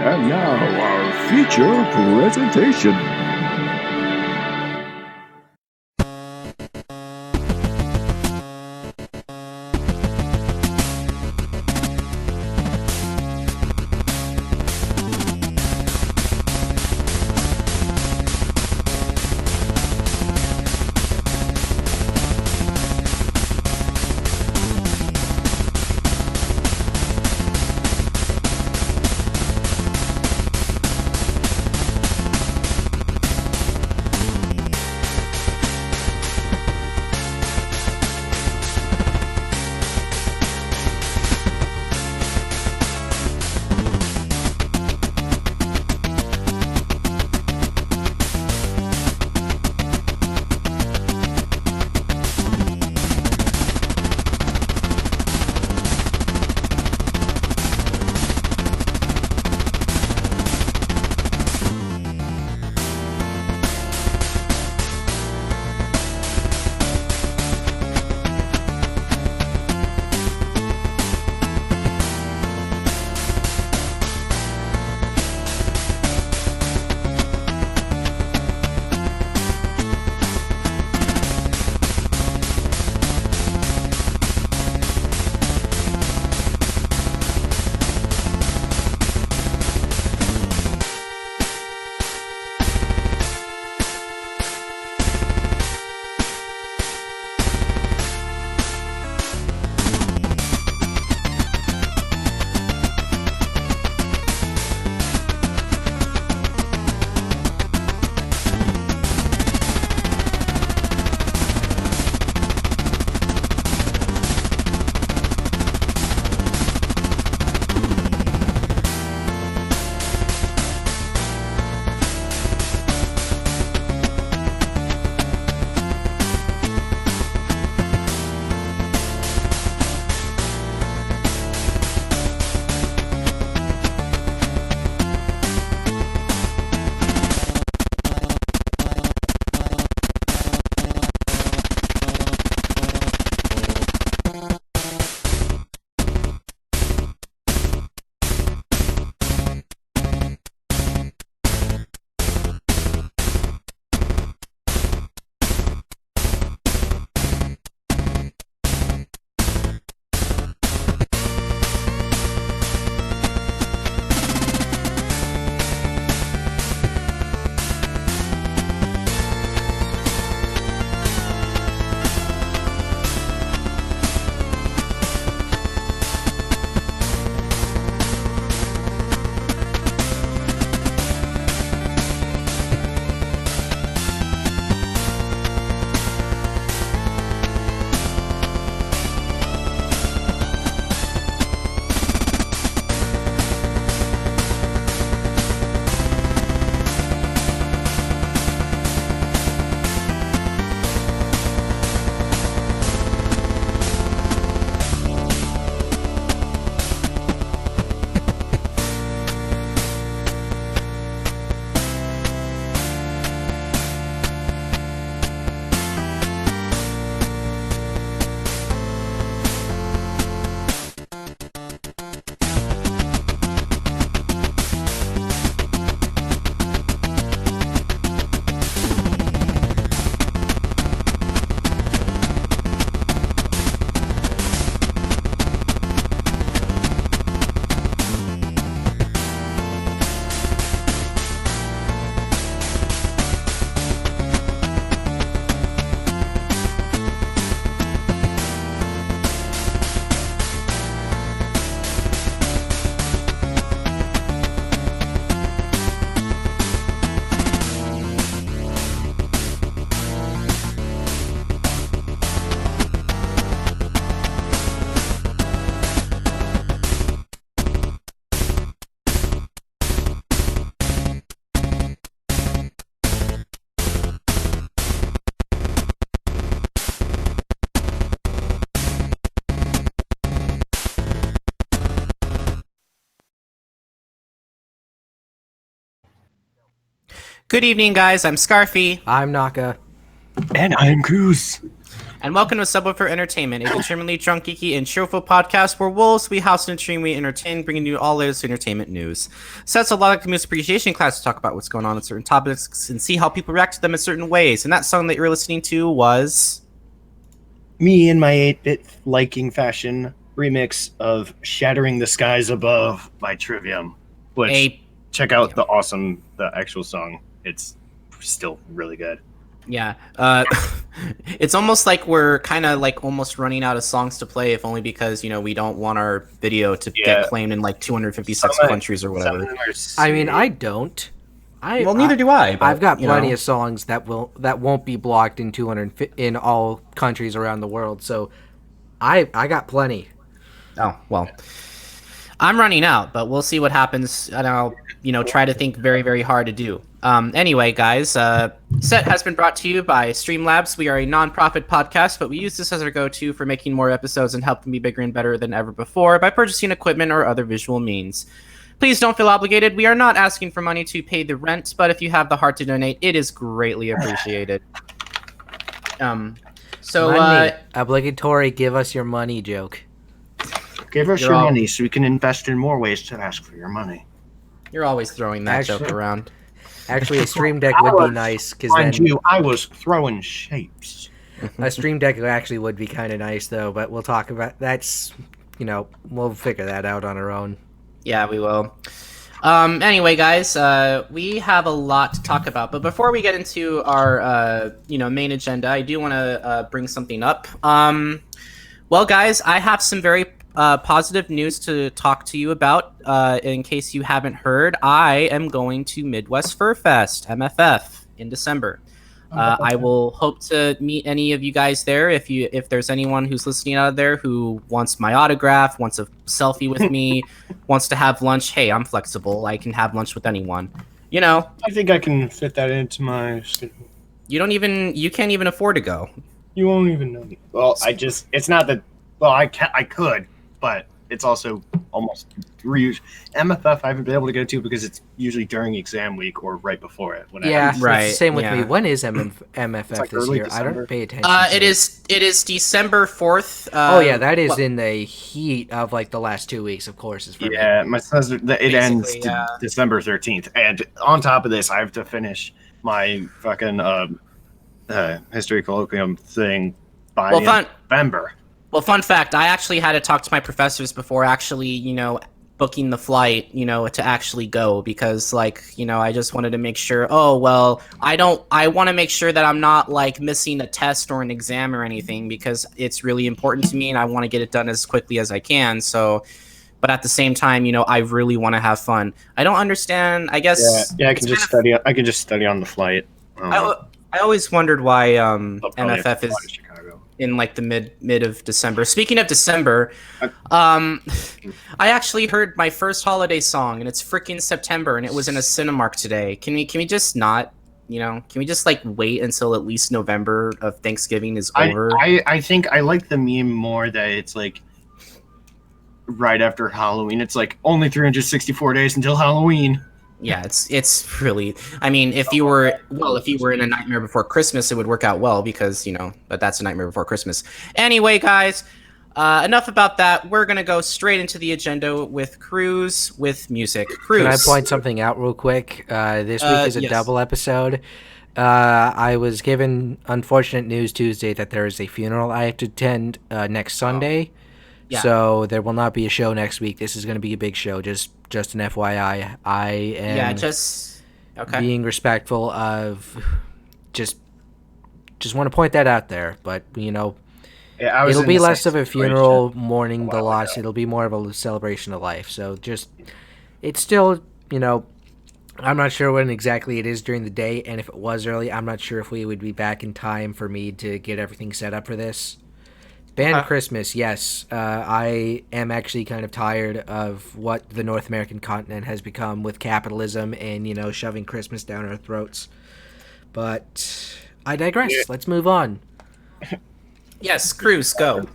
And now, our feature presentation. Good evening, guys. I'm Scarfy. I'm Naka. And I'm Krüz. and welcome to Subwoofer Entertainment, a determinedly drunk, geeky, and cheerful podcast where wolves, we house and stream, we entertain, bringing you all latest entertainment news. So that's a lot of community appreciation class to talk about what's going on in certain topics and see how people react to them in certain ways. And that song that you're listening to was... me in my 8-bit liking fashion remix of Shattering the Skies Above by Trivium. Which, check out the actual song. It's still really good. Yeah. It's almost like we're kind of like almost running out of songs to play, if only because, we don't want our video to get claimed in like 256 countries or whatever. I mean, I don't. Neither do I. But, I've got plenty of songs that won't be blocked in all countries around the world. So I got plenty. Oh, well. I'm running out, but we'll see what happens, and I'll, try to think very, very hard to do. Anyway, guys, S.E.T has been brought to you by Streamlabs. We are a non-profit podcast, but we use this as our go-to for making more episodes and help them be bigger and better than ever before by purchasing equipment or other visual means. Please don't feel obligated. We are not asking for money to pay the rent, but if you have the heart to donate, it is greatly appreciated. Obligatory, give us your money joke. Give us your money so we can invest in more ways to ask for your money. You're always throwing that joke around. Actually, a Stream Deck would be nice. I was throwing shapes. A Stream Deck actually would be kind of nice, though, but we'll talk about that's, we'll figure that out on our own. Yeah, we will. Anyway, guys, we have a lot to talk about, but before we get into our, main agenda, I do want to bring something up. Well, guys, I have some very positive news to talk to you about. In case you haven't heard, I am going to Midwest Fur Fest, MFF, in December. I will hope to meet any of you guys there. If there's anyone who's listening out there who wants my autograph, wants a selfie with me, wants to have lunch, hey, I'm flexible. I can have lunch with anyone. I think I can fit that into my schedule. You can't even afford to go. You won't even know me. Well, it's not that. Well, I could, but it's also almost MFF I haven't been able to go to because it's usually during exam week or right before it. Right. Same with me. When is MFF this year? December. I don't pay attention. It is December 4th. That is in the heat of like the last 2 weeks of courses for me. My semester it ends December 13th, and on top of this, I have to finish my fucking history colloquium thing by November. Well, fun fact, I actually had to talk to my professors before actually, booking the flight, to actually go because, I just wanted to make sure, I want to make sure that I'm not, missing a test or an exam or anything because it's really important to me and I want to get it done as quickly as I can, so... But at the same time, I really want to have fun. I don't understand, I guess... Yeah, I can just study. I can just study on the flight. I always wondered why MFF is... in the mid of December. Speaking of December, I actually heard my first holiday song, and it's freaking September, and it was in a Cinemark today. Can we just not, can we just wait until at least November of Thanksgiving is over? I think I like the meme more that it's right after Halloween. It's only 364 days until Halloween. Yeah, it's really. I mean, if you were in A Nightmare Before Christmas, it would work out well because but that's A Nightmare Before Christmas. Anyway, guys, enough about that. We're gonna go straight into the agenda with Krüz with music. Krüz. Can I point something out real quick? This week is a double episode. I was given unfortunate news Tuesday that there is a funeral I have to attend next Sunday. Yeah. So there will not be a show next week. This is going to be a big show. Just an FYI. I am being respectful of just want to point that out there. But it'll be less of a funeral mourning the loss. It'll be more of a celebration of life. So it's still I'm not sure when exactly it is during the day, and if it was early, I'm not sure if we would be back in time for me to get everything set up for this. Banned Christmas, yes. I am actually kind of tired of what the North American continent has become with capitalism and, shoving Christmas down our throats. But I digress. Yeah. Let's move on. Yes, Krüz, go.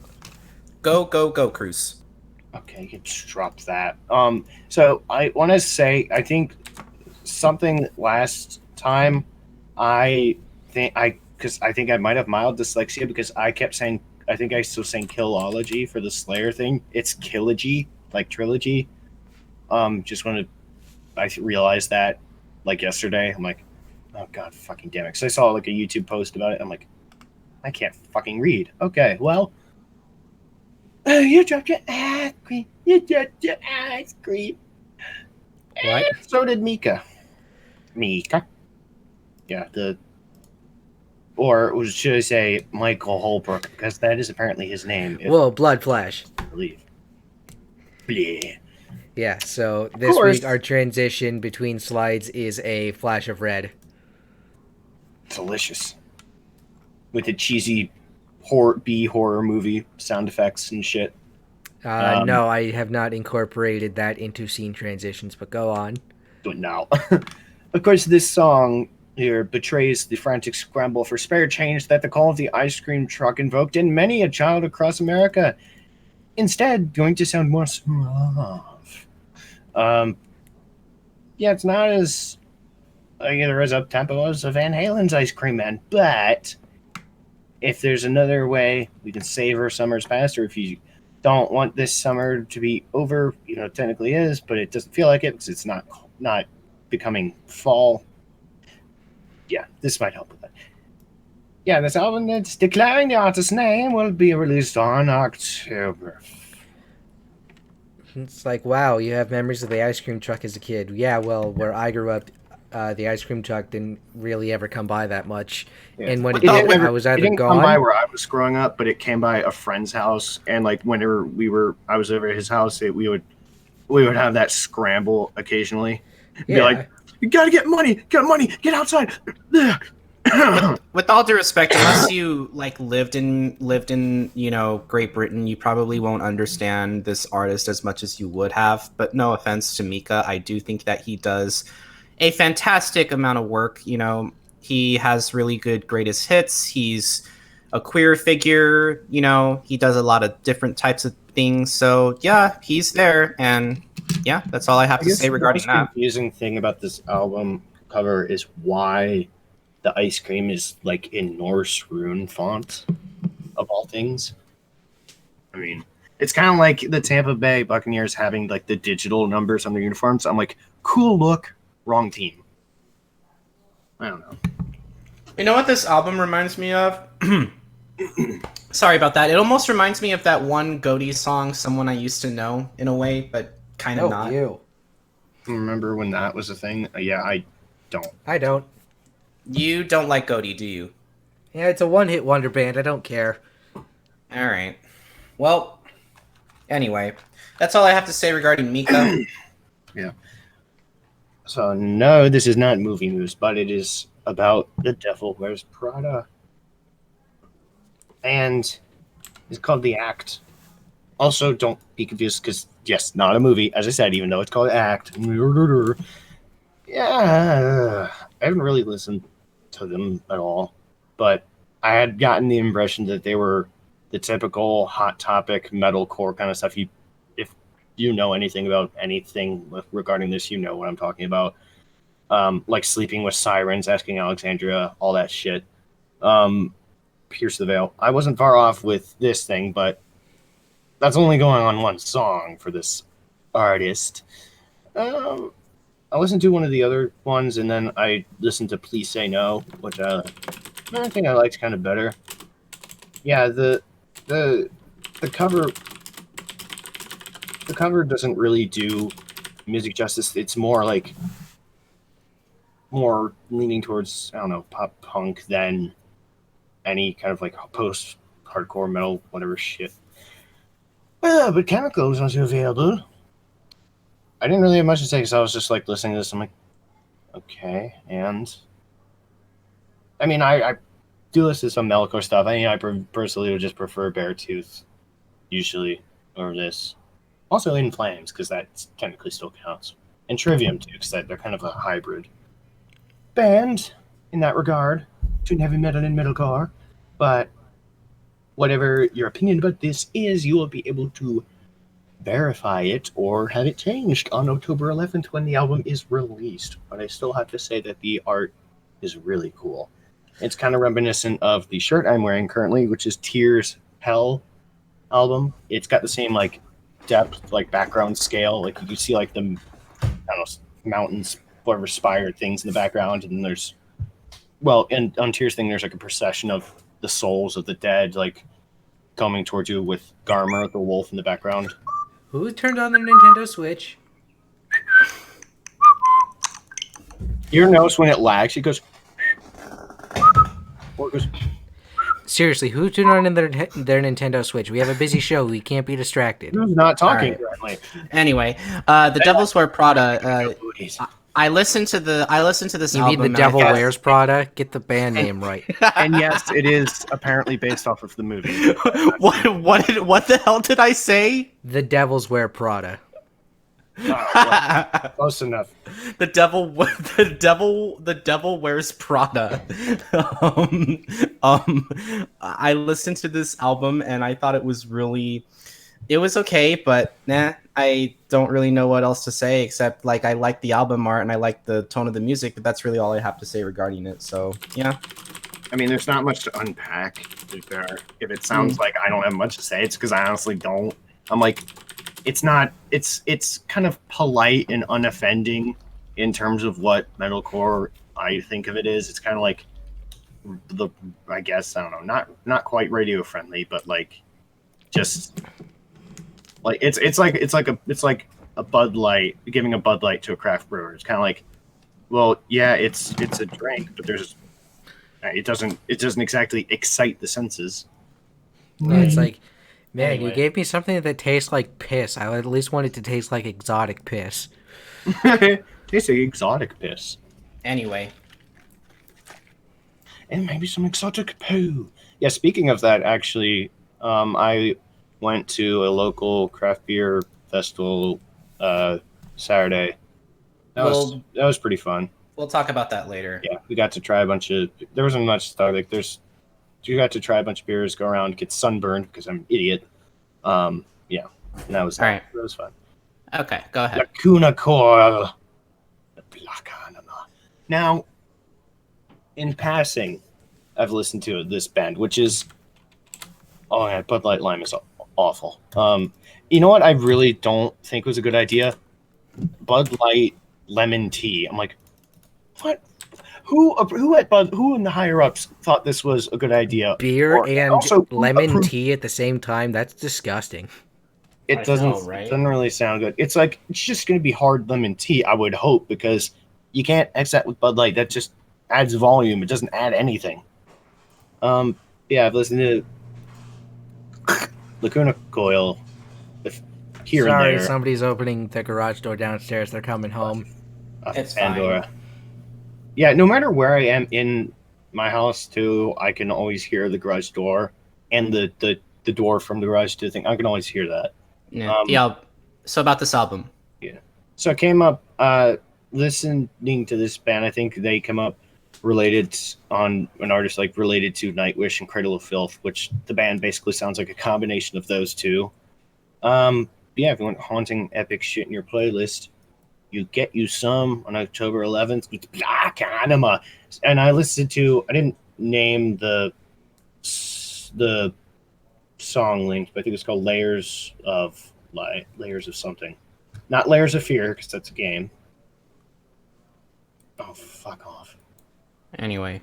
Go, Krüz. Okay, you can just drop that. So I want to say, I think something last time, I because I think I might have mild dyslexia because I kept saying, I think I still saying Killology for the Slayer thing. It's Killogy, like trilogy. Just wanted, I realized that like yesterday. I'm like, oh god, fucking damn it! Because I saw like a YouTube post about it. I'm like, I can't fucking read. Okay, well, you dropped your ice cream. You dropped your ice cream. What? And so did Mika. Yeah, or should I say Michael Holbrook, because that is apparently his name. Whoa, Blood Flash. I believe. Yeah. Yeah, so this week our transition between slides is a flash of red. Delicious. With the cheesy B-horror movie sound effects and shit. No, I have not incorporated that into scene transitions, but go on. Do it now. Of course, this song here betrays the frantic scramble for spare change that the call of the ice cream truck invoked in many a child across America. Instead, going to sound more suave. Yeah, it's not as either as up-tempo as Van Halen's Ice Cream Man, but if there's another way we can savor summers past, or if you don't want this summer to be over, it technically is, but it doesn't feel like it because it's not becoming fall. Yeah, this might help with that. Yeah, this album that's declaring the artist's name will be released on October. It's like, wow, you have memories of the ice cream truck as a kid. Yeah, well, where I grew up, the ice cream truck didn't really ever come by that much. Yeah. And when it did, I was either gone. It didn't come by where I was growing up, but it came by a friend's house. And like whenever I was over at his house, we would have that scramble occasionally. Yeah. Be like, you gotta get money, get outside. With all due respect, unless you like lived in Great Britain, you probably won't understand this artist as much as you would have. But no offense to Mika, I do think that he does a fantastic amount of work. He has really good greatest hits. He's a queer figure. He does a lot of different types of things. So yeah, he's there, and yeah, that's all I have to say regarding that. The most confusing thing about this album cover is why the ice cream is like in Norse rune font, of all things. I mean, it's kind of like the Tampa Bay Buccaneers having like the digital numbers on their uniforms. I'm like, cool look, wrong team. I don't know. You know what this album reminds me of? Sorry about that. It almost reminds me of that one Goaty song, Someone I Used to Know, in a way, but kind of not. You. Remember when that was a thing? Yeah, I don't. I don't. You don't like Goaty, do you? Yeah, it's a one-hit wonder band. I don't care. All right. Well, anyway, that's all I have to say regarding Mika. Yeah. So, no, this is not movie news, but it is about The Devil Wears Prada. And it's called The Act. Also, don't be confused, because, yes, not a movie, as I said, even though it's called Act. Yeah, I haven't really listened to them at all, but I had gotten the impression that they were the typical Hot Topic metalcore kind of stuff. If you know anything about anything regarding this, you know what I'm talking about. Like Sleeping with Sirens, Asking Alexandria, all that shit. Pierce the Veil. I wasn't far off with this thing, but that's only going on one song for this artist. I listened to one of the other ones, and then I listened to Please Say No, which I think I liked kind of better. Yeah, the cover doesn't really do music justice. It's more leaning towards, I don't know, pop punk than any kind of like post-hardcore metal, whatever shit. But Chemical is also available. I didn't really have much to say because I was just like listening to this. I'm like, okay, and I mean, I do listen to some metalcore stuff. I mean, I personally would just prefer Beartooth usually over this. Also, In Flames, because that technically still counts, and Trivium too, because they're kind of a hybrid band in that regard between heavy metal and metalcore. But whatever your opinion about this is, you will be able to verify it or have it changed on October 11th when the album is released. But I still have to say that the art is really cool. It's kind of reminiscent of the shirt I'm wearing currently, which is Tears Hell album. It's got the same like depth, like background scale. Like you can see like the I don't know, mountains, whatever spired things in the background, and then there's and on Tears thing there's like a procession of the souls of the dead like coming towards you with Garmer, the wolf, in the background. Who turned on their Nintendo Switch? You ever notice when it lags, it goes. Or it goes. Seriously, who turned on their Nintendo Switch? We have a busy show. We can't be distracted. Who's not talking currently? Anyway, the Devil's Wear Prada. I listened to this You album. mean The Devil Wears Prada? Get the band name right. And yes, it is apparently based off of the movie. What the hell did I say? The Devil's Wear Prada. Close enough. The devil wears Prada. I listened to this album and I thought it was okay, but I don't really know what else to say except like I like the album art and I like the tone of the music, but that's really all I have to say regarding it. So yeah. I mean, there's not much to unpack. If it sounds like I don't have much to say, it's because I honestly don't. I'm like, it's kind of polite and unoffending in terms of what metalcore I think of it is. It's kind of like I guess I don't know, not quite radio friendly, but like just like it's like a Bud Light, giving a Bud Light to a craft brewer. It's kind of like, well, yeah, it's a drink, but it doesn't exactly excite the senses. It's like, man, anyway. You gave me something that tastes like piss. I at least want it to taste like exotic piss. Tastes like exotic piss. Anyway. And maybe some exotic poo. Yeah, speaking of that, actually, I went to a local craft beer festival Saturday. That was pretty fun. We'll talk about that later. Yeah, we got to try a bunch of... There wasn't much stuff. Like, you got to try a bunch of beers, go around, get sunburned, because I'm an idiot. Yeah, and that was... All right. That was fun. Okay, go ahead. Lacuna Coil. The Black Anima. Now, in passing, I've listened to this band, which is... Oh, yeah, Bud Light Lime is awful. You know what I really don't think was a good idea? Bud Light lemon tea. I'm like, what? Who in the higher ups thought this was a good idea? Beer and lemon tea at the same time? That's disgusting. It doesn't really sound good. It's like, it's just going to be hard lemon tea, I would hope, because you can't X that with Bud Light. That just adds volume. It doesn't add anything. Yeah, I've listened to Lacuna Coil here and there. Sorry, somebody's opening the garage door downstairs. They're coming home. It's Pandora. fine. Yeah, no matter where I am in my house, too, I can always hear the garage door and the door from the garage to the thing. I can always hear that. Yeah. So about this album. Yeah. So I came up listening to this band. I think they come up related on an artist like related to Nightwish and Cradle of Filth, which the band basically sounds like a combination of those two. Yeah, if you want haunting epic shit in your playlist, you get you some on October 11th with Black Anima. And I didn't name the song link, but I think it's called Layers of something. Not Layers of Fear, because that's a game. Oh, fuck off. Anyway.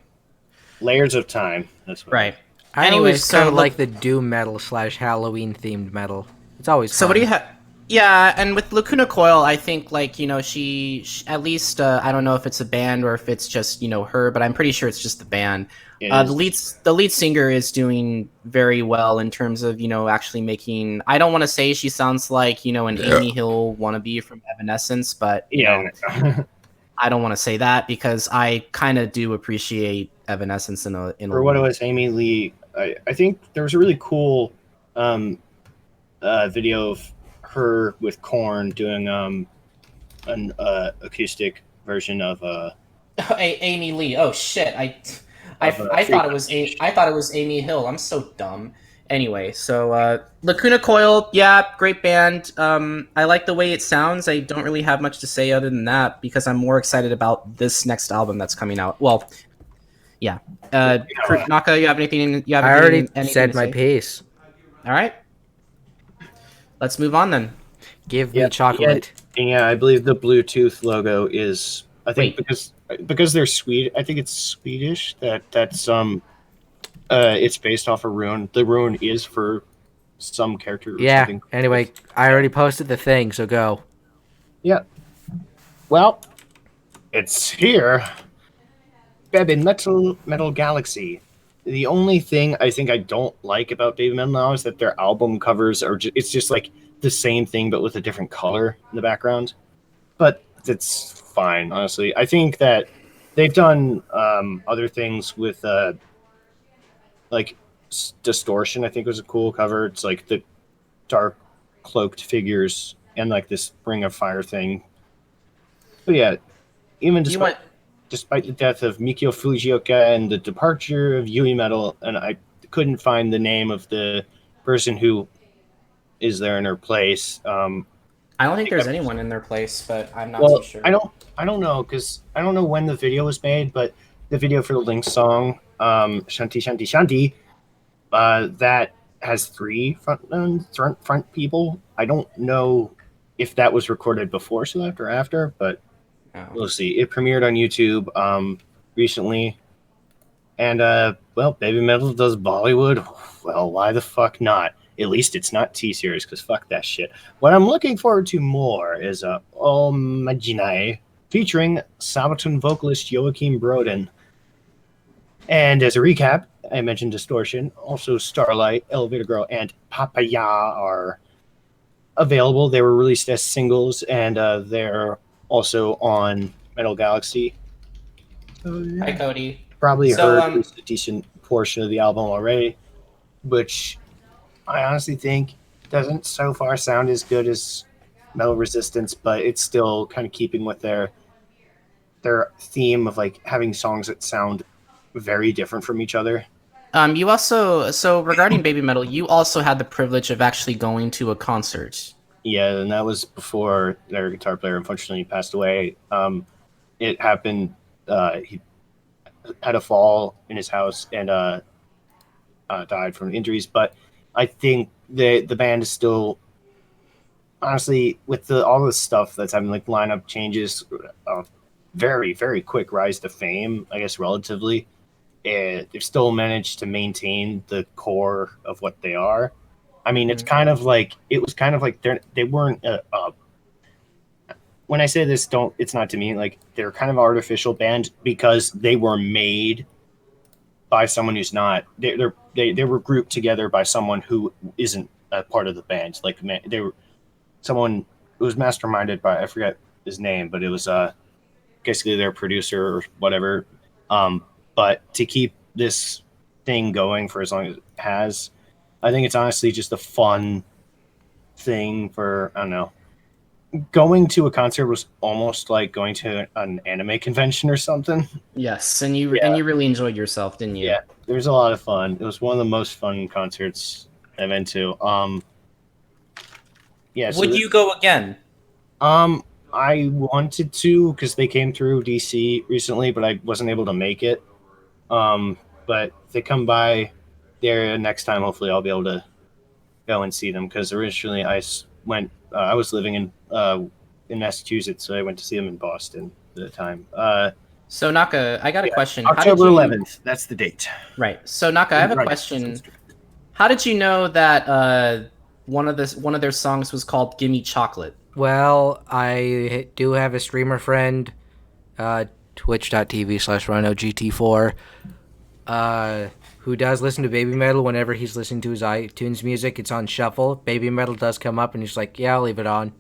Layers of Time. That's what right. I always kind of like the doom metal / Halloween themed metal. It's always fun. So what do you have? Yeah, and with Lacuna Coil, I think like she at least I don't know if it's a band or if it's just her, but I'm pretty sure it's just the band. The lead singer is doing very well in terms of actually making. I don't want to say she sounds like an Amy Hill wannabe from Evanescence, but I don't want to say that because I kind of do appreciate Evanescence in a for what it was. Amy Lee, I think there was a really cool video of her with Korn doing an acoustic version of Amy Lee. Oh shit! I thought it was Amy Hill. I'm so dumb. Anyway, so Lacuna Coil, yeah, great band. I like the way it sounds. I don't really have much to say other than that because I'm more excited about this next album that's coming out. Well, Yeah. Naka, you have anything? You have I already anything said to my say? piece. All right. Let's move on then. Give me chocolate. Yeah, I believe the Bluetooth logo is. I think Wait. because they're Swedish. I think it's Swedish. That's it's based off a rune. The rune is for some character or something. Anyway, I already posted the thing, so go. Yeah. Well, it's here. Babymetal Metal Galaxy. The only thing I think I don't like about Babymetal now is that their album covers are it's just like the same thing but with a different color in the background. But it's fine, honestly. I think that they've done other things with like Distortion. I think was a cool cover. It's like the dark cloaked figures and like this Ring of Fire thing. But yeah, even despite the death of Mikio Fujioka and the departure of Yui-Metal, and I couldn't find the name of the person who is there in her place. I don't think there's anyone in their place, but I'm not too sure. I don't know because I don't know when the video was made, but the video for the Link song, Shanti Shanti Shanti, that has 3 front people. I don't know if that was recorded before Select or after, but we'll see. It premiered on YouTube recently, and Babymetal does Bollywood. Well, why the fuck not? At least it's not T-Series, because fuck that shit. What I'm looking forward to more is Genie, featuring Sabaton vocalist Joachim Broden. And as a recap, I mentioned Distortion, also Starlight, Elevator Girl, and Papaya are available. They were released as singles, and they're also on Metal Galaxy. Hi, Cody. Probably heard at least a decent portion of the album already, which I honestly think doesn't so far sound as good as Metal Resistance, but it's still kind of keeping with their theme of like having songs that sound very different from each other. You also, so regarding Babymetal, you also had the privilege of actually going to a concert. Yeah, and that was before their guitar player unfortunately passed away. It happened. He had a fall in his house and died from injuries, but I think the band is still, honestly, with all this stuff that's having like lineup changes, very, very quick rise to fame, I guess, relatively. They've still managed to maintain the core of what they are. I mean, it's kind of like, it was kind of like they weren't, when I say this, it's not to mean like they're kind of artificial band because they were made by someone who's not, they were grouped together by someone who isn't a part of the band. Like they were someone who was masterminded by, I forget his name, but it was basically their producer or whatever. But to keep this thing going for as long as it has, I think it's honestly just a fun thing for, I don't know. Going to a concert was almost like going to an anime convention or something. Yes, and you really enjoyed yourself, didn't you? Yeah, there was a lot of fun. It was one of the most fun concerts I've been to. Would you go again? I wanted to because they came through DC recently, but I wasn't able to make it. But if they come by there next time, hopefully I'll be able to go and see them because originally I went. I was living in Massachusetts, so I went to see them in Boston at the time. So Naka, I got a question. October 11th. That's the date. Right. So Naka, I have a question. How did you know that one of their songs was called "Gimme Chocolate"? Well, I do have a streamer friend, twitch.tv/RonoGT4, who does listen to Babymetal whenever he's listening to his iTunes music. It's on shuffle. Babymetal does come up, and he's like, yeah, I'll leave it on.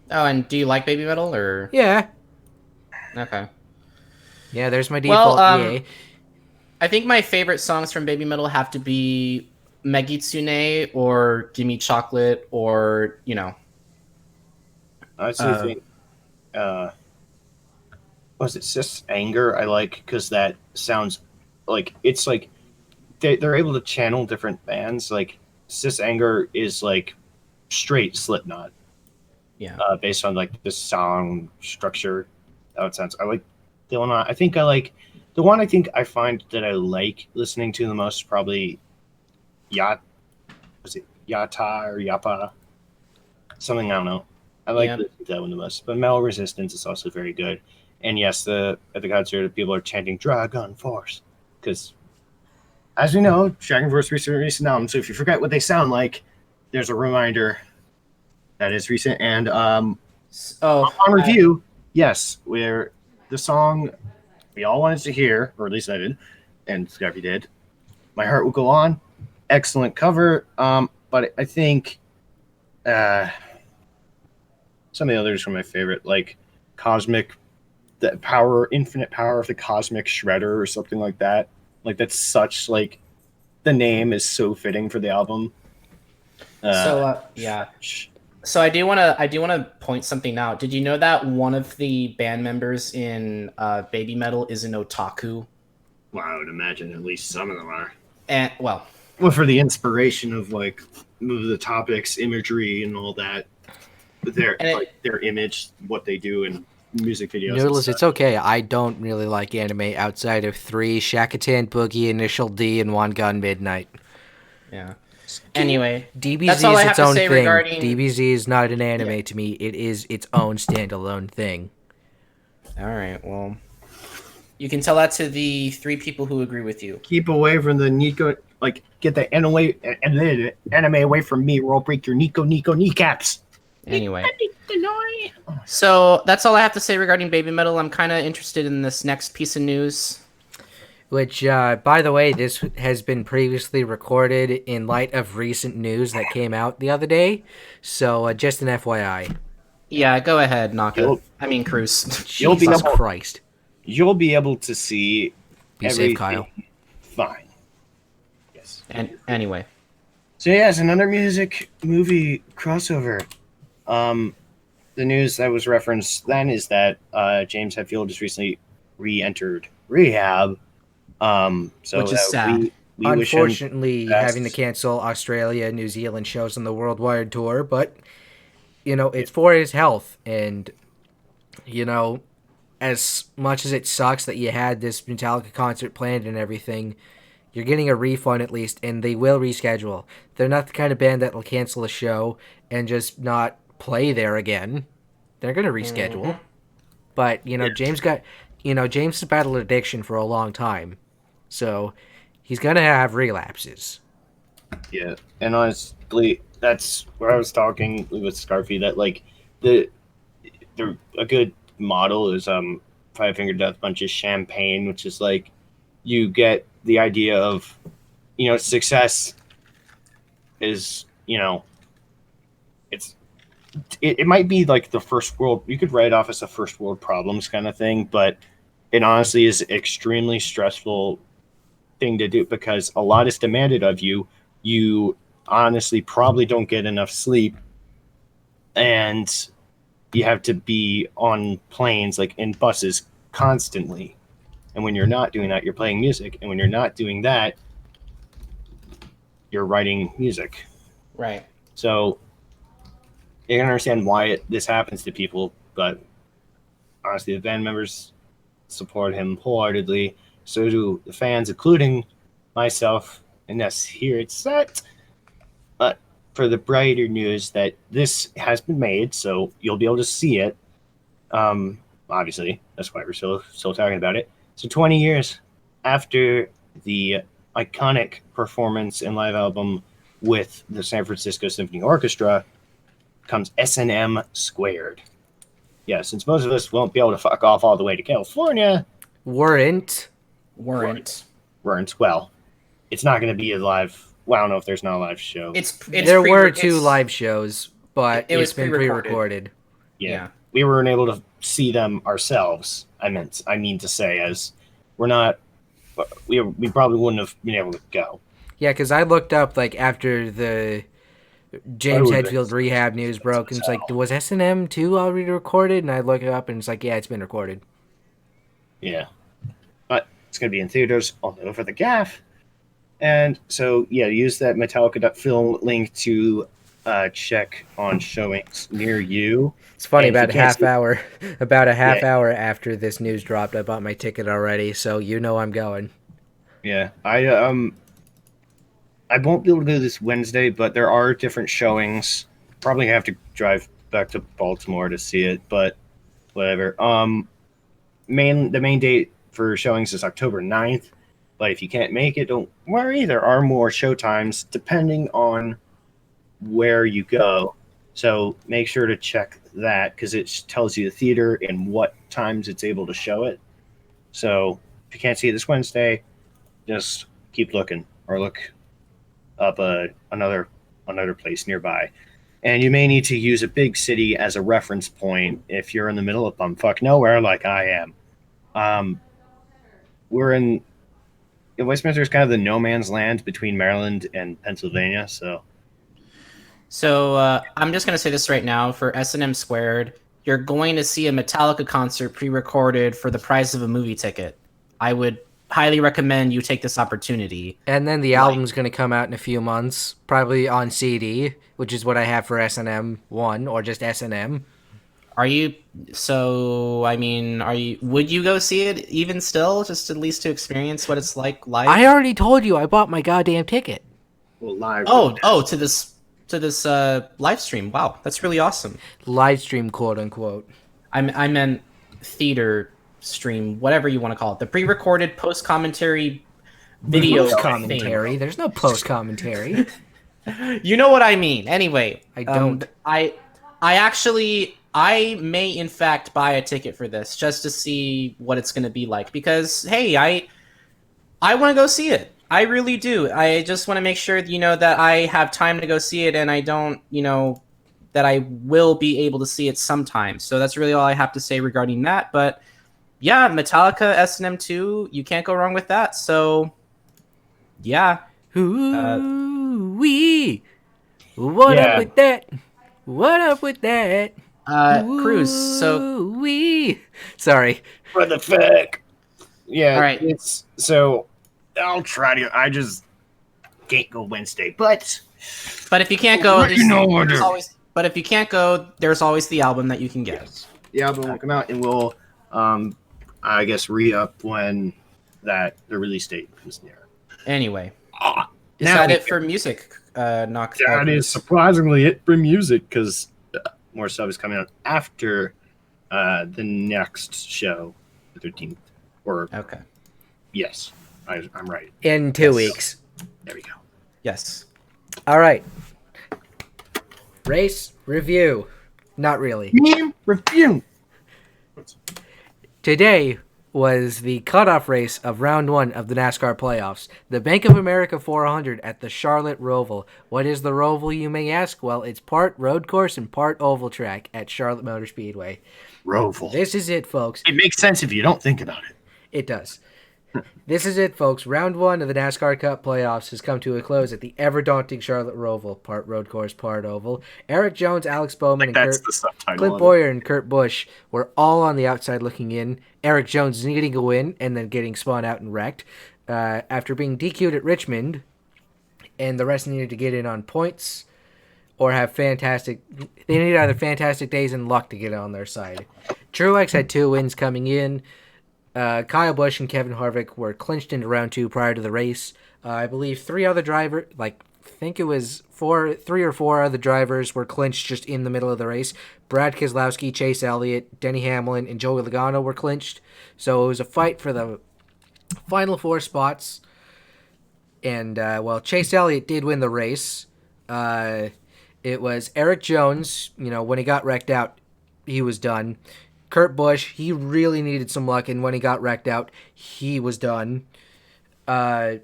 Oh, and do you like Babymetal, or? Yeah. Okay. Yeah, there's my default. Well, I think my favorite songs from Babymetal have to be Megitsune or Gimme Chocolate or, I actually think, was it Sis Anger? I like because that sounds like it's like they're able to channel different bands. Like Sis Anger is like straight Slipknot. Yeah. Based on like the song structure, how it sounds. I like Dylan. I think I like the one I think I find that I like listening to the most is probably Yata or Yappa? Something, I don't know. I like listening to that one the most. But Metal Resistance is also very good. And yes, at the concert, people are chanting Dragon Force. Because, as we know, Dragon Force recent album. So if you forget what they sound like, there's a reminder that is recent. And on review, yes, where the song we all wanted to hear, or at least I did, and Scrappy did, My Heart Will Go On. Excellent cover. But I think some of the others are my favorite, like Cosmic, the Infinite Power of the Cosmic Shredder or something like that. Like, that's such, like, the name is so fitting for the album. So I do want to point something out. Did you know that one of the band members in Babymetal is an otaku? Well, I would imagine at least some of them are. And well, for the inspiration of like the topics, imagery, and all that, their image, what they do in music videos. Noodles, it's okay. I don't really like anime outside of 3, Shakutan, Boogie, Initial D, and One Gun Midnight. Yeah. Anyway, DBZ is its own thing. DBZ is not an anime to me. It is its own standalone thing. All right, well, you can tell that to the 3 people who agree with you. Keep away from the Nico, like, get the anime away from me, or I'll break your Nico kneecaps. Anyway. So that's all I have to say regarding Babymetal. I'm kind of interested in this next piece of news. Which, by the way, this has been previously recorded in light of recent news that came out the other day. So, just an FYI. Yeah, go ahead, Krüz. Jesus Christ. You'll be able to see Be safe, Kyle. Fine. Yes. And anyway. So, yes, another movie crossover. The news that was referenced then is that James Hetfield has recently re-entered rehab. Which is sad. We unfortunately having to cancel Australia, New Zealand shows on the worldwide tour, but it's for his health, and as much as it sucks that you had this Metallica concert planned and everything, you're getting a refund at least, and they will reschedule. They're not the kind of band that will cancel a show and just not play there again. They're going to reschedule. Mm-hmm. But James has battled addiction for a long time. So he's going to have relapses. Yeah, and honestly, that's where I was talking with Scarfy, that like a good model is Five Finger Death Punch's Champagne, which is like you get the idea of success is it might be like the first world, you could write it off as a first world problems kind of thing, but it honestly is extremely stressful thing to do because a lot is demanded of you. You honestly probably don't get enough sleep, and you have to be on planes, like in buses, constantly. And when you're not doing that, you're playing music, and when you're not doing that, you're writing music. Right. So you can understand why this happens to people, but honestly, the band members support him wholeheartedly. So do the fans, including myself, and yes, here it's set. But for the brighter news that this has been made, so you'll be able to see it. Obviously, that's why we're still talking about it. So 20 years after the iconic performance and live album with the San Francisco Symphony Orchestra comes S&M Squared. Yeah, since most of us won't be able to fuck off all the way to California. Weren't. Well, it's not going to be a live. Well, I don't know if there's not a live show. There were 2 live shows, but it's been pre-recorded. Yeah. We weren't able to see them ourselves. I mean to say, as we're not. We probably wouldn't have been able to go. Yeah, because I looked up like after the James Hetfield rehab news broke, and it's like, was S&M 2 already recorded? And I look it up, and it's like, yeah, it's been recorded. Yeah. But it's going to be in theaters all over the gaff. And so, yeah, use that Metallica film link to check on showings near you. It's funny, about a half hour after this news dropped, I bought my ticket already, so I'm going. Yeah, I won't be able to go this Wednesday, but there are different showings. Probably have to drive back to Baltimore to see it, but whatever. The main date for showings is October 9th, but if you can't make it, don't worry. There are more showtimes depending on where you go. So make sure to check that because it tells you the theater and what times it's able to show it. So if you can't see it this Wednesday, just keep looking or look up another place nearby. And you may need to use a big city as a reference point if you're in the middle of bumfuck nowhere like I am. We're in Westminster is kind of the no man's land between Maryland and Pennsylvania, so I'm just going to say this right now. For S&M Squared, you're going to see a Metallica concert pre-recorded for the price of a movie ticket. I would highly recommend you take this opportunity. And then the album's going to come out in a few months, probably on CD, which is what I have for S&M 1, or just S&M. Would you go see it even still, just at least to experience what it's like live? I already told you I bought my goddamn ticket. Well, live. To this live stream. Wow, that's really awesome. Live stream, quote unquote. I meant theater stream, whatever you want to call it. The pre-recorded post-commentary video. Post-commentary? There's no post-commentary. You know what I mean. Anyway, I don't. I may in fact buy a ticket for this just to see what it's going to be like because hey, I want to go see it. I really do. I just want to make sure that I have time to go see it and I don't, that I will be able to see it sometime. So that's really all I have to say regarding that. But yeah, Metallica S&M 2, you can't go wrong with that. So yeah. Ooh-wee. What up with that? What up with that? Krüz, sorry. For the fuck. Yeah, all right. I'll try to. I just can't go Wednesday, but if you can't go, but if you can't go, there's always the album that you can get. Yes. The album will come out, and we'll, I guess, re-up when the release date comes near. Anyway, is that it for music? That is surprisingly it for music because more stuff is coming out after the next show, the 13th. Okay. Yes. I'm right. In 2 weeks. There we go. Yes. All right. Race review. Not really. Review. Today was the cutoff race of round 1 of the NASCAR playoffs. The Bank of America 400 at the Charlotte Roval. What is the Roval, you may ask? Well, it's part road course and part oval track at Charlotte Motor Speedway. Roval. This is it, folks. It makes sense if you don't think about it. It does. This is it, folks. Round 1 of the NASCAR Cup playoffs has come to a close at the ever-daunting Charlotte Roval. Part road course, part oval. Eric Jones, Alex Bowman, and Clint Boyer and Kurt Busch were all on the outside looking in. Eric Jones needing a win and then getting spun out and wrecked. After being DQ'd at Richmond, and the rest needed to get in on points or have fantastic... They needed either fantastic days and luck to get on their side. Truex had 2 wins coming in. Kyle Busch and Kevin Harvick were clinched into round 2 prior to the race. I believe 3 other drivers, I think it was 3 or 4 other drivers were clinched just in the middle of the race. Brad Keselowski, Chase Elliott, Denny Hamlin, and Joey Logano were clinched. So it was a fight for the final 4 spots. And, Chase Elliott did win the race. It was Eric Jones, when he got wrecked out, he was done. Kurt Busch, he really needed some luck, and when he got wrecked out, he was done. Eric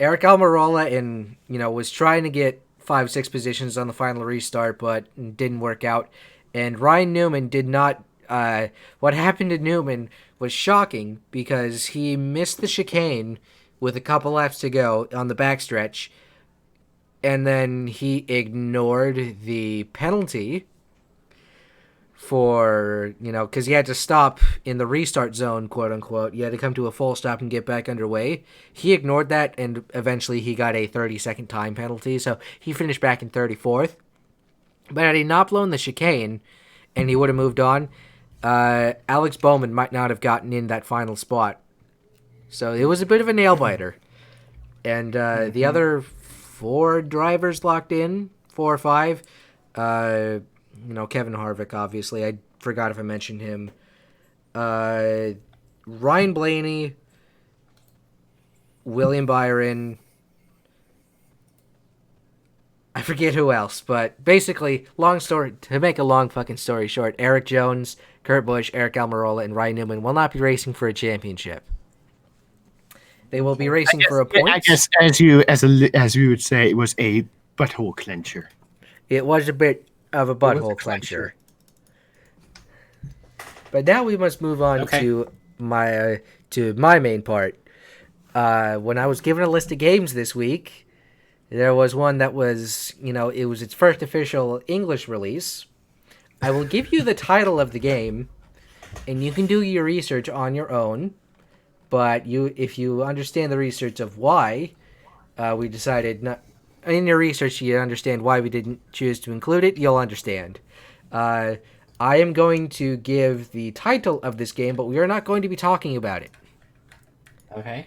Almirola was trying to get 5-6 positions on the final restart, but didn't work out. And Ryan Newman did not. What happened to Newman was shocking because he missed the chicane with a couple laps to go on the backstretch, and then he ignored the penalty for, because he had to stop in the restart zone, quote unquote. You had to come to a full stop and get back underway. He ignored that, and eventually he got a 30-second time penalty, so he finished back in 34th. But had he not blown the chicane, and he would have moved on, Alex Bowman might not have gotten in that final spot. So it was a bit of a nail-biter. And the other 4 drivers locked in, 4 or 5, Kevin Harvick, obviously. I forgot if I mentioned him. Ryan Blaney, William Byron, I forget who else, but basically, to make a long fucking story short, Eric Jones, Kurt Busch, Eric Almirola, and Ryan Newman will not be racing for a championship. They will be racing for a point. I guess, as you would say, it was a butthole clencher. It was a bit of a butthole clencher. But now we must move on to my main part. When I was given a list of games this week, there was one that was, it was its first official English release. I will give you the title of the game, and you can do your research on your own. But if you understand the research of why we decided not, in your research you understand why we didn't choose to include it, you'll understand. I am going to give the title of this game, but we are not going to be talking about it. Okay.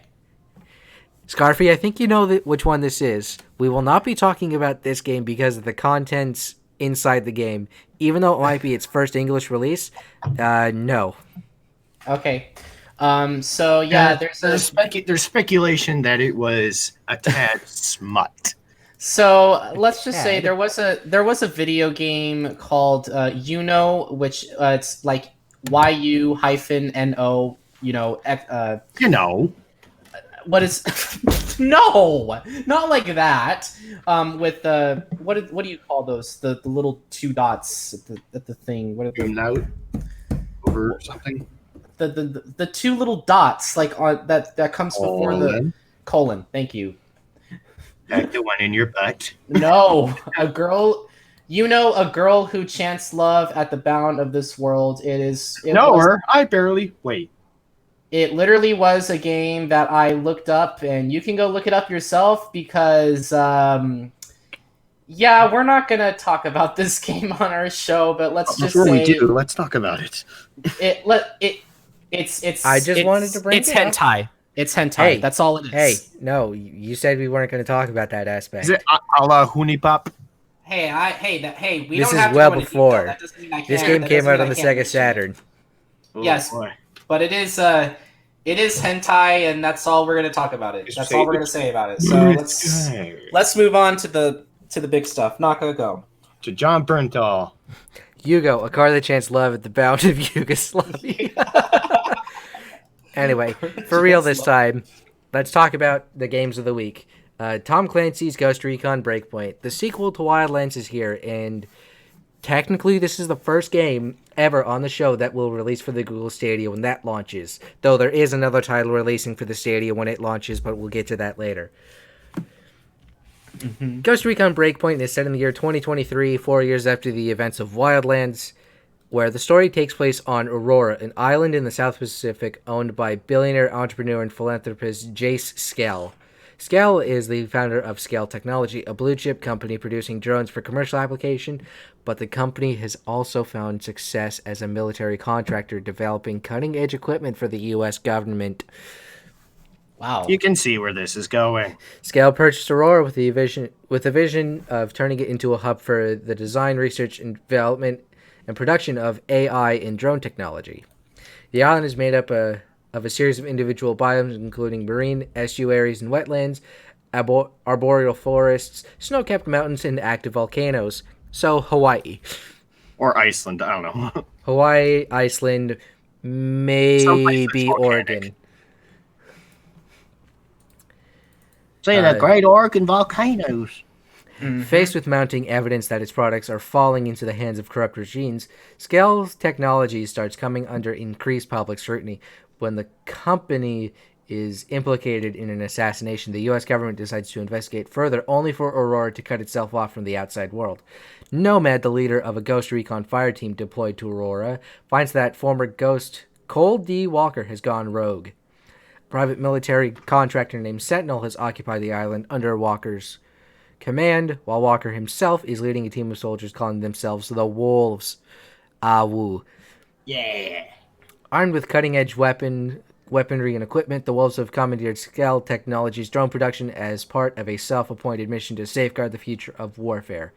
Scarfy, I think you know which one this is. We will not be talking about this game because of the contents inside the game. Even though it might be its first English release, no. Okay. So yeah, there's speculation that it was a tad smut. So let's just say there was a video game called which it's like YU-NO, what is no, not like that. With the what do you call those? The little 2 dots at the thing. What are they? Out over something. The 2 little dots like on that comes before the colon. Thank you. Like the one in your butt. No, a girl who chants love at the bound of this world. I barely wait. It literally was a game that I looked up, and you can go look it up yourself because, we're not gonna talk about this game on our show, but let's talk about it. It's. I just wanted to bring it's hentai. It's hentai. Hey, that's all it is. Hey, no, you said we weren't going to talk about that aspect. Is it a la Hunipop? We this don't have is well to before. That doesn't mean I can't. This game came out on the Sega Saturn. Yes, but it is hentai, and that's all we're going to talk about it. That's all we're going to say about it. So let's move on to the big stuff. Not gonna go to John Bernthal. Hugo, a car that chants love at the bound of Yugoslavia. Anyway, for real this time, let's talk about the games of the week. Tom Clancy's Ghost Recon Breakpoint. The sequel to Wildlands is here, and technically this is the first game ever on the show that will release for the Google Stadia when that launches. Though there is another title releasing for the Stadia when it launches, but we'll get to that later. Mm-hmm. Ghost Recon Breakpoint is set in the year 2023, 4 years after the events of Wildlands, where the story takes place on Aurora, an island in the South Pacific owned by billionaire entrepreneur and philanthropist Jace Skell. Skell is the founder of Skell Technology, a blue-chip company producing drones for commercial application, but the company has also found success as a military contractor developing cutting-edge equipment for the U.S. government. Wow. You can see where this is going. Skell purchased Aurora with a vision of turning it into a hub for the design, research, and development and production of AI and drone technology. The island is made up of a series of individual biomes, including marine, estuaries, and wetlands, arboreal forests, snow-capped mountains, and active volcanoes. So, Hawaii. Or Iceland, I don't know. Hawaii, Iceland, maybe Oregon. Say the Great Oregon volcanoes. Mm-hmm. Faced with mounting evidence that its products are falling into the hands of corrupt regimes, Skell's technology starts coming under increased public scrutiny. When the company is implicated in an assassination, the U.S. government decides to investigate further, only for Aurora to cut itself off from the outside world. Nomad, the leader of a Ghost Recon fire team deployed to Aurora, finds that former Ghost Cole D. Walker has gone rogue. A private military contractor named Sentinel has occupied the island under Walker's command, while Walker himself is leading a team of soldiers calling themselves the Wolves. Ah, woo. Yeah. Armed with cutting-edge weaponry and equipment, the Wolves have commandeered Skell Technologies' drone production as part of a self-appointed mission to safeguard the future of warfare.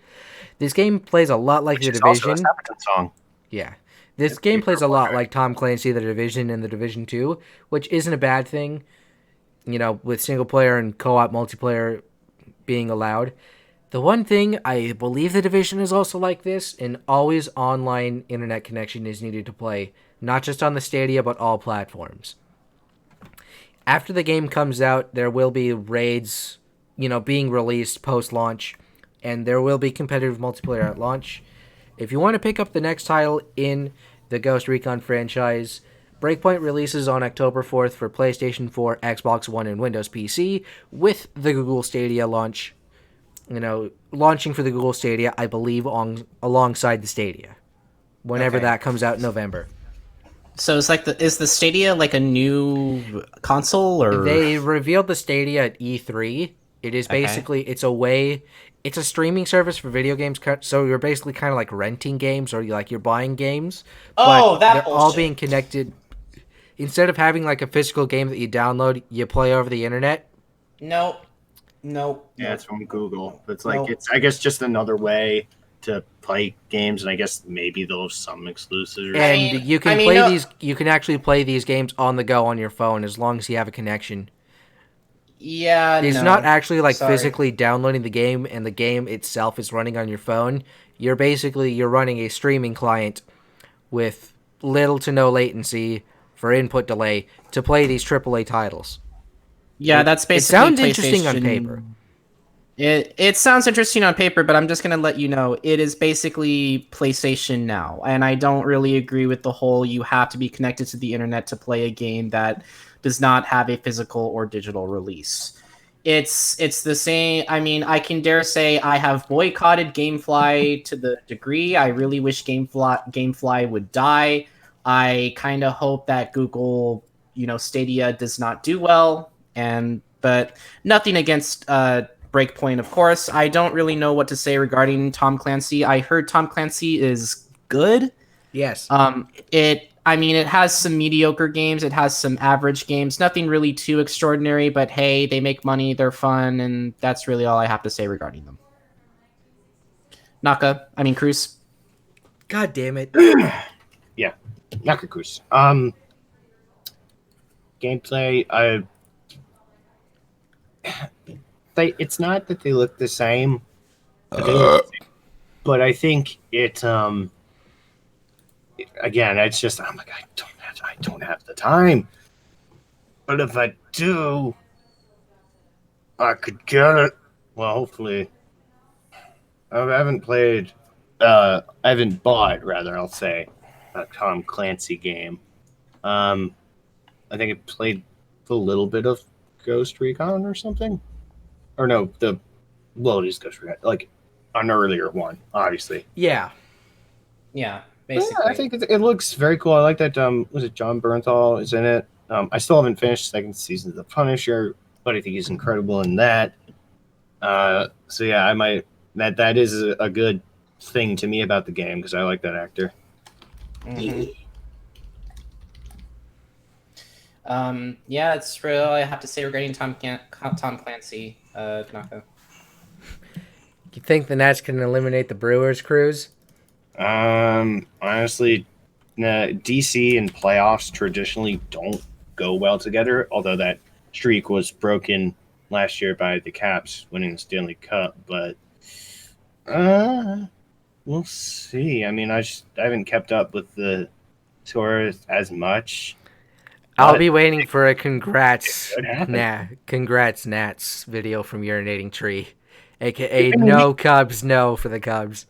This game plays a lot like The Division. Also a Sabaton song. Yeah. This game plays a lot like Tom Clancy, The Division, and The Division 2, which isn't a bad thing, with single-player and co-op multiplayer being allowed. The one thing, I believe The Division is also like this, an always online internet connection is needed to play, not just on the Stadia, but all platforms. After the game comes out, there will be raids, being released post-launch, and there will be competitive multiplayer at launch. If you want to pick up the next title in the Ghost Recon franchise, Breakpoint releases on October 4th for PlayStation 4, Xbox One, and Windows PC, with the Google Stadia launch. Launching for the Google Stadia, I believe, alongside the Stadia, whenever that comes out in November. So it's is the Stadia like a new console, or they revealed the Stadia at E3? It is basically it's a streaming service for video games. So you're basically kind of like renting games, or you're buying games. Oh, but they're bullshit. All being connected. Instead of having like a physical game that you download, you play over the internet. Nope. Yeah, it's from Google. It's I guess just another way to play games, and I guess maybe they'll have some exclusives. And you can play these. You can actually play these games on the go on your phone as long as you have a connection. Yeah, it's not actually physically downloading the game, and the game itself is running on your phone. You're running a streaming client with little to no latency for input delay to play these AAA titles. Yeah, that's basically. It sounds interesting on paper. It sounds interesting on paper, but I'm just going to let you know, it is basically PlayStation Now. And I don't really agree with the whole you have to be connected to the internet to play a game that does not have a physical or digital release. It's the same. I mean, I can dare say I have boycotted GameFly to the degree. I really wish GameFly would die. I kind of hope that Google, Stadia does not do well. But nothing against Breakpoint, of course. I don't really know what to say regarding Tom Clancy. I heard Tom Clancy is good. Yes. It has some mediocre games. It has some average games. Nothing really too extraordinary, but hey, they make money. They're fun, and that's really all I have to say regarding them. Krüz. God damn it. Yeah. Krüz. Gameplay, it's not that they look the same, but I think it again, it's just I'm like I don't have the time, but if I do, I could get it. Well, hopefully, I haven't bought, rather, I'll say, a Tom Clancy game. I think I played a little bit of Ghost Recon or something. Or no, it is Ghost Recon, like an earlier one, obviously. Yeah. Yeah, basically. Yeah, I think it looks very cool. I like that. Was it John Bernthal is in it? I still haven't finished the second season of The Punisher, but I think he's incredible in that. So yeah, I might. That is a good thing to me about the game because I like that actor. Mm-hmm. Yeah, that's really all I have to say regarding Tom Clancy. Naka. You think the Nats can eliminate the Brewers, Krüz? Honestly, DC and playoffs traditionally don't go well together, although that streak was broken last year by the Caps winning the Stanley Cup, but we'll see. I mean, I haven't kept up with the tour as much. I'll be waiting for a congrats Nats video from Urinating Tree, aka no Cubs, no for the Cubs.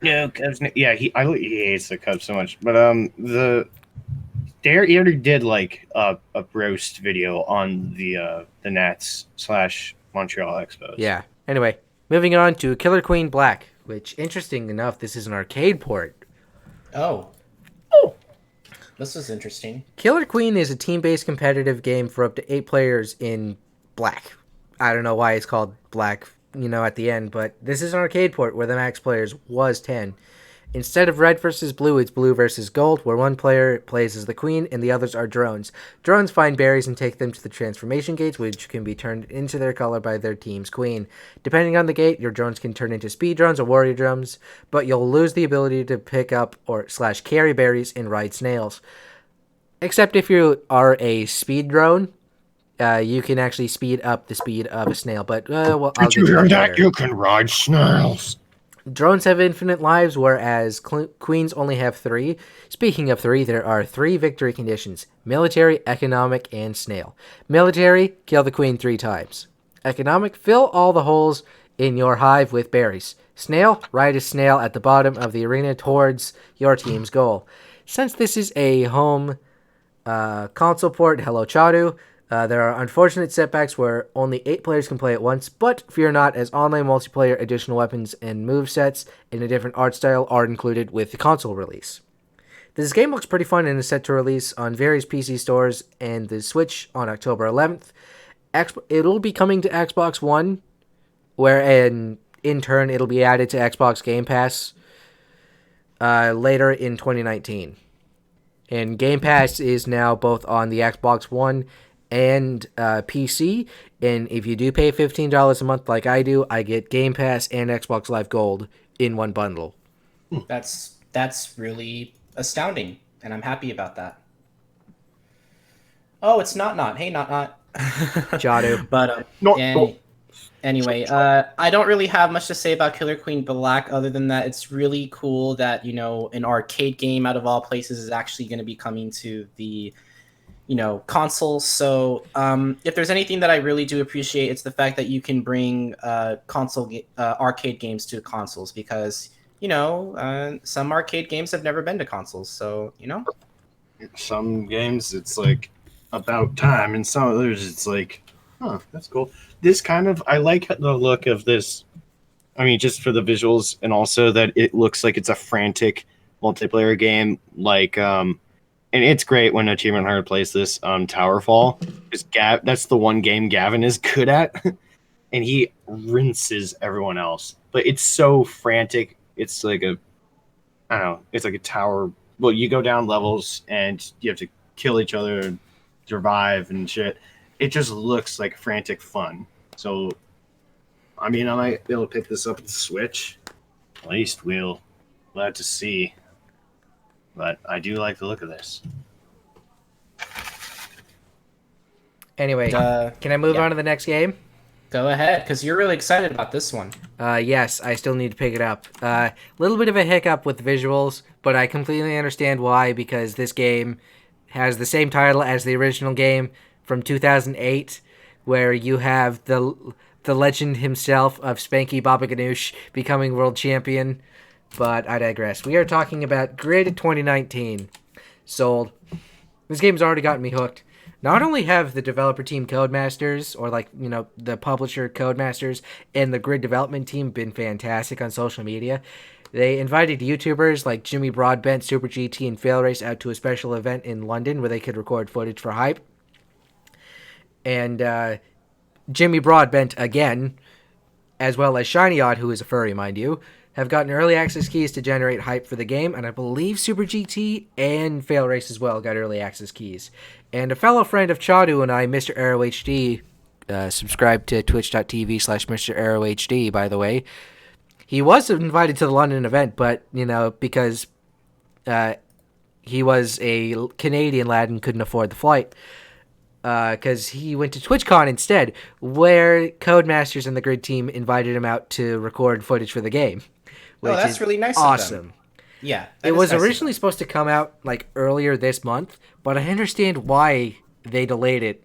No Cubs, no. Yeah, he hates the Cubs so much. But he already did like a roast video on the Nats / Montreal Expos. Yeah. Anyway, moving on to Killer Queen Black, which interesting enough, this is an arcade port. Oh. This is interesting. Killer Queen is a team-based competitive game for up to 8 players in Black. I don't know why it's called Black at the end, but this is an arcade port where the max players was 10. Instead of red versus blue, it's blue versus gold, where one player plays as the queen and the others are drones. Drones find berries and take them to the transformation gates, which can be turned into their color by their team's queen. Depending on the gate, your drones can turn into speed drones or warrior drones, but you'll lose the ability to pick up or / carry berries and ride snails. Except if you are a speed drone, you can actually speed up the speed of a snail. But I'll Did you hear that? You can ride snails. Drones have infinite lives, whereas queens only have 3. Speaking of 3, there are 3 victory conditions: military, economic, and snail. Military, kill the queen 3 times. Economic, fill all the holes in your hive with berries. Snail, ride a snail at the bottom of the arena towards your team's goal. Since this is a home console port, hello Chadu, there are unfortunate setbacks where only 8 players can play at once, but fear not, as online multiplayer, additional weapons and movesets in a different art style are included with the console release. This game looks pretty fun and is set to release on various PC stores and the Switch on October 11th. It'll be coming to Xbox One, where in turn it'll be added to Xbox Game Pass later in 2019. And Game Pass is now both on the Xbox One and PC, and if you do pay $15 a month like I do, I get Game Pass and Xbox Live Gold in one bundle. That's really astounding, and I'm happy about that. Oh, it's not. Hey, not. Jadu. But anyway, I don't really have much to say about Killer Queen Black other than that it's really cool that, an arcade game out of all places is actually going to be coming to the consoles. So if there's anything that I really do appreciate, it's the fact that you can bring arcade games to consoles, because some arcade games have never been to consoles. So some games it's like about time, and some others it's like, that's cool. This I like the look of this. I mean, just for the visuals, and also that it looks like it's a frantic multiplayer game, like and it's great when Achievement Hunter plays this Towerfall. That's the one game Gavin is good at, and he rinses everyone else. But it's so frantic. It's like it's like a tower. Well, you go down levels, and you have to kill each other, and survive, and shit. It just looks like frantic fun. So, I mean, I might be able to pick this up at the Switch. At least we'll have to see. But I do like the look of this. Anyway, can I move on to the next game? Go ahead, because you're really excited about this one. Yes, I still need to pick it up. A little bit of a hiccup with the visuals, but I completely understand why, because this game has the same title as the original game from 2008, where you have the legend himself of Spanky Baba Ganoush becoming world champion. But I digress. We are talking about Grid 2019. Sold. This game's already gotten me hooked. Not only have the developer team Codemasters, or the publisher Codemasters, and the Grid development team been fantastic on social media, they invited YouTubers like Jimmy Broadbent, Super GT, and Failrace out to a special event in London where they could record footage for hype. And Jimmy Broadbent, again, as well as Shiny Odd, who is a furry, mind you, have gotten early access keys to generate hype for the game, and I believe Super GT and Failrace as well got early access keys. And a fellow friend of Chadu and I, Mr. Arrow HD, subscribe to twitch.tv/Mr. Arrow HD, by the way. He was invited to the London event, but, because he was a Canadian lad and couldn't afford the flight, because he went to TwitchCon instead, where Codemasters and the Grid team invited him out to record footage for the game. Which that's really nice awesome. of them. Yeah. It was originally supposed to come out earlier this month, but I understand why they delayed it.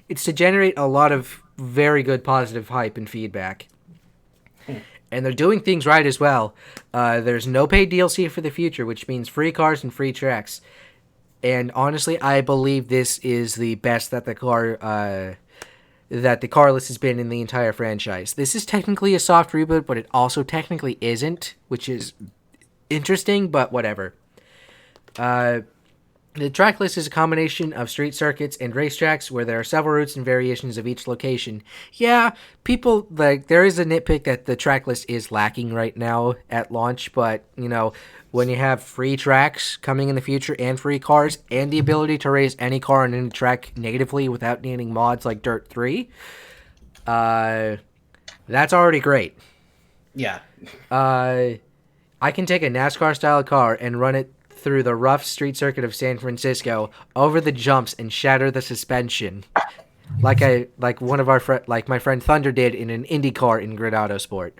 It's to generate a lot of very good positive hype and feedback. And they're doing things right as well. There's no paid DLC for the future, which means free cars and free tracks. And honestly, I believe this is the best that the car list has been in the entire franchise. This is technically a soft reboot, but it also technically isn't, which is interesting, but whatever. The track list is a combination of street circuits and racetracks where there are several routes and variations of each location. Yeah, people, there is a nitpick that the track list is lacking right now at launch, but, when you have free tracks coming in the future and free cars and the ability to race any car on any track natively without needing mods like Dirt 3, that's already great. Yeah. I can take a NASCAR-style car and run it through the rough street circuit of San Francisco, over the jumps, and shatter the suspension, like my friend Thunder did in an Indy car in Grid Autosport.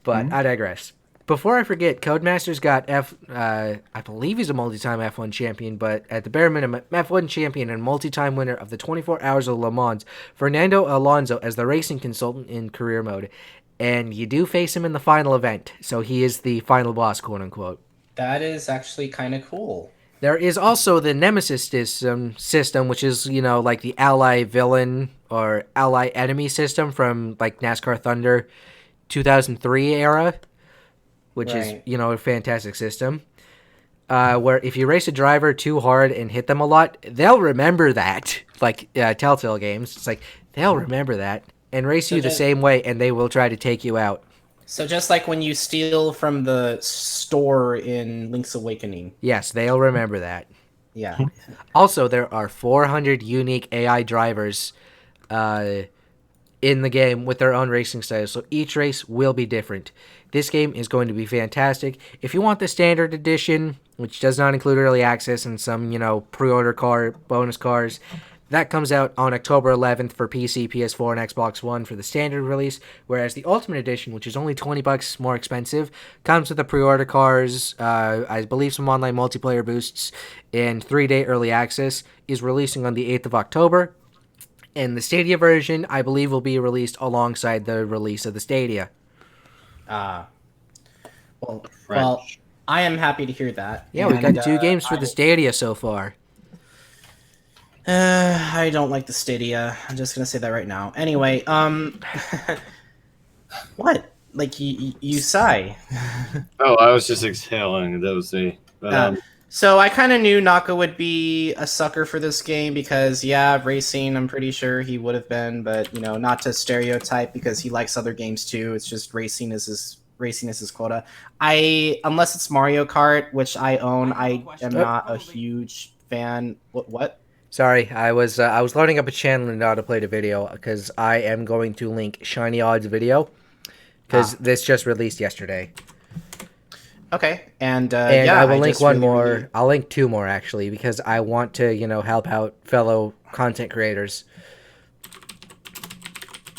But I digress. Before I forget, Codemaster's got I believe he's a multi-time F1 champion, but at the bare minimum, F1 champion and multi-time winner of the 24 Hours of Le Mans, Fernando Alonso, as the racing consultant in career mode. And you do face him in the final event, so he is the final boss, quote-unquote. That is actually kind of cool. There is also the Nemesis system, which is, like the ally villain or ally enemy system from, like, NASCAR Thunder 2003 era, which is, a fantastic system. Where if you race a driver too hard and hit them a lot, they'll remember that. Like Telltale games, it's like, they'll remember that and race you the same way, and they will try to take you out. So just like when you steal from the store in Link's Awakening. Yes, they'll remember that. Yeah. Also, there are 400 unique AI drivers in the game with their own racing styles, so each race will be different. This game is going to be fantastic. If you want the standard edition, which does not include early access and some, pre-order bonus cars, that comes out on October 11th for PC, PS4, and Xbox One for the standard release, whereas the Ultimate Edition, which is only $20 more expensive, comes with the pre-order cars, I believe some online multiplayer boosts, and 3-day early access, is releasing on the 8th of October. And the Stadia version, I believe, will be released alongside the release of the Stadia. Well, I am happy to hear that. Yeah, we got 2 games for the Stadia so far. I don't like the Stadia. I'm just gonna say that right now. Anyway, what? Like you sigh? Oh, I was just exhaling. That was the. So I kind of knew Naka would be a sucker for this game because racing. I'm pretty sure he would have been, but not to stereotype because he likes other games too. It's just racing is his quota. Unless it's Mario Kart, which I own, I am not a huge fan. What? Sorry, I was loading up a channel in order to play the video because I am going to link Shiny Odd's video because this just released yesterday. Okay, and I will link one more. Really... I'll link 2 more actually because I want to help out fellow content creators.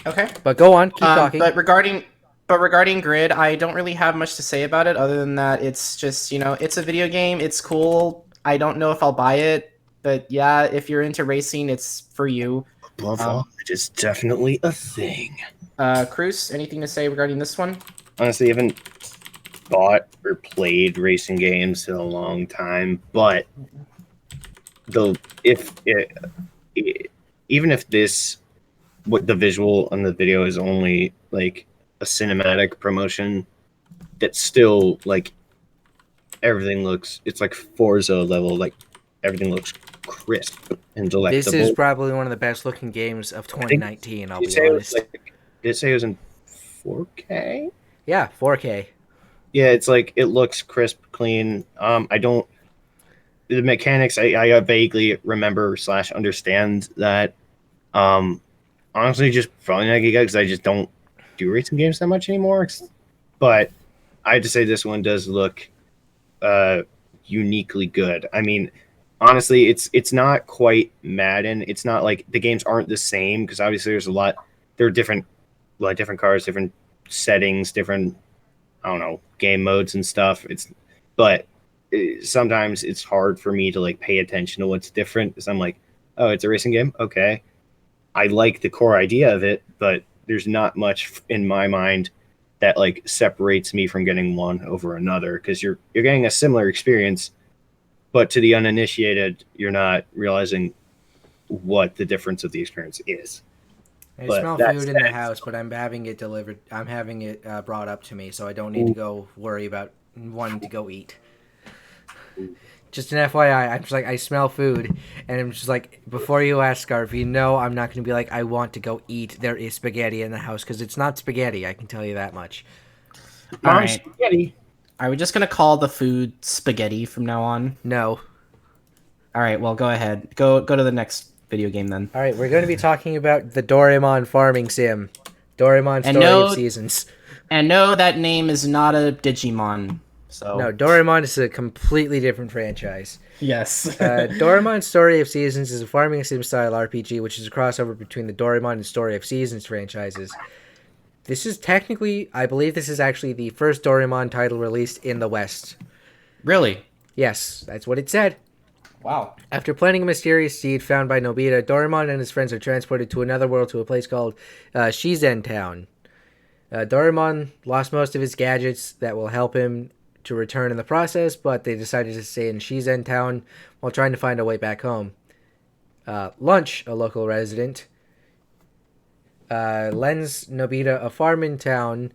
Okay, but go on, keep talking. But regarding Grid, I don't really have much to say about it other than that it's just it's a video game. It's cool. I don't know if I'll buy it. But yeah, if you're into racing, it's for you. Above all, it is definitely a thing. Krüz, anything to say regarding this one? Honestly, I haven't bought or played racing games in a long time, but even if the visual on the video is only like a cinematic promotion, that's still like everything looks. It's like Forza level, like everything looks crisp and delectable. This is probably one of the best looking games of 2019, I'll be honest. Did it say it was in 4K? Yeah, 4K. Yeah, it's like it looks crisp, clean. The mechanics I vaguely remember / understand that. Honestly, just probably not because I just don't do racing games that much anymore. But I have to say this one does look uniquely good. I mean, honestly, it's not quite Madden. It's not like the games aren't the same because obviously there are different cars, different settings, different game modes and stuff. But sometimes it's hard for me to like pay attention to what's different because I'm like, oh, it's a racing game. Okay, I like the core idea of it, but there's not much in my mind that like separates me from getting one over another because you're getting a similar experience. But to the uninitiated, you're not realizing what the difference of the experience is. I smell food in the house, but I'm having it delivered. I'm having it brought up to me, so I don't need to go worry about wanting to go eat. Just an FYI, I'm just like, I smell food, and I'm just like, before you ask, Scarf, you know I'm not going to be like, I want to go eat. There is spaghetti in the house, because it's not spaghetti, I can tell you that much. All right. Spaghetti. Are we just going to call the food spaghetti from now on? No. All right, well, go ahead. Go to the next video game then. All right, we're going to be talking about the Doraemon farming sim. Doraemon Story of Seasons. And no, that name is not a Digimon. So no, Doraemon is a completely different franchise. Yes. Doraemon Story of Seasons is a farming sim style RPG, which is a crossover between the Doraemon and Story of Seasons franchises. This is technically, I believe this is actually the first Doraemon title released in the West. Really? Yes, that's what it said. Wow. After planting a mysterious seed found by Nobita, Doraemon and his friends are transported to another world, to a place called Shizen Town. Doraemon lost most of his gadgets that will help him to return in the process, but they decided to stay in Shizen Town while trying to find a way back home. Lunch, a local resident, lends Nobita a farm in town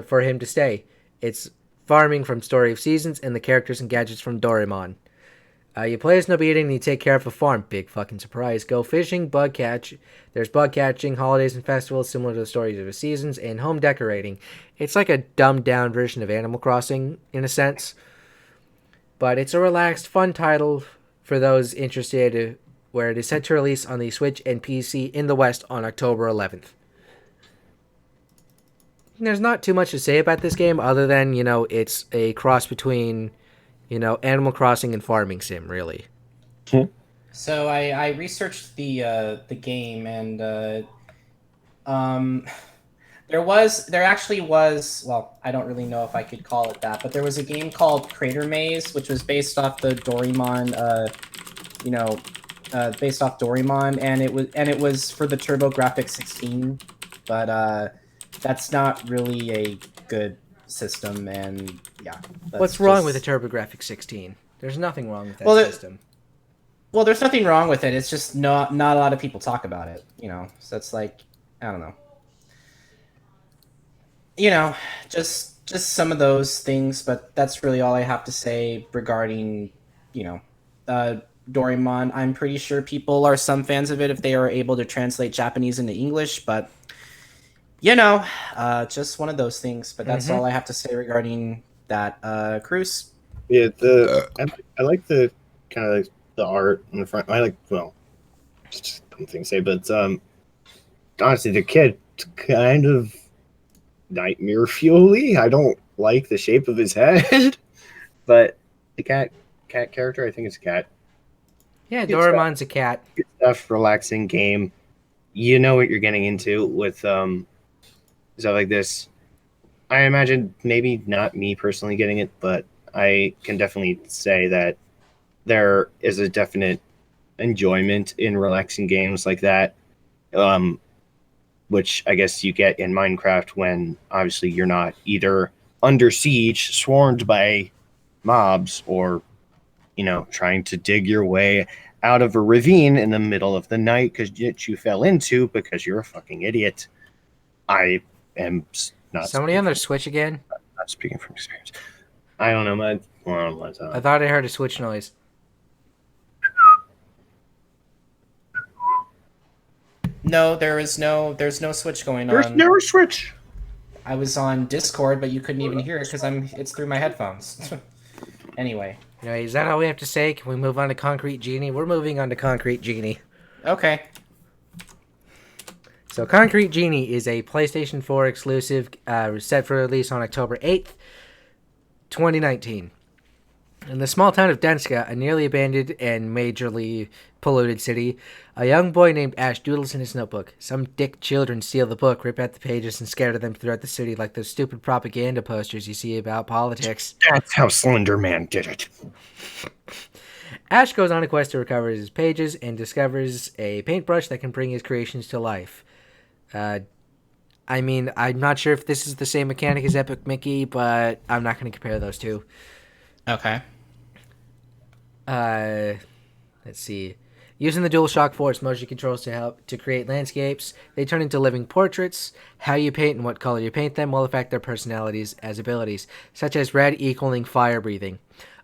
for him to stay. It's farming from Story of Seasons and the characters and gadgets from Doraemon. You play as Nobita and you take care of a farm. Big fucking surprise. Go fishing, bug catch. There's bug catching, holidays and festivals similar to the Stories of the Seasons, and home decorating. It's like a dumbed down version of Animal Crossing, in a sense. But it's a relaxed, fun title for those interested, where it is set to release on the Switch and PC in the West on October 11th. There's not too much to say about this game other than, it's a cross between... Animal Crossing and farming sim, really. So I researched the game, and there actually was, well, I don't really know if I could call it that, but there was a game called Crater Maze, which was based off the Doraemon, based off Doraemon, and it was for the TurboGrafx 16, but that's not really a good system, and yeah. What's wrong with the TurboGrafx 16? There's nothing wrong with that system. Well, there's nothing wrong with it. It's just not a lot of people talk about it, So it's like, I don't know. Just some of those things, but that's really all I have to say regarding, Doraemon. I'm pretty sure people are some fans of it if they are able to translate Japanese into English, but just one of those things. But that's all I have to say regarding that. Krüz? Yeah, I like the kind of the art in the front. I like, well, just some things to say, but honestly, the kid kind of nightmare fuel-y. I don't like the shape of his head, but the cat character, I think it's a cat. Yeah, Doraemon's a cat. Good stuff, relaxing game. You know what you're getting into with stuff like this. I imagine maybe not me personally getting it, but I can definitely say that there is a definite enjoyment in relaxing games like that, which I guess you get in Minecraft when obviously you're not either under siege, swarmed by mobs, or trying to dig your way out of a ravine in the middle of the night because you fell into because you're a fucking idiot. I am not. Somebody on their Switch again? Not speaking from experience. I don't know. I thought I heard a Switch noise. No, there's no Switch going on. There's no Switch. I was on Discord, but you couldn't even hear it because it's through my headphones. Anyway. Is that all we have to say? Can we move on to Concrete Genie? We're moving on to Concrete Genie. Okay. So Concrete Genie is a PlayStation 4 exclusive, set for release on October 8th, 2019. In the small town of Denska, a nearly abandoned and majorly polluted city, a young boy named Ash doodles in his notebook. Some dick children steal the book, rip out the pages, and scatter them throughout the city like those stupid propaganda posters you see about politics. That's how Slender Man did it. Ash goes on a quest to recover his pages and discovers a paintbrush that can bring his creations to life. I'm not sure if this is the same mechanic as Epic Mickey, but I'm not going to compare those two. Okay. Let's see. Using the DualShock 4's motion controls to help to create landscapes, they turn into living portraits. How you paint and what color you paint them will affect their personalities as abilities, such as red equaling fire breathing.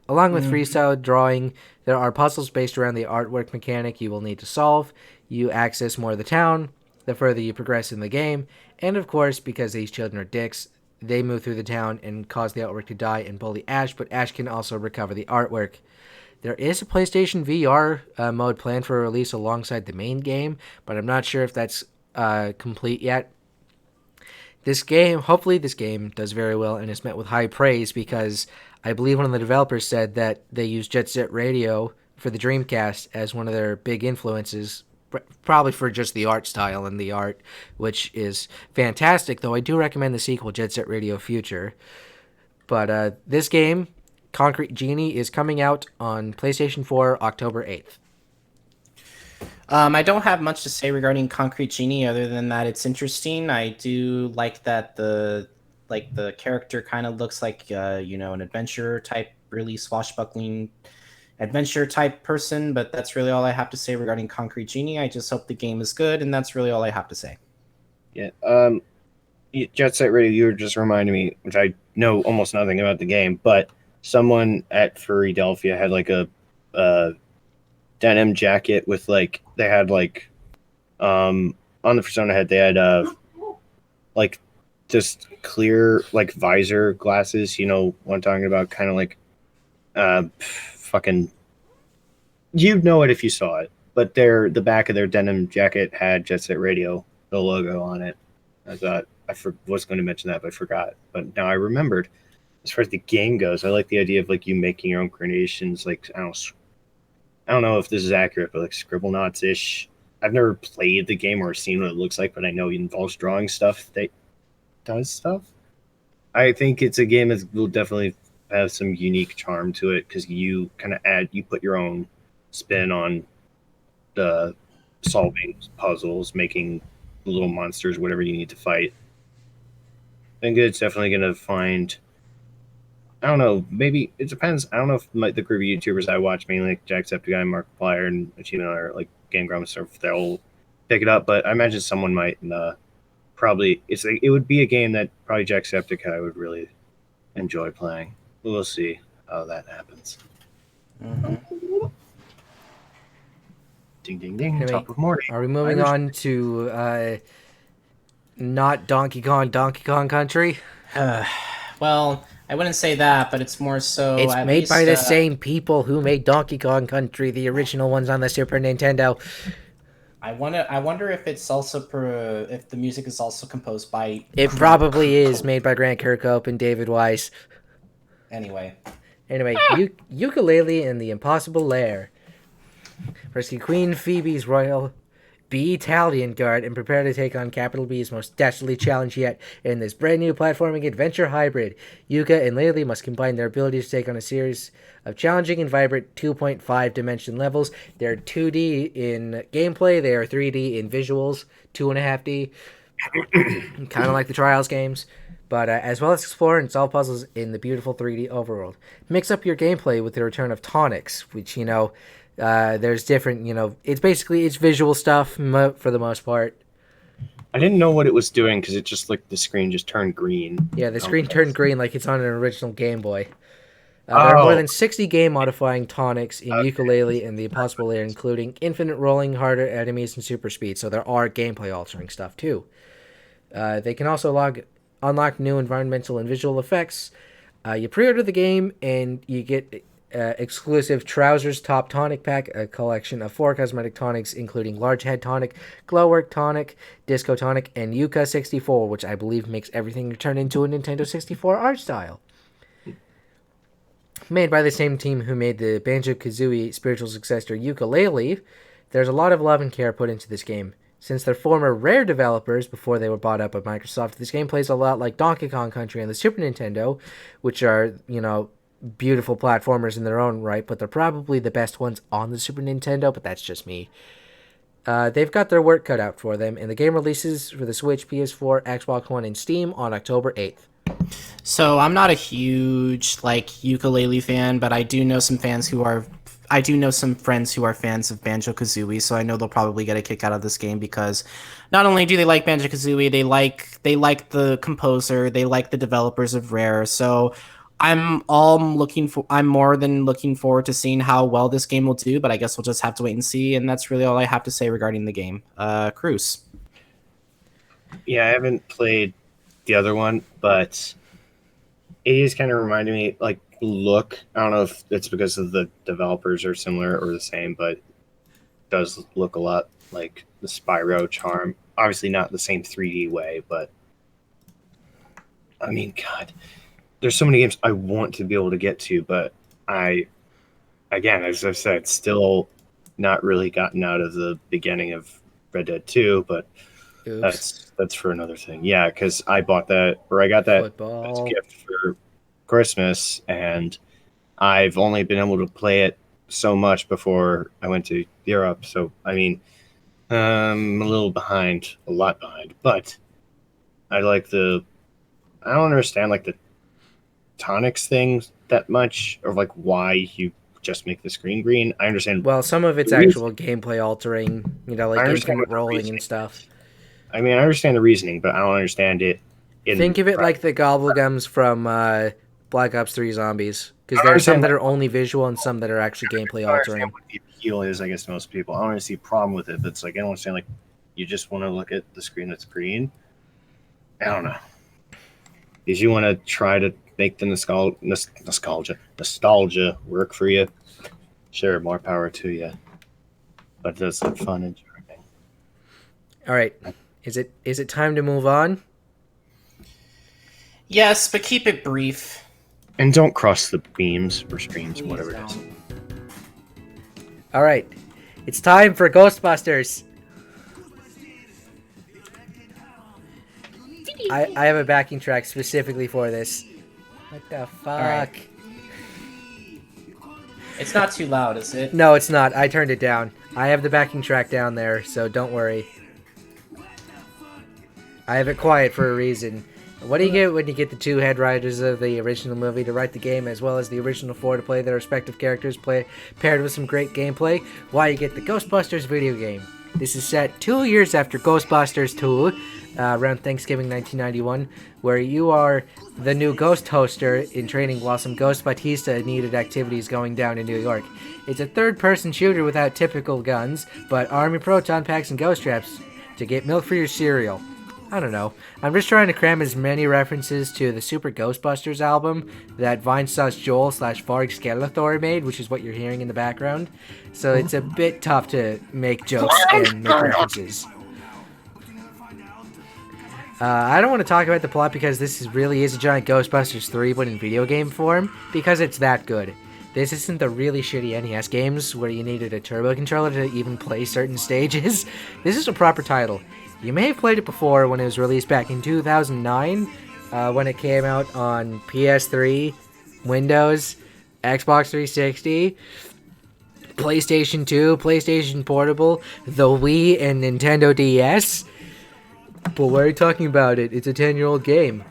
Along with freestyle drawing, there are puzzles based around the artwork mechanic you will need to solve. You access more of the town the further you progress in the game, and of course, because these children are dicks, they move through the town and cause the artwork to die and bully Ash, but Ash can also recover the artwork. There is a PlayStation VR mode planned for release alongside the main game, but I'm not sure if that's complete yet. Hopefully this game does very well and is met with high praise, because I believe one of the developers said that they used Jet Set Radio for the Dreamcast as one of their big influences, probably for just the art style and the art, which is fantastic, though I do recommend the sequel, Jet Set Radio Future. But this game, Concrete Genie, is coming out on PlayStation 4 October 8th. I don't have much to say regarding Concrete Genie other than that it's interesting. I do like that the character kind of looks like an adventure type, really swashbuckling adventure type person, but that's really all I have to say regarding Concrete Genie. I just hope the game is good, and that's really all I have to say. Yeah. Jet Set Radio, you were just reminding me, which I know almost nothing about the game, but someone at Philadelphia had like a denim jacket with they had on the Persona head they had just clear visor glasses, what I'm talking about, kind of fucking, you'd know it if you saw it, but the back of their denim jacket had Jet Set Radio, the logo on it. I thought was going to mention that, but I forgot, but now I remembered. As far as the game goes, I like the idea of you making your own creations, I don't know if this is accurate, but Scribblenauts-ish. I've never played the game or seen what it looks like, but I know it involves drawing stuff that does stuff. I think it's a game that will definitely have some unique charm to it, because you kind of you put your own spin on the solving puzzles, making little monsters, whatever you need to fight. I think it's definitely going to find... I don't know. Maybe it depends. I don't know if the group of YouTubers I watch, mainly like Jacksepticeye, Markiplier, and Achievement, or Game Grumps, stuff, they'll pick it up. But I imagine someone might probably. It would be a game that probably Jacksepticeye would really enjoy playing. We'll see how that happens. Mm-hmm. Ding ding ding. Anyway, top of morning. Are we moving on to not Donkey Kong Country? Well, I wouldn't say that, but it's more so... It's made by the same people who made Donkey Kong Country, the original ones on the Super Nintendo. I wonder if it's also if the music is also composed by... It probably is, made by Grant Kirkhope and David Weiss. Anyway, Yooka-Laylee and the Impossible Lair. Rescue Queen Phoebe's Royal B-Italian Guard and prepare to take on Capital B's most dastardly challenge yet in this brand new platforming adventure hybrid. Yooka and Laylee must combine their abilities to take on a series of challenging and vibrant 2.5 dimension levels. They're 2D in gameplay, they are 3D in visuals, 2.5D, kind of like the Trials games. But as well as explore and solve puzzles in the beautiful 3D overworld. Mix up your gameplay with the return of tonics, which, there's different, it's visual stuff for the most part. I didn't know what it was doing because it just the screen just turned green. Yeah, the screen turned green like it's on an original Game Boy. There are more than 60 game modifying tonics in Yooka-Laylee and the Impossible Lair, including infinite rolling, harder enemies, and super speed. So there are gameplay altering stuff too. They can also unlock new environmental and visual effects. You pre-order the game and you get exclusive Trousers Top Tonic Pack, a collection of 4 cosmetic tonics, including Large Head Tonic, Glowwork Tonic, Disco Tonic, and Yooka-64, which I believe makes everything turn into a Nintendo 64 art style. Made by the same team who made the Banjo-Kazooie spiritual successor Yooka-Laylee, there's a lot of love and care put into this game. Since they're former Rare developers before they were bought up by Microsoft, this game plays a lot like Donkey Kong Country on the Super Nintendo, which are, beautiful platformers in their own right, but they're probably the best ones on the Super Nintendo, but that's just me. They've got their work cut out for them, and the game releases for the Switch, PS4, Xbox One, and Steam on October 8th. So I'm not a huge Yooka-Laylee fan, but I do know some friends who are fans of Banjo-Kazooie, so I know they'll probably get a kick out of this game because not only do they like Banjo-Kazooie, they like the composer, they like the developers of Rare. So I'm more than looking forward to seeing how well this game will do, but I guess we'll just have to wait and see, and that's really all I have to say regarding the game. Krüz. Yeah, I haven't played the other one, but it is kind of reminding me, like, look. I don't know if it's because of the developers are similar or the same, but it does look a lot like the Spyro Charm. Obviously not the same 3D way, but I mean, God, there's so many games I want to be able to get to, but again, as I said, still not really gotten out of the beginning of Red Dead 2, but that's for another thing. Yeah, because I got that as a gift for Christmas, and I've only been able to play it so much before I went to Europe. So, I mean, I'm a lot behind, but I don't understand like the tonics things that much, or like why you just make the screen green. I understand. Well, some of it's actual gameplay altering, like infinite rolling and stuff. I mean, I understand the reasoning, but I don't understand it. Think of it like the gobblegums from Black Ops 3 Zombies, because there are some that are only visual and some that are actually gameplay altering. What the appeal is, I guess, to most people. I don't really see a problem with it, but it's like, I don't understand, like, you just want to look at the screen that's green. I don't know. Because you want to try to make the nostalgia work for you. Sure, more power to you. But that's like fun and charming. All right. Is it time to move on? Yes, but keep it brief. And don't cross the beams or streams, whatever it is. All right. It's time for Ghostbusters. I have a backing track specifically for this. What the fuck? Right. It's not too loud, is it? No, it's not. I turned it down. I have the backing track down there, so don't worry. I have it quiet for a reason. What do you get when you get the two head writers of the original movie to write the game, as well as the original four to play their respective characters, paired with some great gameplay? Why, you get the Ghostbusters video game. This is set 2 years after Ghostbusters 2, around Thanksgiving 1991, where you are the new ghost hoster in training while some Ghost Batista needed activities going down in New York. It's a third-person shooter without typical guns, but army proton packs and ghost traps to get milk for your cereal. I don't know. I'm just trying to cram as many references to the Super Ghostbusters album that Vinesauce Joel / Varg Skeletor made, which is what you're hearing in the background. So it's a bit tough to make jokes and make references. I don't want to talk about the plot because this really is a giant Ghostbusters 3, but in video game form, because it's that good. This isn't the really shitty NES games where you needed a turbo controller to even play certain stages. This is a proper title. You may have played it before when it was released back in 2009, when it came out on PS3, Windows, Xbox 360, PlayStation 2, PlayStation Portable, the Wii, and Nintendo DS. But why are you talking about it? It's a 10-year-old game,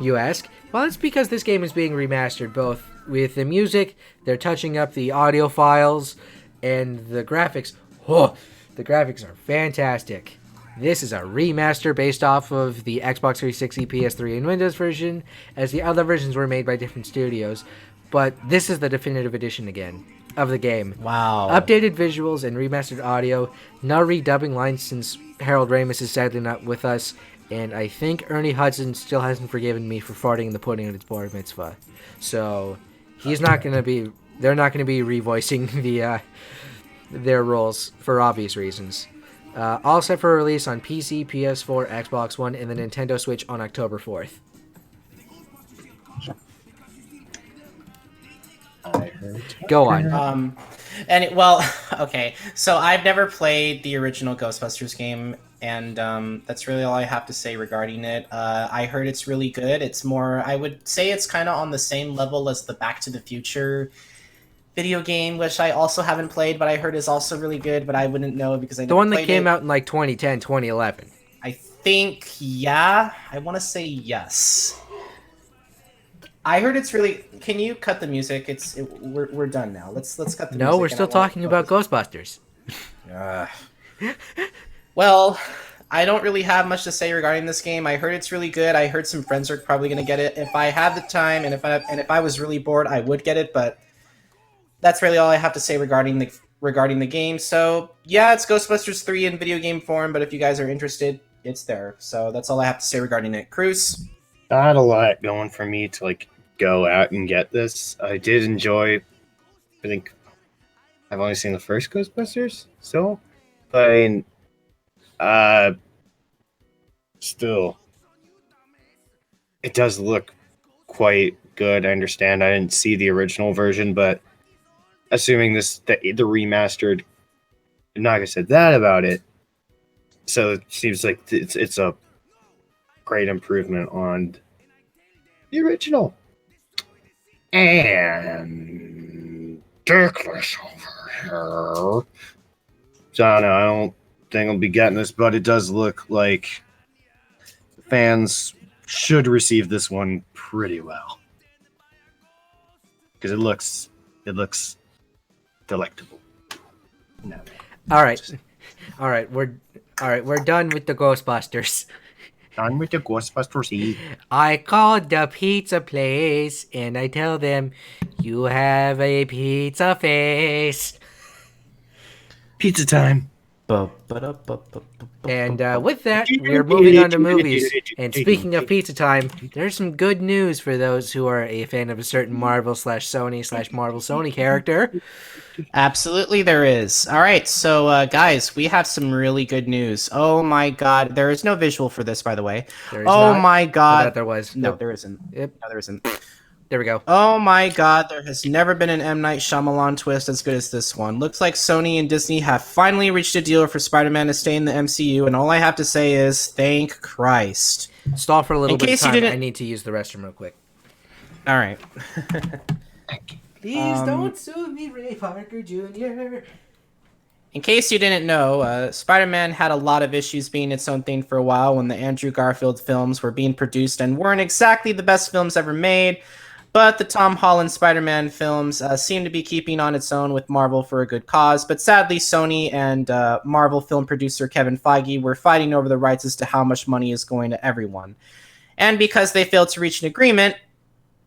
you ask? Well, it's because this game is being remastered, both with the music, they're touching up the audio files, and the graphics. Oh, the graphics are fantastic. This is a remaster based off of the Xbox 360, PS3, and Windows version, as the other versions were made by different studios. But this is the definitive edition again of the game. Wow. Updated visuals and remastered audio. No redubbing lines since Harold Ramis is sadly not with us. And I think Ernie Hudson still hasn't forgiven me for farting in the pudding at its bar mitzvah. So he's not going to be... They're not going to be revoicing their roles for obvious reasons. All set for release on PC, PS4, Xbox One, and the Nintendo Switch on October 4th. Go on. Okay. So I've never played the original Ghostbusters game, and that's really all I have to say regarding it. I heard it's really good. It's more, I would say it's kind of on the same level as the Back to the Future video game, which I also haven't played, but I heard is also really good, but I wouldn't know because I never played it. The one that came out in like 2010, 2011. I think, yeah. I want to say yes. I heard it's really... Can you cut the music? We're done now. Let's cut the music. No, we're still talking about Ghostbusters. Well, I don't really have much to say regarding this game. I heard it's really good. I heard some friends are probably going to get it. If I had the time and if I was really bored, I would get it. But that's really all I have to say regarding the game. So yeah, it's Ghostbusters 3 in video game form. But if you guys are interested, it's there. So that's all I have to say regarding it. Krüz? Not a lot going for me to like go out and get this. I did enjoy. I think I've only seen the first Ghostbusters, so but I mean, still, it does look quite good. I understand. I didn't see the original version, but assuming the remastered, I'm not gonna say that about it. So it seems like it's a great improvement on the original. And Dickless over here. So I don't think I'll be getting this, but it does look like fans should receive this one pretty well. Because it looks delectable. No. All right, we're done with the Ghostbusters. Done with the Ghostbusters. I called the pizza place and I tell them, you have a pizza face. Pizza time. And with that, we're moving on to movies. And speaking of pizza time, there's some good news for those who are a fan of a certain Marvel/Sony/Marvel-Sony character. Absolutely, there is. All right, so guys, we have some really good news. Oh my God, there is no visual for this, by the way. My God, I thought there was. No, there isn't. Yep. No, there isn't. There we go. Oh my God, there has never been an M. Night Shyamalan twist as good as this one. Looks like Sony and Disney have finally reached a deal for Spider-Man to stay in the MCU, and all I have to say is, thank Christ. Stall for a little bit of time. I need to use the restroom real quick. All right. Please don't sue me, Ray Parker Jr. In case you didn't know, Spider-Man had a lot of issues being its own thing for a while when the Andrew Garfield films were being produced and weren't exactly the best films ever made. But the Tom Holland Spider-Man films seem to be keeping on its own with Marvel for a good cause. But sadly, Sony and Marvel film producer Kevin Feige were fighting over the rights as to how much money is going to everyone. And because they failed to reach an agreement,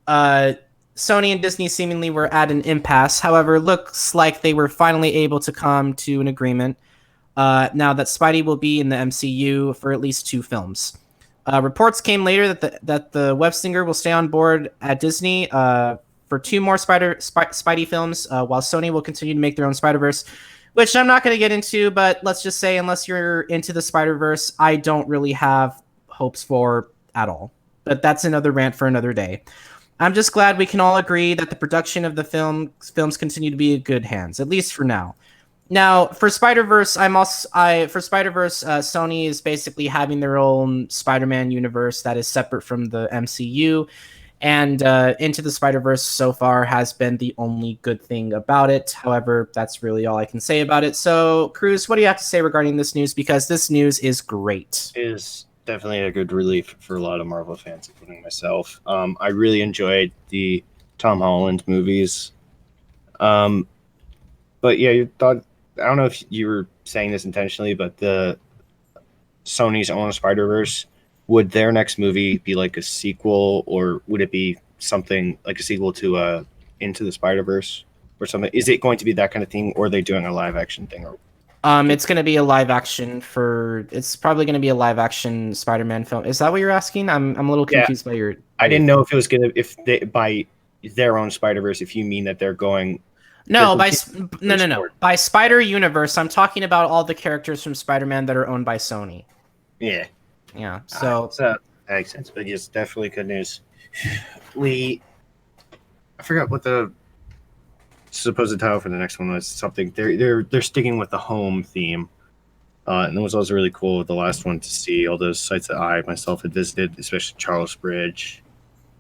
Sony and Disney seemingly were at an impasse. However, looks like they were finally able to come to an agreement now that Spidey will be in the MCU for at least 2 films. Reports came later that the web singer will stay on board at Disney for 2 more Spidey films, while Sony will continue to make their own Spider-Verse, which I'm not going to get into, but let's just say unless you're into the Spider-Verse, I don't really have hopes for at all. But that's another rant for another day. I'm just glad we can all agree that the production of the films continue to be in good hands, at least for now. Now, for Spider-Verse, Sony is basically having their own Spider-Man universe that is separate from the MCU, and Into the Spider-Verse so far has been the only good thing about it. However, that's really all I can say about it. So, Krüz, what do you have to say regarding this news? Because this news is great. It is definitely a good relief for a lot of Marvel fans, including myself. I really enjoyed the Tom Holland movies. But yeah, you thought, I don't know if you were saying this intentionally, but the Sony's own Spider-Verse, would their next movie be like a sequel, or would it be something like a sequel to Into the Spider-Verse or something? Is it going to be that kind of thing, or are they doing a live action thing? Or it's going to be a live action it's probably going to be a live action Spider-Man film. Is that what you're asking? I'm a little confused by your. I didn't know if it was going to, if they, by their own Spider-Verse, if you mean that they're going. No, by Spider Universe, I'm talking about all the characters from Spider-Man that are owned by Sony. Yeah. Yeah. So that makes sense, but yes, definitely good news. I forgot what the supposed title for the next one was. Something they're sticking with the home theme, and it was also really cool the last one to see all those sites that I myself had visited, especially Charles Bridge.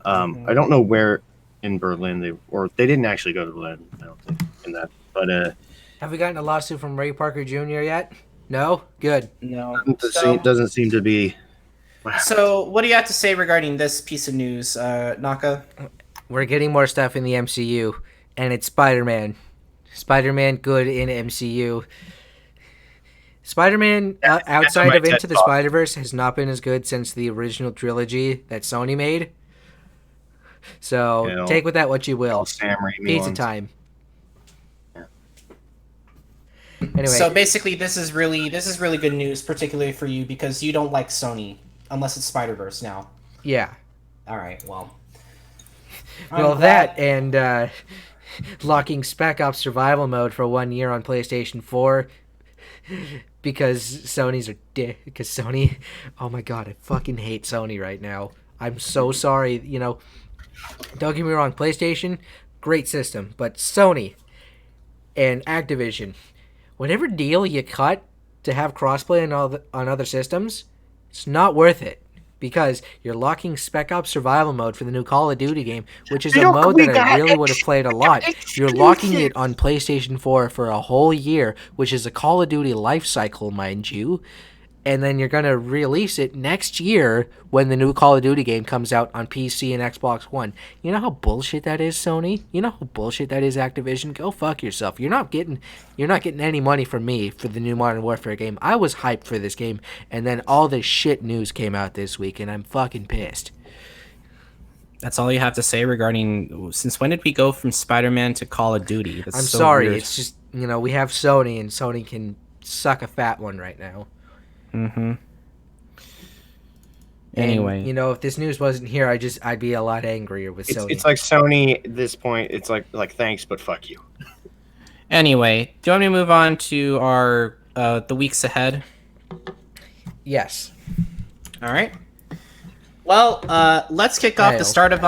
I don't know where in Berlin they didn't actually go to Berlin, I don't think, in that. But have we gotten a lawsuit from Ray Parker Jr. yet? No? Good. No. Doesn't seem to be. So, what do you have to say regarding this piece of news, Naka? We're getting more stuff in the MCU, and it's Spider-Man. Spider-Man good in MCU. Spider-Man outside of Into the Spider-Verse has not been as good since the original trilogy that Sony made. So take with that what you will. Pizza time. Yeah. Anyway, so basically, this is really good news, particularly for you because you don't like Sony unless it's Spider-Verse now. Yeah. All right. Well. That and locking Spec Ops Survival Mode for 1 year on PlayStation 4 because Sony's because Sony. Oh my god, I fucking hate Sony right now. I'm so sorry. You know, don't get me wrong. PlayStation, great system, but Sony and Activision, whatever deal you cut to have crossplay on other systems, it's not worth it. Because you're locking Spec Ops Survival Mode for the new Call of Duty game, which is a mode that I really would have played a lot. You're locking it on PlayStation 4 for a whole year, which is a Call of Duty life cycle, mind you. And then you're going to release it next year when the new Call of Duty game comes out on PC and Xbox One. You know how bullshit that is, Sony? You know how bullshit that is, Activision? Go fuck yourself. You're not getting any money from me for the new Modern Warfare game. I was hyped for this game, and then all this shit news came out this week, and I'm fucking pissed. That's all you have to say regarding... Since when did we go from Spider-Man to Call of Duty? I'm sorry. Weird. It's just, we have Sony, and Sony can suck a fat one right now. Mm-hmm. Anyway, and, if this news wasn't here, I'd be a lot angrier with Sony. It's like Sony at this point. It's like thanks, but fuck you. Anyway, do you want me to move on to our the weeks ahead? Yes. All right. Well, let's kick off the start of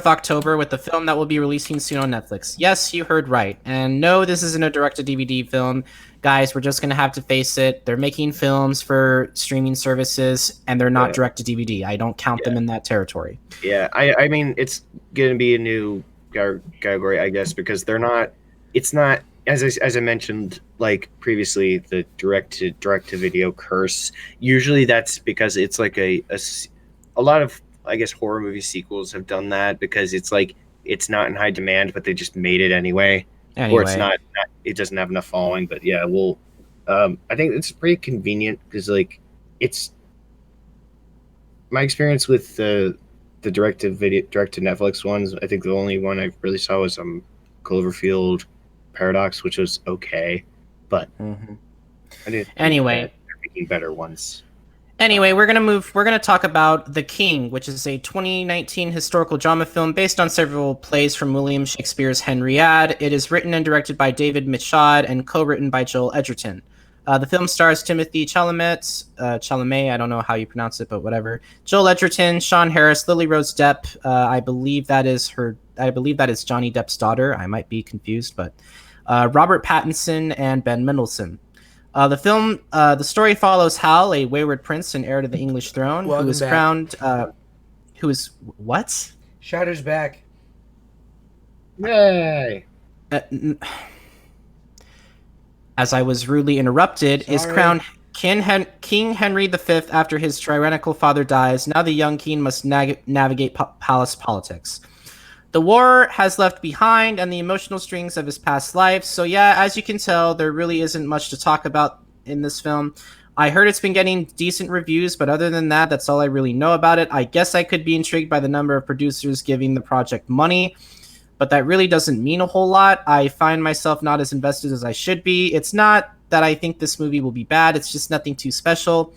October with the film that will be releasing soon on Netflix. Yes, you heard right. And no, this isn't a direct-to-DVD film. Guys, we're just going to have to face it. They're making films for streaming services, and they're not direct-to-DVD. I don't count them in that territory. Yeah, I mean, it's going to be a new category, I guess, because it's not, as I mentioned, like previously, the direct-to-video curse. Usually that's because it's like a lot of, I guess, horror movie sequels have done that because it's like it's not in high demand, but they just made it anyway. Or it's not it doesn't have enough following. But yeah, I think it's pretty convenient because like it's my experience with the direct to Netflix ones. I think the only one I really saw was Cloverfield Paradox, which was okay, but I didn't. Anyway, they're making better ones. Anyway, we're gonna talk about The King, which is a 2019 historical drama film based on several plays from William Shakespeare's Henriade. It is written and directed by David Michaud and co-written by Joel Edgerton. The film stars Timothy Chalamet, I don't know how you pronounce it, but whatever. Joel Edgerton, Sean Harris, Lily Rose Depp. I believe that is Johnny Depp's daughter. I might be confused, but Robert Pattinson and Ben Mendelsohn. The story follows Hal, a wayward prince and heir to the English throne, who is crowned. Who is what? Shudder's back. Yay! As I was rudely interrupted, is crowned King Henry V after his tyrannical father dies. Now the young king must navigate palace politics. The war has left behind and the emotional strings of his past life. So yeah, as you can tell, there really isn't much to talk about in this film. I heard it's been getting decent reviews, but other than that, that's all I really know about it. I guess I could be intrigued by the number of producers giving the project money, but that really doesn't mean a whole lot. I find myself not as invested as I should be. It's not that I think this movie will be bad. It's just nothing too special.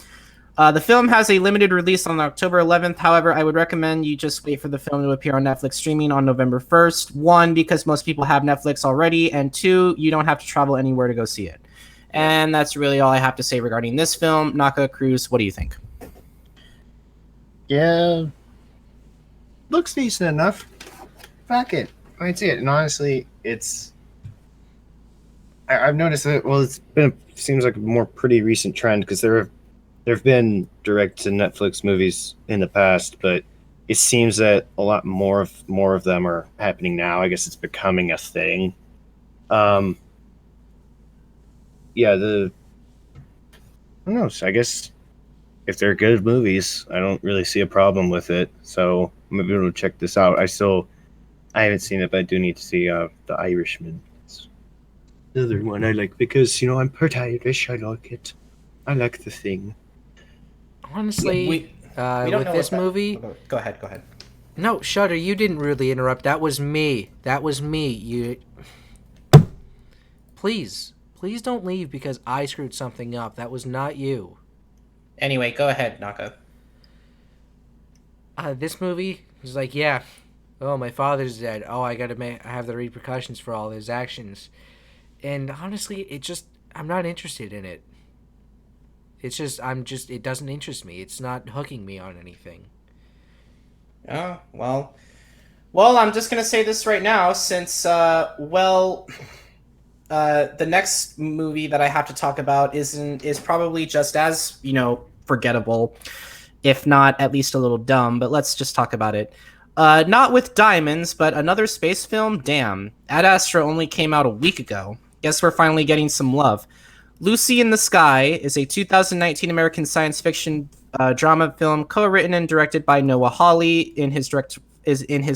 The film has a limited release on October 11th. However, I would recommend you just wait for the film to appear on Netflix streaming on November 1st. 1, because most people have Netflix already, and 2, you don't have to travel anywhere to go see it. And that's really all I have to say regarding this film. Naka, Krüz, what do you think? Yeah, looks decent enough. Fuck it, I'd see it. And honestly, I've noticed that. Well, seems like a more pretty recent trend because there have been direct to Netflix movies in the past, but it seems that a lot more of them are happening now. I guess it's becoming a thing. I don't know. So I guess if they're good movies, I don't really see a problem with it. So maybe we'll check this out. I haven't seen it, but I do need to see The Irishman. other one I like because, I'm part Irish. I like it. I like the thing. Honestly, we don't with know this what movie... Go ahead. No, Shutter, you didn't really interrupt. That was me. You... Please don't leave because I screwed something up. That was not you. Anyway, go ahead, Naka. This movie was like, yeah, oh, my father's dead. Oh, I have the repercussions for all his actions. And honestly, I'm not interested in it. It doesn't interest me. It's not hooking me on anything. Oh, well, I'm just gonna say this right now, since, the next movie that I have to talk about is probably just as, forgettable, if not at least a little dumb, but let's just talk about it. Not with diamonds, but another space film? Damn. Ad Astra only came out a week ago. Guess we're finally getting some love. Lucy in the Sky is a 2019 American science fiction drama film co-written and directed by Noah Hawley in his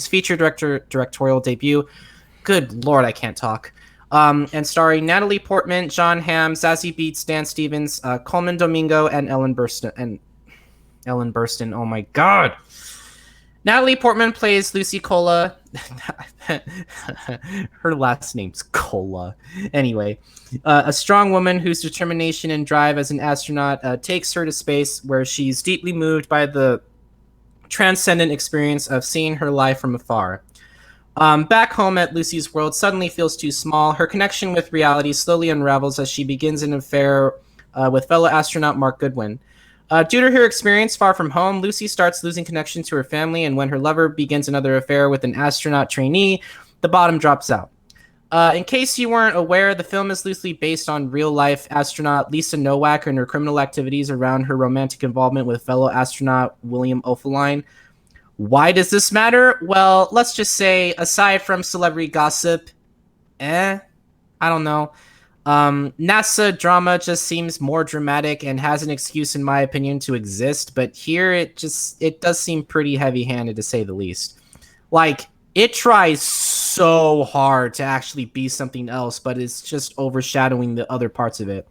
feature directorial debut. Good lord, I can't talk. And starring Natalie Portman, John Hamm, Zazie Beetz, Dan Stevens, Coleman Domingo, and Ellen Burstyn. Oh my god. Natalie Portman plays Lucy Cola. Her last name's Cola. Anyway, a strong woman whose determination and drive as an astronaut takes her to space, where she's deeply moved by the transcendent experience of seeing her life from afar. Back home at Lucy's world suddenly feels too small. Her connection with reality slowly unravels as she begins an affair with fellow astronaut Mark Goodwin. Due to her experience far from home, Lucy starts losing connection to her family, and when her lover begins another affair with an astronaut trainee, the bottom drops out. In case you weren't aware, the film is loosely based on real-life astronaut Lisa Nowak and her criminal activities around her romantic involvement with fellow astronaut William Oefelein. Why does this matter? Well, let's just say, aside from celebrity gossip, I don't know. NASA drama just seems more dramatic and has an excuse, in my opinion, to exist, but here it does seem pretty heavy-handed, to say the least. Like, it tries so hard to actually be something else, but it's just overshadowing the other parts of it.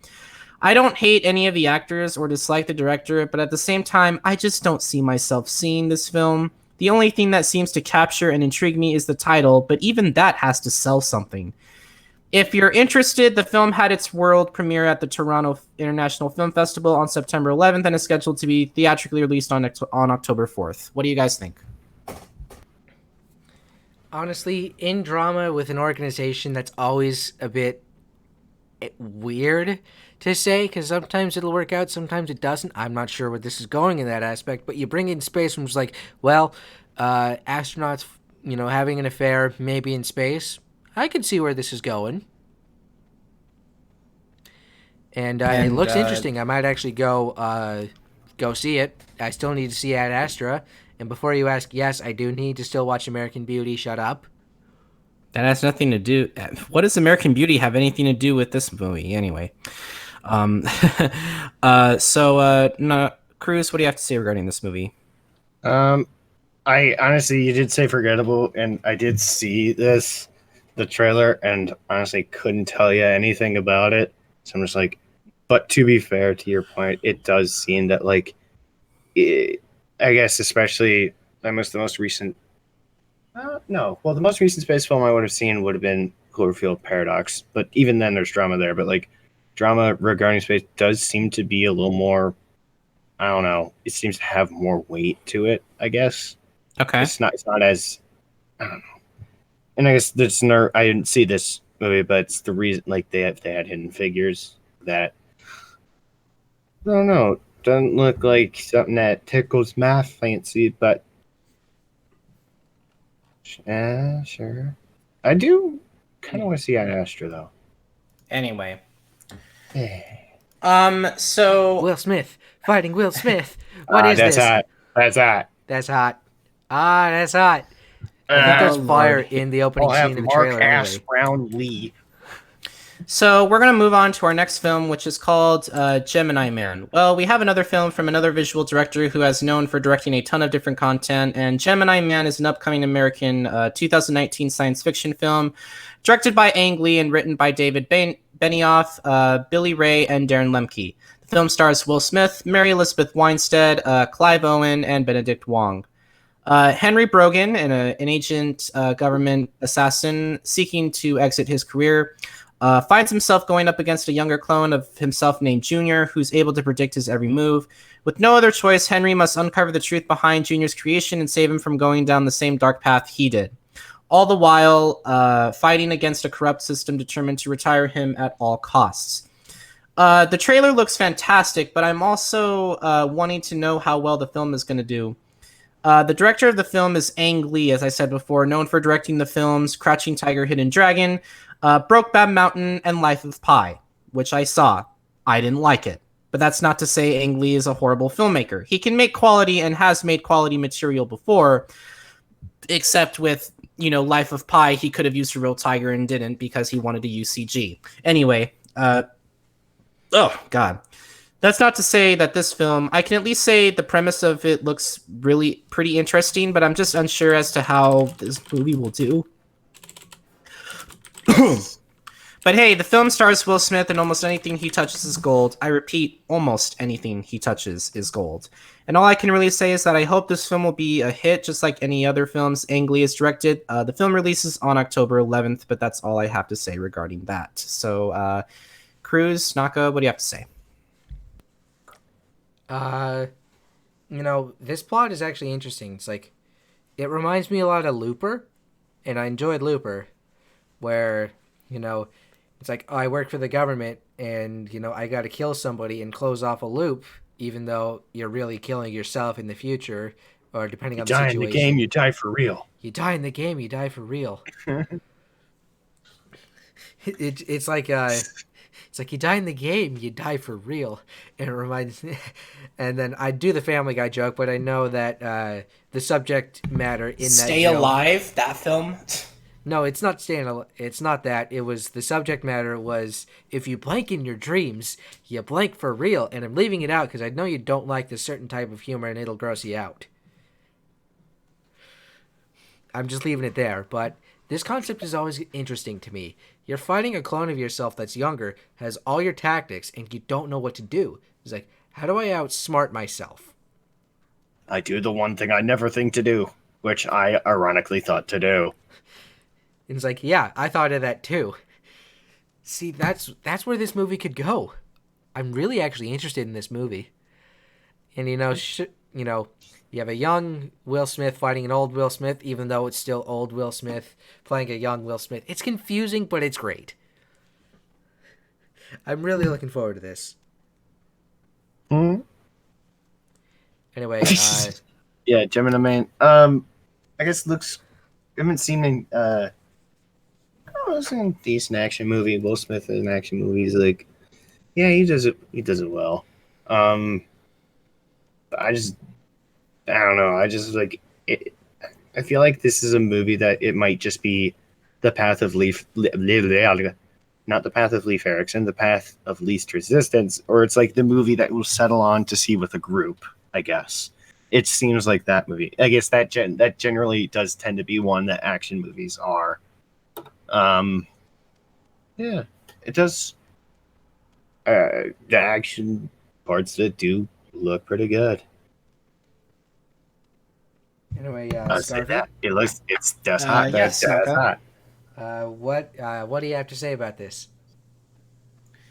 I don't hate any of the actors or dislike the director, but at the same time, I just don't see myself seeing this film. The only thing that seems to capture and intrigue me is the title, but even that has to sell something. If you're interested, the film had its world premiere at the Toronto International Film Festival on September 11th and is scheduled to be theatrically released on October 4th. What do you guys think? Honestly, in drama with an organization, that's always a bit weird to say, because sometimes it'll work out, sometimes it doesn't. I'm not sure where this is going in that aspect, but you bring in space and it's like, well, astronauts, having an affair, maybe in space. I could see where this is going. And it looks interesting. I might actually go see it. I still need to see Ad Astra. And before you ask, yes, I do need to still watch American Beauty. Shut up. That has nothing to do... What does American Beauty have anything to do with this movie, anyway? Krüz, what do you have to say regarding this movie? I honestly, you did say forgettable, and I did see the trailer, and honestly couldn't tell you anything about it. So I'm just like, but to be fair to your point, it does seem that I guess especially the most recent. The most recent space film I would have seen would have been Cloverfield Paradox, but even then there's drama there. But drama regarding space does seem to be a little more. I don't know. It seems to have more weight to it, I guess. Okay. It's not as. I don't know. And I guess I didn't see this movie, but it's the reason, they had Hidden Figures that, I don't know, doesn't look like something that tickles my fancy, but sure. I do kind of want to see Ad Astra, though. Anyway. Yeah. So... Will Smith fighting Will Smith. What is this? Hot. That's hot. That's hot. That's hot. I think there's fire in the opening scene of the trailer. Ash Brown Lee. So we're going to move on to our next film, which is called Gemini Man. Well, we have another film from another visual director who has known for directing a ton of different content, and Gemini Man is an upcoming American 2019 science fiction film directed by Ang Lee and written by David Benioff, Billy Ray, and Darren Lemke. The film stars Will Smith, Mary Elizabeth Winstead, Clive Owen, and Benedict Wong. Henry Brogan, an agent government assassin seeking to exit his career, finds himself going up against a younger clone of himself named Junior, who's able to predict his every move. With no other choice, Henry must uncover the truth behind Junior's creation and save him from going down the same dark path he did. All the while, fighting against a corrupt system determined to retire him at all costs. The trailer looks fantastic, but I'm also wanting to know how well the film is going to do. The director of the film is Ang Lee, as I said before, known for directing the films Crouching Tiger, Hidden Dragon, Brokeback Mountain, and Life of Pi, which I saw. I didn't like it. But that's not to say Ang Lee is a horrible filmmaker. He can make quality and has made quality material before, except with, Life of Pi, he could have used a real tiger and didn't because he wanted to use CG. Anyway, oh, God. That's not to say that this film, I can at least say the premise of it looks really pretty interesting, but I'm just unsure as to how this movie will do. But hey, the film stars Will Smith, and almost anything he touches is gold. I repeat, almost anything he touches is gold. And all I can really say is that I hope this film will be a hit, just like any other films Ang Lee has directed. The film releases on October 11th, but that's all I have to say regarding that. So, Krüz, Naka, what do you have to say? This plot is actually interesting. It's like, it reminds me a lot of Looper, and I enjoyed Looper, where, it's like, oh, I work for the government, and, I gotta kill somebody and close off a loop, even though you're really killing yourself in the future, or depending on the situation. You die in the game, you die for real. You die in the game, you die for real. It's like you die in the game, you die for real. And it reminds me, and then I do the Family Guy joke, but I know that the subject matter in that Stay Alive, that film? No, it's not Staying Alive. It's not that. It was, the subject matter was, if you blank in your dreams, you blank for real. And I'm leaving it out because I know you don't like this certain type of humor and it'll gross you out. I'm just leaving it there, but this concept is always interesting to me. You're fighting a clone of yourself that's younger, has all your tactics, and you don't know what to do. It's like, how do I outsmart myself? I do the one thing I never think to do, which I ironically thought to do. And it's like, yeah, I thought of that too. See, that's where this movie could go. I'm really actually interested in this movie. And you have a young Will Smith fighting an old Will Smith, even though it's still old Will Smith playing a young Will Smith. It's confusing, but it's great. I'm really looking forward to this. Mm-hmm. Anyway, yeah, Gemini Man. I guess looks. I haven't seen any. I've seen a decent action movie. Will Smith in action movies, like, yeah, he does it. He does it well. I don't know. I just like it. I feel like this is a movie that it might just be the path of not the path of Leif Erikson, the path of least resistance, or it's like the movie that we'll settle on to see with a group. I guess it seems like that movie. I guess that generally does tend to be one that action movies are. Yeah, it does. The action parts that do look pretty good. Anyway, it's just hot. Yes, hot. What do you have to say about this?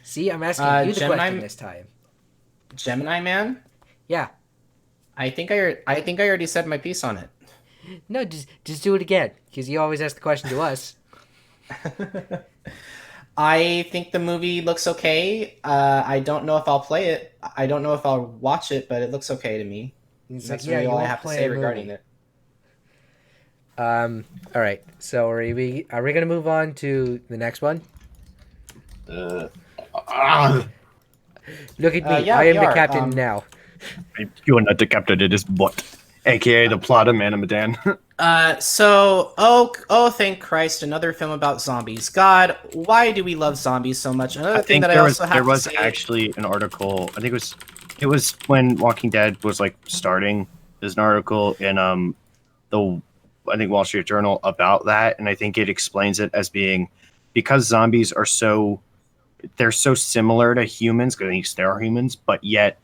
See, I'm asking you the question this time. Gemini Man? Yeah. I think I already said my piece on it. No, just do it again, because you always ask the question to us. I think the movie looks okay. I don't know if I'll play it. I don't know if I'll watch it, but it looks okay to me. That's really all I have to say regarding it. All right. So are we gonna move on to the next one? Look at me. I am the captain now. You are not the captain. It is bot. AKA the plot of Manimadan. Thank Christ, another film about zombies. God, why do we love zombies so much? Another thing that there was actually an article. I think it was when Walking Dead was like starting. There's an article in I think Wall Street Journal about that, and I think it explains it as being because zombies are they're so similar to humans, because at least they are humans, but yet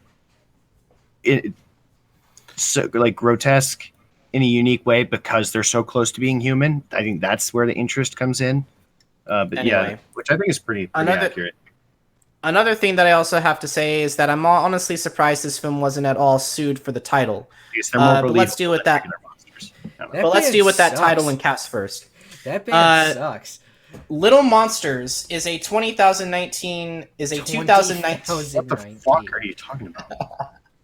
so like grotesque in a unique way because they're so close to being human. I think that's where the interest comes in. But anyway, yeah, which I think is pretty accurate. Another thing that I also have to say is that I'm honestly surprised this film wasn't at all sued for the title. But let's deal with that. But let's deal with that title and cast first. That band sucks. Little Monsters is a 2019. What the fuck are you talking about?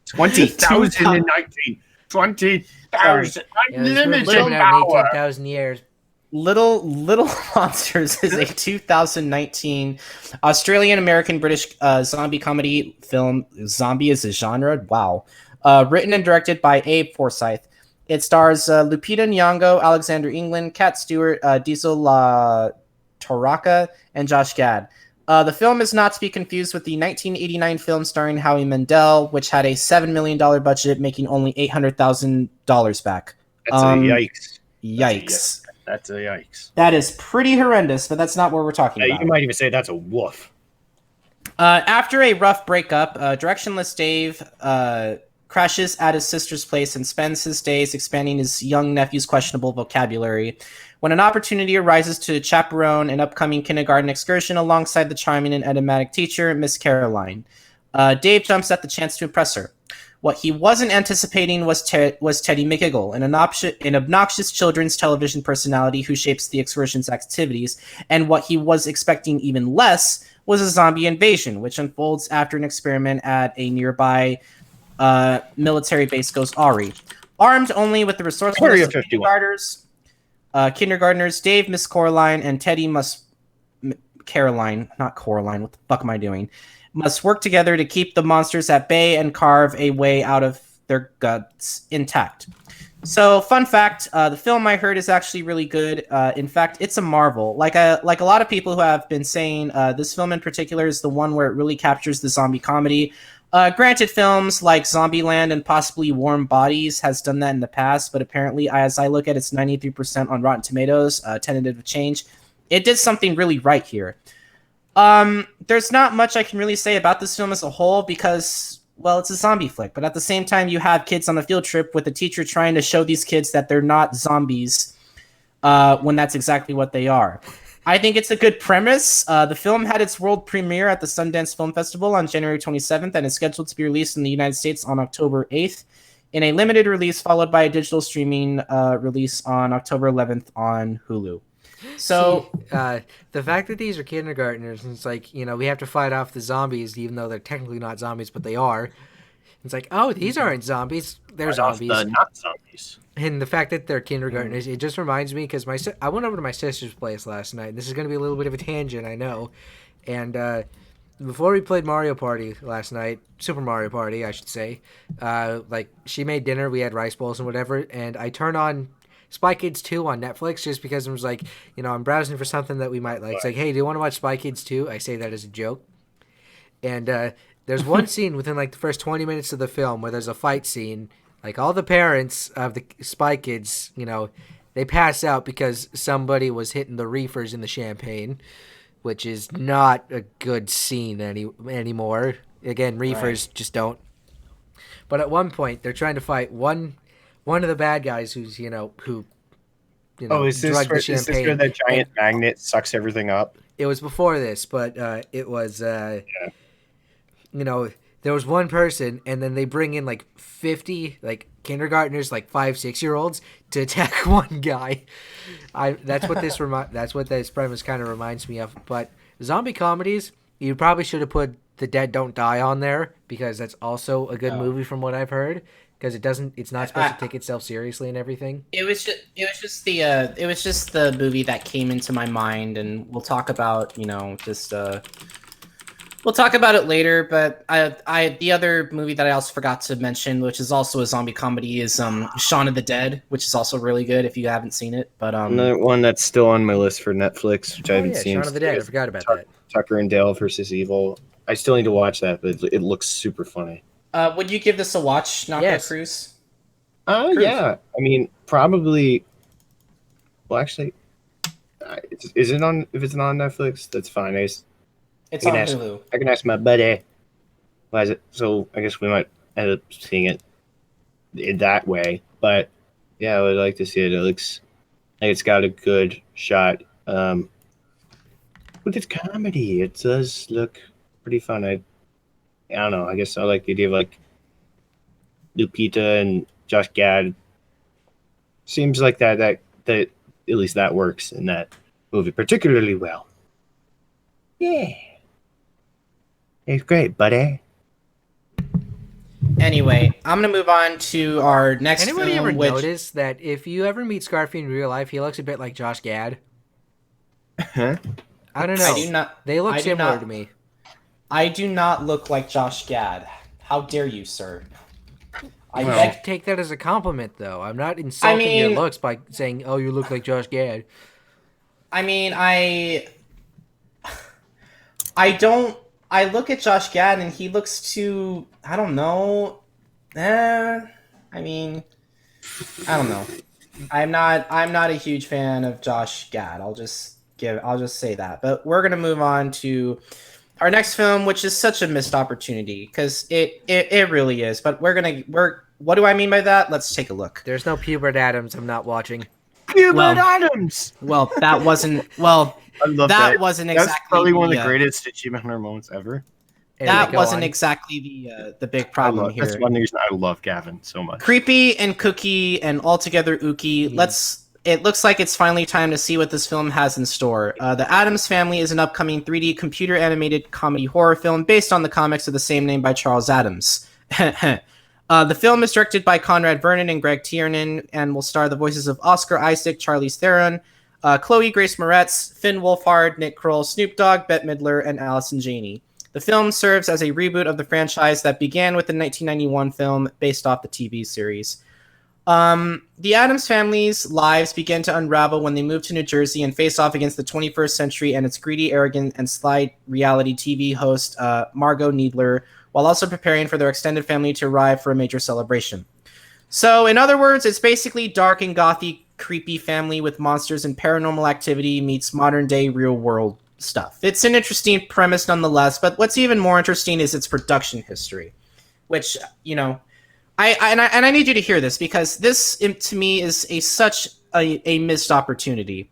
2019. 20,000 unlimited power. 18,000 years. Little Monsters is a 2019 Australian-American-British zombie comedy film. Zombie is a genre? Wow. Written and directed by Abe Forsyth. It stars Lupita Nyong'o, Alexander England, Kat Stewart, Diesel La Torraca, and Josh Gad. The film is not to be confused with the 1989 film starring Howie Mandel, which had a $7 million budget, making only $800,000 back. That's a yikes. Yikes. That's a yikes. That is pretty horrendous, but that's not what we're talking about. You might even say that's a woof. After a rough breakup, directionless Dave crashes at his sister's place and spends his days expanding his young nephew's questionable vocabulary. When an opportunity arises to chaperone an upcoming kindergarten excursion alongside the charming and enigmatic teacher, Miss Caroline, Dave jumps at the chance to impress her. What he wasn't anticipating was Teddy McGiggle, an obnoxious children's television personality who shapes the excursion's activities, and what he was expecting even less was a zombie invasion, which unfolds after an experiment at a nearby military base goes awry. Armed only with the resourcefulness of kindergartners, Dave, Miss Coraline, and Teddy Caroline, not Coraline, what the fuck am I doing? Must work together to keep the monsters at bay and carve a way out of their guts intact. So, fun fact, the film I heard is actually really good. In fact, it's a marvel. Like a lot of people who have been saying, this film in particular is the one where it really captures the zombie comedy. Granted, films like Zombieland and possibly Warm Bodies has done that in the past, but apparently, as I look at its 93% on Rotten Tomatoes, tentative change, it did something really right here. There's not much I can really say about this film as a whole because, well, it's a zombie flick, but at the same time, you have kids on a field trip with a teacher trying to show these kids that they're not zombies when that's exactly what they are. I think it's a good premise. The film had its world premiere at the Sundance Film Festival on January 27th and is scheduled to be released in the United States on October 8th in a limited release followed by a digital streaming release on October 11th on Hulu. So the fact that these are kindergartners, and it's like, we have to fight off the zombies, even though they're technically not zombies, but they are. It's like, oh, these aren't zombies. They're zombies. Not zombies. And the fact that they're kindergartners, it just reminds me, because I went over to my sister's place last night. This is going to be a little bit of a tangent, I know. And before we played Mario Party last night, Super Mario Party, I should say, she made dinner, we had rice bowls and whatever, and I turned on Spy Kids 2 on Netflix just because I was like, I'm browsing for something that we might like. It's like, hey, do you want to watch Spy Kids 2? I say that as a joke. And there's one scene within the first 20 minutes of the film where there's a fight scene. All the parents of the Spy Kids, they pass out because somebody was hitting the reefers in the champagne, which is not a good scene anymore. Again, reefers just don't. But at one point, they're trying to fight one of the bad guys who's, is this where the giant magnet sucks everything up? It was before this, but it was, there was one person, and then they bring in 50 kindergartners, 5-6-year-olds to attack one guy. That's what this premise kind of reminds me of. But zombie comedies, you probably should have put The Dead Don't Die on there because that's also a good movie from what I've heard. Because it's not supposed to take itself seriously and everything. It was just the movie that came into my mind, and we'll talk about We'll talk about it later, but the other movie that I also forgot to mention, which is also a zombie comedy, is Shaun of the Dead, which is also really good if you haven't seen it. But another one that's still on my list for Netflix, which I haven't seen. Shaun of the Dead. I forgot about that. Tucker and Dale versus Evil. I still need to watch that, but it looks super funny. Would you give this a watch, Krüz? Yeah. I mean, probably. Well, actually, is it on? If it's not on Netflix, that's fine. It's on Hulu. I can ask my buddy. Why is it? So I guess we might end up seeing it in that way. But yeah, I would like to see it. It looks like it's got a good shot. With its comedy, it does look pretty fun. I don't know. I guess I like the idea of like Lupita and Josh Gad. Seems like that at least that works in that movie particularly well. Yeah. It's great, buddy. Anyway, I'm going to move on to our next film. Anybody ever notice that if you ever meet Scarfy in real life, he looks a bit like Josh Gad? Huh? I don't know. They look similar to me. I do not look like Josh Gad. How dare you, sir? I take that as a compliment, though. I'm not insulting your looks by saying, "Oh, you look like Josh Gad." I mean, I look at Josh Gad and he looks too. I don't know. I mean, I don't know. I'm not a huge fan of Josh Gad. I'll just say that. But we're gonna move on to our next film, which is such a missed opportunity because it really is. But what do I mean by that? Let's take a look. There's no Pubert Addams. I'm not watching. Pubert Addams. Well, that wasn't. Well, I love that wasn't exactly. That's probably one of the greatest achievement hunter moments ever. That wasn't exactly the big problem here. That's one reason I love Gavin so much. Creepy and kooky and altogether ooky. It looks like it's finally time to see what this film has in store. The Addams Family is an upcoming 3D computer animated comedy horror film based on the comics of the same name by Charles Addams. The film is directed by Conrad Vernon and Greg Tiernan and will star the voices of Oscar Isaac, Charlize Theron, Chloe Grace Moretz, Finn Wolfhard, Nick Kroll, Snoop Dogg, Bette Midler, and Allison Janney. The film serves as a reboot of the franchise that began with the 1991 film based off the TV series. The Addams Family's lives begin to unravel when they move to New Jersey and face off against the 21st century and its greedy, arrogant, and sly reality TV host, Margot Needler, while also preparing for their extended family to arrive for a major celebration. So, in other words, it's basically dark and gothy, creepy family with monsters and paranormal activity meets modern-day real-world stuff. It's an interesting premise nonetheless, but what's even more interesting is its production history, which, you know, I need you to hear this because this, to me, is such a missed opportunity.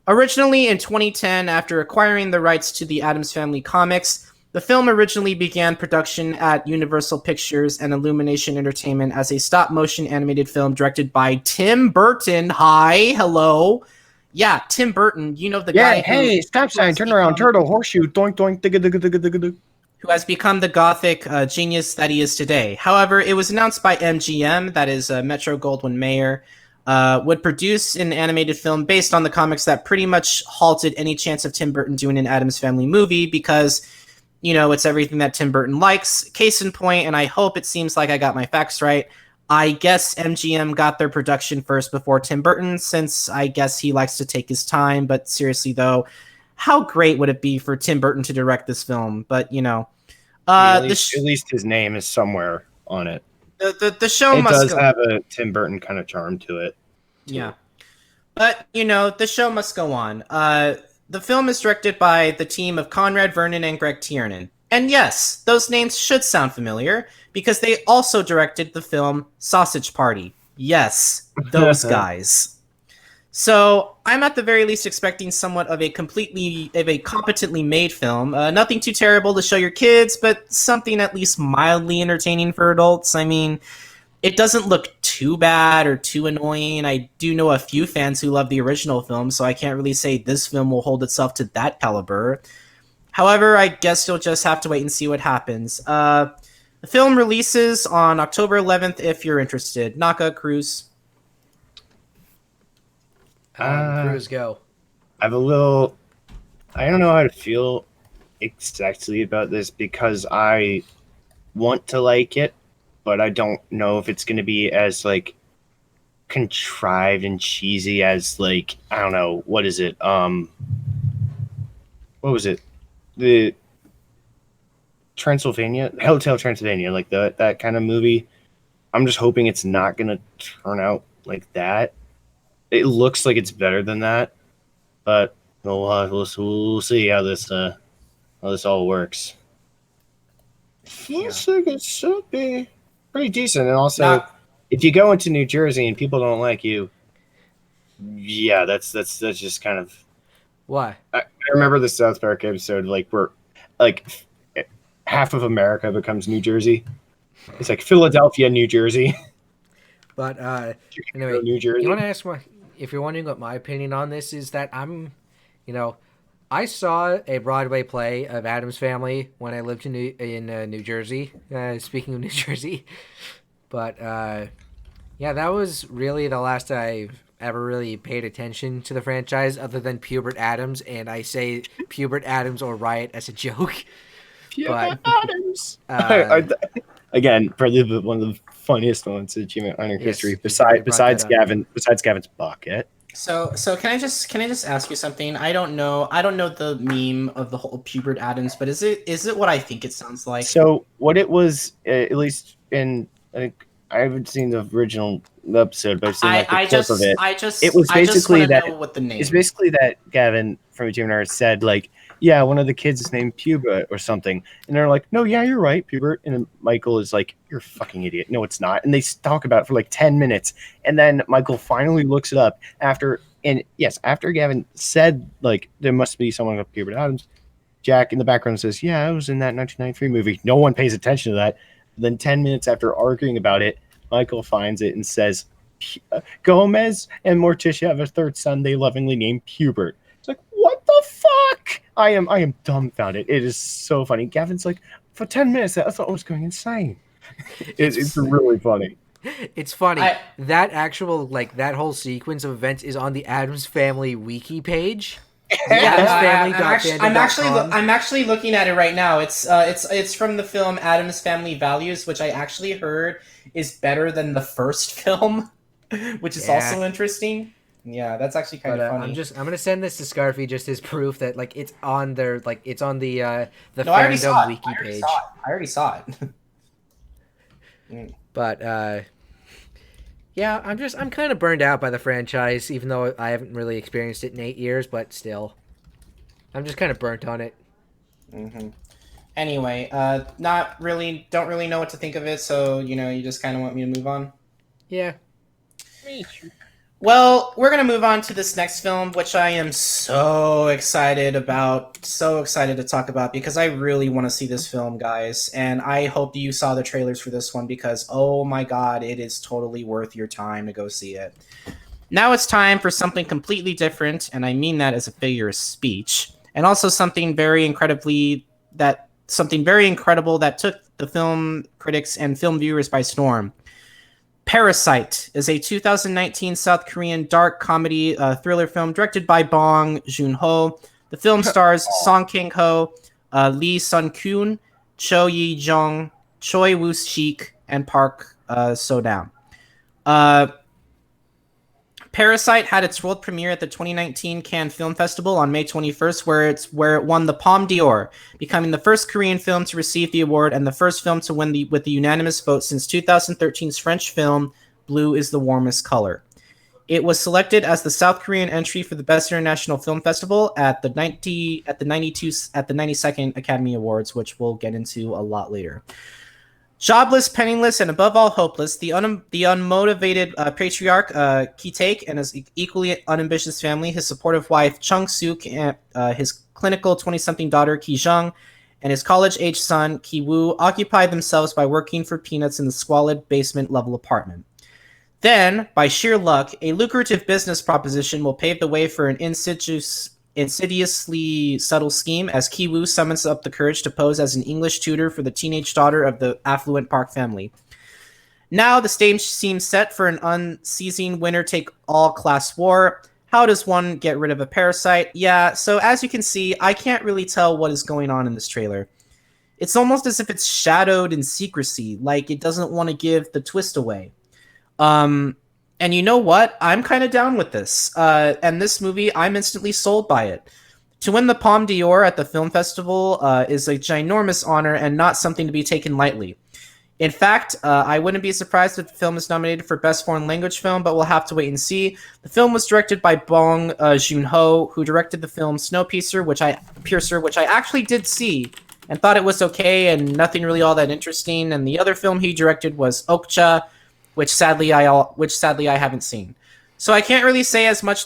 Originally in 2010, after acquiring the rights to the Addams Family comics, the film originally began production at Universal Pictures and Illumination Entertainment as a stop-motion animated film directed by Tim Burton. Hi, hello. Yeah, Tim Burton, you know the guy. Yeah, hey, stop sign, turn around, turtle, horseshoe, doink, doink, digga, digga, digga, digga, digga. Who has become the gothic genius that he is today. However, it was announced by MGM, that is Metro-Goldwyn-Mayer, would produce an animated film based on the comics that pretty much halted any chance of Tim Burton doing an Addams Family movie because, you know, it's everything that Tim Burton likes. Case in point, and I hope it seems like I got my facts right, I guess MGM got their production first before Tim Burton, since I guess he likes to take his time. But seriously, though, how great would it be for Tim Burton to direct this film? But, you know... at least his name is somewhere on it. The show must go. It does have a Tim Burton kind of charm to it. Too. Yeah. But, you know, the show must go on. The film is directed by the team of Conrad Vernon and Greg Tiernan. And yes, those names should sound familiar, because they also directed the film Sausage Party. Yes, those guys. So, I'm at the very least expecting somewhat of a competently made film. Nothing too terrible to show your kids, but something at least mildly entertaining for adults. I mean, it doesn't look too bad or too annoying. I do know a few fans who love the original film, so I can't really say this film will hold itself to that caliber. However, I guess you'll just have to wait and see what happens. The film releases on October 11th if you're interested. Krüz. Krüz, go. I don't know how to feel exactly about this because I want to like it, but I don't know if it's going to be as like contrived and cheesy as like I don't know what is it what was it the Transylvania Hotel Transylvania like that kind of movie. I'm just hoping it's not going to turn out like that. It looks like it's better than that, but we'll see how this all works. Yeah. I think it should be pretty decent. And also, if you go into New Jersey and people don't like you, yeah, that's just kind of. Why? I remember the South Park episode, like where, like, half of America becomes New Jersey. It's like Philadelphia, New Jersey. But anyway, New Jersey. You want to ask if you're wondering what my opinion on this is, that I saw a Broadway play of Addams Family when I lived in New Jersey. Speaking of New Jersey, but that was really the last I've ever really paid attention to the franchise, other than Pubert Addams, and I say Pubert Addams or Riot as a joke. Pubert Addams. Again, probably one of the funniest moments in Achievement Hunter history, besides Gavin's bucket. So can I just ask you something? I don't know the meme of the whole Pubert Addams, but is it what I think it sounds like? So what it was, at least in I haven't seen the original episode, but I've seen like the clip of it. It was basically that. Know what the name. It's basically that Gavin from Achievement Hunter said like, yeah, one of the kids is named Pubert or something. And they're like, no, yeah, you're right, Pubert. And then Michael is like, you're a fucking idiot. No, it's not. And they talk about it for like 10 minutes. And then Michael finally looks it up after Gavin said, like, there must be someone with Pubert Addams. Jack in the background says, yeah, I was in that 1993 movie. No one pays attention to that. Then 10 minutes after arguing about it, Michael finds it and says, Gomez and Morticia have a third son they lovingly named Pubert. It's like, what the fuck? I am dumbfounded. It is so funny. Gavin's like, for 10 minutes, I thought I was going insane. It's really funny. It's funny. That actual, like, that whole sequence of events is on the Addams Family wiki page. I'm actually looking at it right now. It's from the film Addams Family Values, which I actually heard is better than the first film, which is also interesting. Yeah, that's actually kind of funny. I'm gonna send this to Scarfy just as proof that like it's on their it's on the fandom wiki page. I already saw it. But I'm kind of burned out by the franchise, even though I haven't really experienced it in 8 years. But still, I'm just kind of burnt on it. Mm-hmm. Anyway, don't really know what to think of it. So you just kind of want me to move on. Yeah. Me too. Well, we're going to move on to this next film, which I am so excited to talk about, because I really want to see this film, guys. And I hope you saw the trailers for this one, because, oh my god, it is totally worth your time to go see it. Now it's time for something completely different, and I mean that as a figure of speech, and also something very incredible that took the film critics and film viewers by storm. Parasite is a 2019 South Korean dark comedy thriller film directed by Bong Joon-ho. The film stars Song Kang-ho, Lee Sun-kyun, Cho Yi-jung, Choi Woo-sik, and Park So-dam. Parasite had its world premiere at the 2019 Cannes Film Festival on May 21st, where it won the Palme d'Or, becoming the first Korean film to receive the award and the first film to win with the unanimous vote since 2013's French film Blue is the Warmest Color. It was selected as the South Korean entry for the Best International Film Festival at the 92nd Academy Awards, which we'll get into a lot later. Jobless, penniless, and above all hopeless, the unmotivated patriarch Ki-taek and his equally unambitious family, his supportive wife Chung-suk, and his clinical 20-something daughter Ki-jung, and his college-age son Ki-woo occupied themselves by working for peanuts in the squalid basement-level apartment. Then, by sheer luck, a lucrative business proposition will pave the way for an insidiously subtle scheme as Ki-woo summons up the courage to pose as an English tutor for the teenage daughter of the affluent Park family. Now the stage seems set for an unceasing winner-take-all class war. How does one get rid of a parasite? Yeah, so as you can see, I can't really tell what is going on in this trailer. It's almost as if it's shadowed in secrecy, like it doesn't want to give the twist away. And you know what? I'm kind of down with this. And this movie, I'm instantly sold by it. To win the Palme d'Or at the film festival is a ginormous honor and not something to be taken lightly. In fact, I wouldn't be surprised if the film is nominated for Best Foreign Language Film, but we'll have to wait and see. The film was directed by Bong Joon-ho, who directed the film Snowpiercer, which I actually did see and thought it was okay and nothing really all that interesting. And the other film he directed was Okja, which sadly I haven't seen. So I can't really say as much.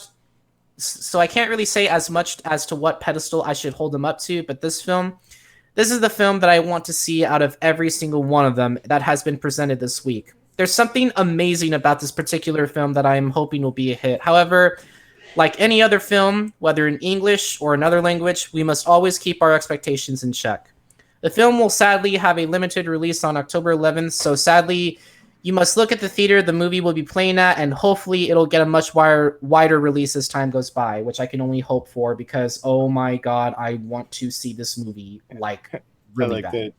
So I can't really say as much as to what pedestal I should hold them up to. But this is the film that I want to see out of every single one of them that has been presented this week. There's something amazing about this particular film that I'm hoping will be a hit. However, like any other film, whether in English or another language, we must always keep our expectations in check. The film will sadly have a limited release on October 11th, so sadly, you must look at the theater the movie will be playing at, and hopefully it'll get a much wider release as time goes by, which I can only hope for because, oh my god, I want to see this movie, like, really bad.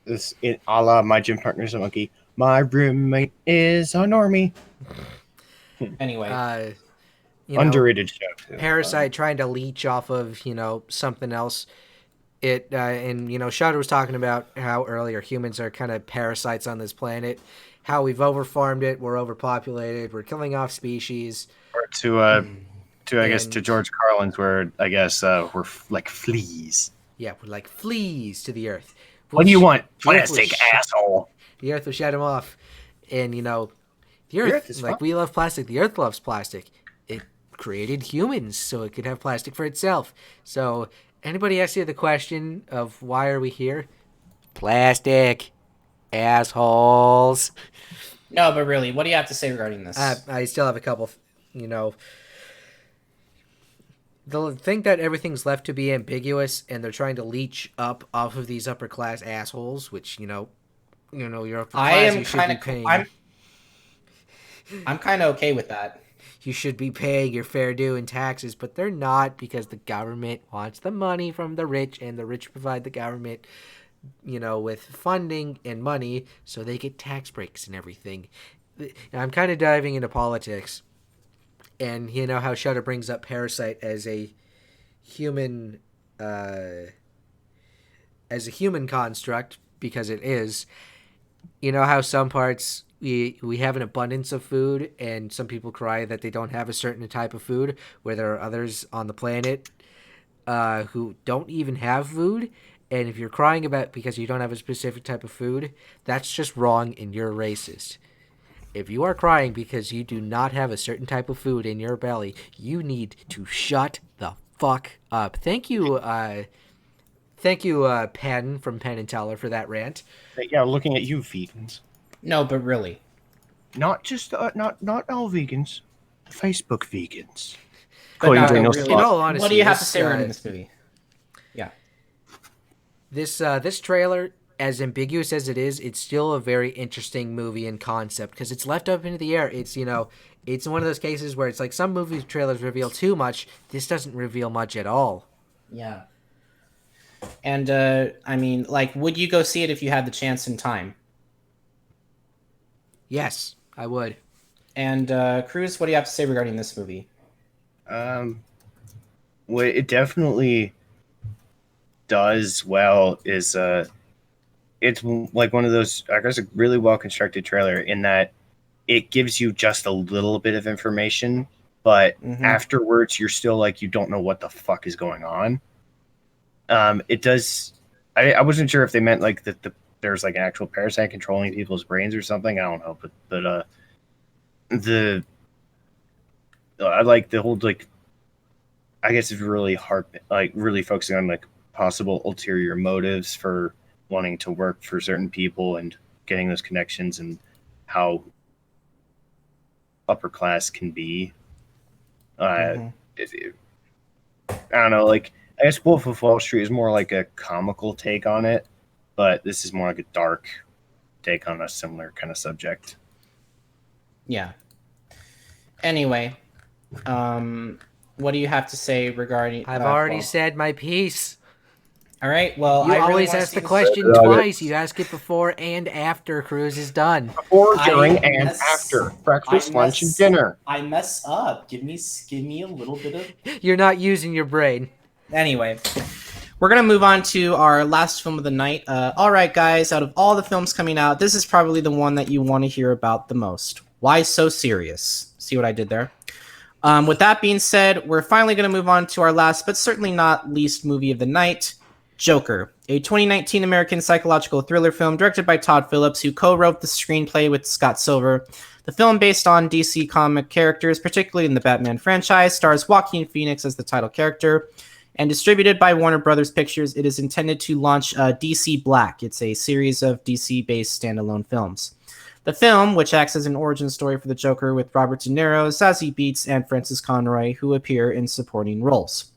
This a la My Gym Partner's a Monkey. My roommate is a normie. Anyway. Underrated show. Parasite trying to leech off of, something else. And Shudder was talking about how earlier humans are kind of parasites on this planet. How we've overfarmed it, we're overpopulated, we're killing off species. Or to George Carlin's, where I guess we're like fleas. Yeah, we're like fleas to the earth. What do you want, plastic asshole? The earth will shed them off. And, the earth is like, we love plastic, the earth loves plastic. It created humans so it could have plastic for itself. So, anybody ask you the question of why are we here? Plastic. Assholes. No, but really, what do you have to say regarding this? I still have a couple, they'll think that everything's left to be ambiguous and they're trying to leech up off of these upper class assholes, which, you're upper class, you should be paying. I'm kind of okay with that. You should be paying your fair due in taxes, but they're not because the government wants the money from the rich and the rich provide the government with funding and money, so they get tax breaks and everything. I'm kind of diving into politics, and how Shudder brings up Parasite as a human construct, because it is. How some parts we have an abundance of food, and some people cry that they don't have a certain type of food, where there are others on the planet who don't even have food. And if you're crying about because you don't have a specific type of food, that's just wrong and you're racist. If you are crying because you do not have a certain type of food in your belly, you need to shut the fuck up. Thank you, Penn from Penn and Teller for that rant. Yeah, looking at you, vegans. No, but really. Not just, not all vegans. Facebook vegans. But really, in all honesty, what do you have to say regarding this movie? Yeah. This trailer, as ambiguous as it is, it's still a very interesting movie in concept because it's left up into the air. It's it's one of those cases where it's like some movie trailers reveal too much. This doesn't reveal much at all. Yeah. And would you go see it if you had the chance and time? Yes, I would. And Krüz, what do you have to say regarding this movie? Well, it definitely does well is it's like one of those, I guess, a really well constructed trailer in that it gives you just a little bit of information, but afterwards you're still like, you don't know what the fuck is going on. It does. I wasn't sure if they meant like that there's like an actual parasite controlling people's brains or something. I don't know, but I like the whole, like, I guess it's really hard, like really focusing on like possible ulterior motives for wanting to work for certain people and getting those connections and how upper class can be. I don't know, like, I guess Wolf of Wall Street is more like a comical take on it, but this is more like a dark take on a similar kind of subject. Yeah. Anyway, What do you have to say regarding? I've already said my piece. All right. Well, you I always really ask the question twice. You ask it before and after Krüz is done. Before, during, and after. Breakfast, lunch, and dinner. I mess up. Give me a little bit of. You're not using your brain. Anyway, we're gonna move on to our last film of the night. All right, guys. Out of all the films coming out, this is probably the one that you want to hear about the most. Why so serious? See what I did there? With that being said, we're finally going to move on to our last, but certainly not least movie of the night, Joker, a 2019 American psychological thriller film directed by Todd Phillips, who co-wrote the screenplay with Scott Silver. The film, based on DC comic characters, particularly in the Batman franchise, stars Joaquin Phoenix as the title character, and distributed by Warner Brothers Pictures. It is intended to launch DC Black. It's a series of DC-based standalone films. The film, which acts as an origin story for the Joker with Robert De Niro, Zazie Beetz, and Francis Conroy, who appear in supporting roles.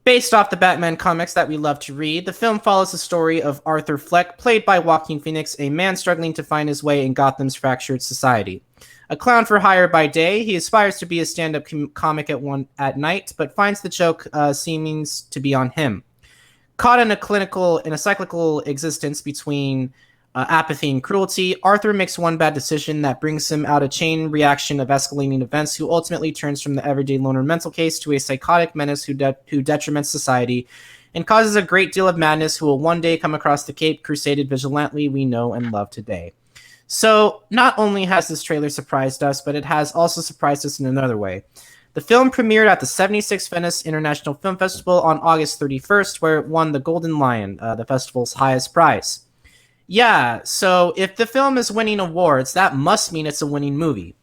Based off the Batman comics that we love to read, the film follows the story of Arthur Fleck, played by Joaquin Phoenix, a man struggling to find his way in Gotham's fractured society. A clown for hire by day, he aspires to be a stand-up comic at night, but finds the joke seeming to be on him. Caught in a cyclical existence between apathy and cruelty, Arthur makes one bad decision that brings him out a chain reaction of escalating events, who ultimately turns from the everyday loner mental case to a psychotic menace who detriments society and causes a great deal of madness, who will one day come across the Cape Crusaded vigilante we know and love today. So, not only has this trailer surprised us, but it has also surprised us in another way. The film premiered at the 76th Venice International Film Festival on August 31st, where it won the Golden Lion, the festival's highest prize. Yeah, so if the film is winning awards, that must mean it's a winning movie.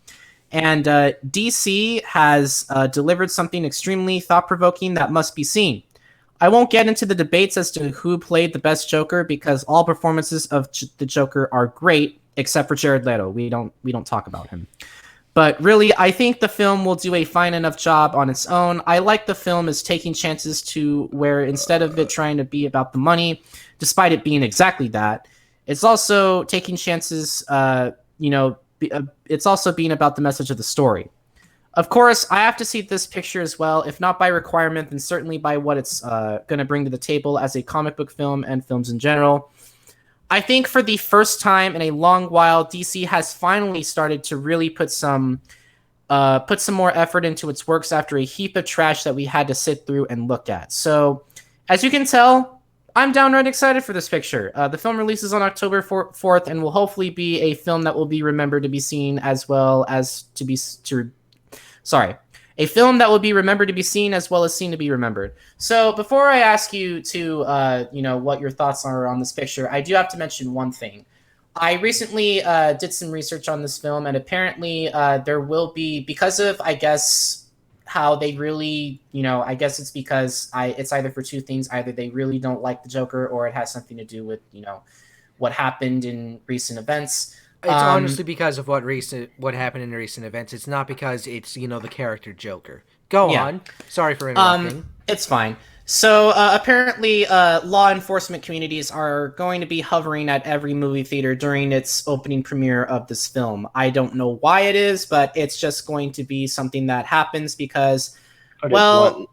And DC has delivered something extremely thought-provoking that must be seen. I won't get into the debates as to who played the best Joker, because all performances of the Joker are great, except for Jared Leto. We don't talk about him. But really, I think the film will do a fine enough job on its own. I like the film as taking chances to where, instead of it trying to be about the money, despite it being exactly that, it's also taking chances, it's also being about the message of the story. Of course, I have to see this picture as well, if not by requirement, then certainly by what it's going to bring to the table as a comic book film and films in general. I think for the first time in a long while, DC has finally started to really put some more effort into its works after a heap of trash that we had to sit through and look at. So, as you can tell, I'm downright excited for this picture. The film releases on October 4th and will hopefully be a film that will be remembered to be seen as well as a film that will be remembered to be seen as well as seen to be remembered. So before I ask you to, what your thoughts are on this picture, I do have to mention one thing. I recently did some research on this film, and apparently there will be, because of, I guess, how they really, I guess it's because it's either for two things. Either they really don't like the Joker, or it has something to do with, what happened in recent events. It's honestly because of what happened in recent events. It's not because it's, the character Joker. Go on. Sorry for interrupting. It's fine. So apparently law enforcement communities are going to be hovering at every movie theater during its opening premiere of this film. I don't know why it is, but it's just going to be something that happens because, it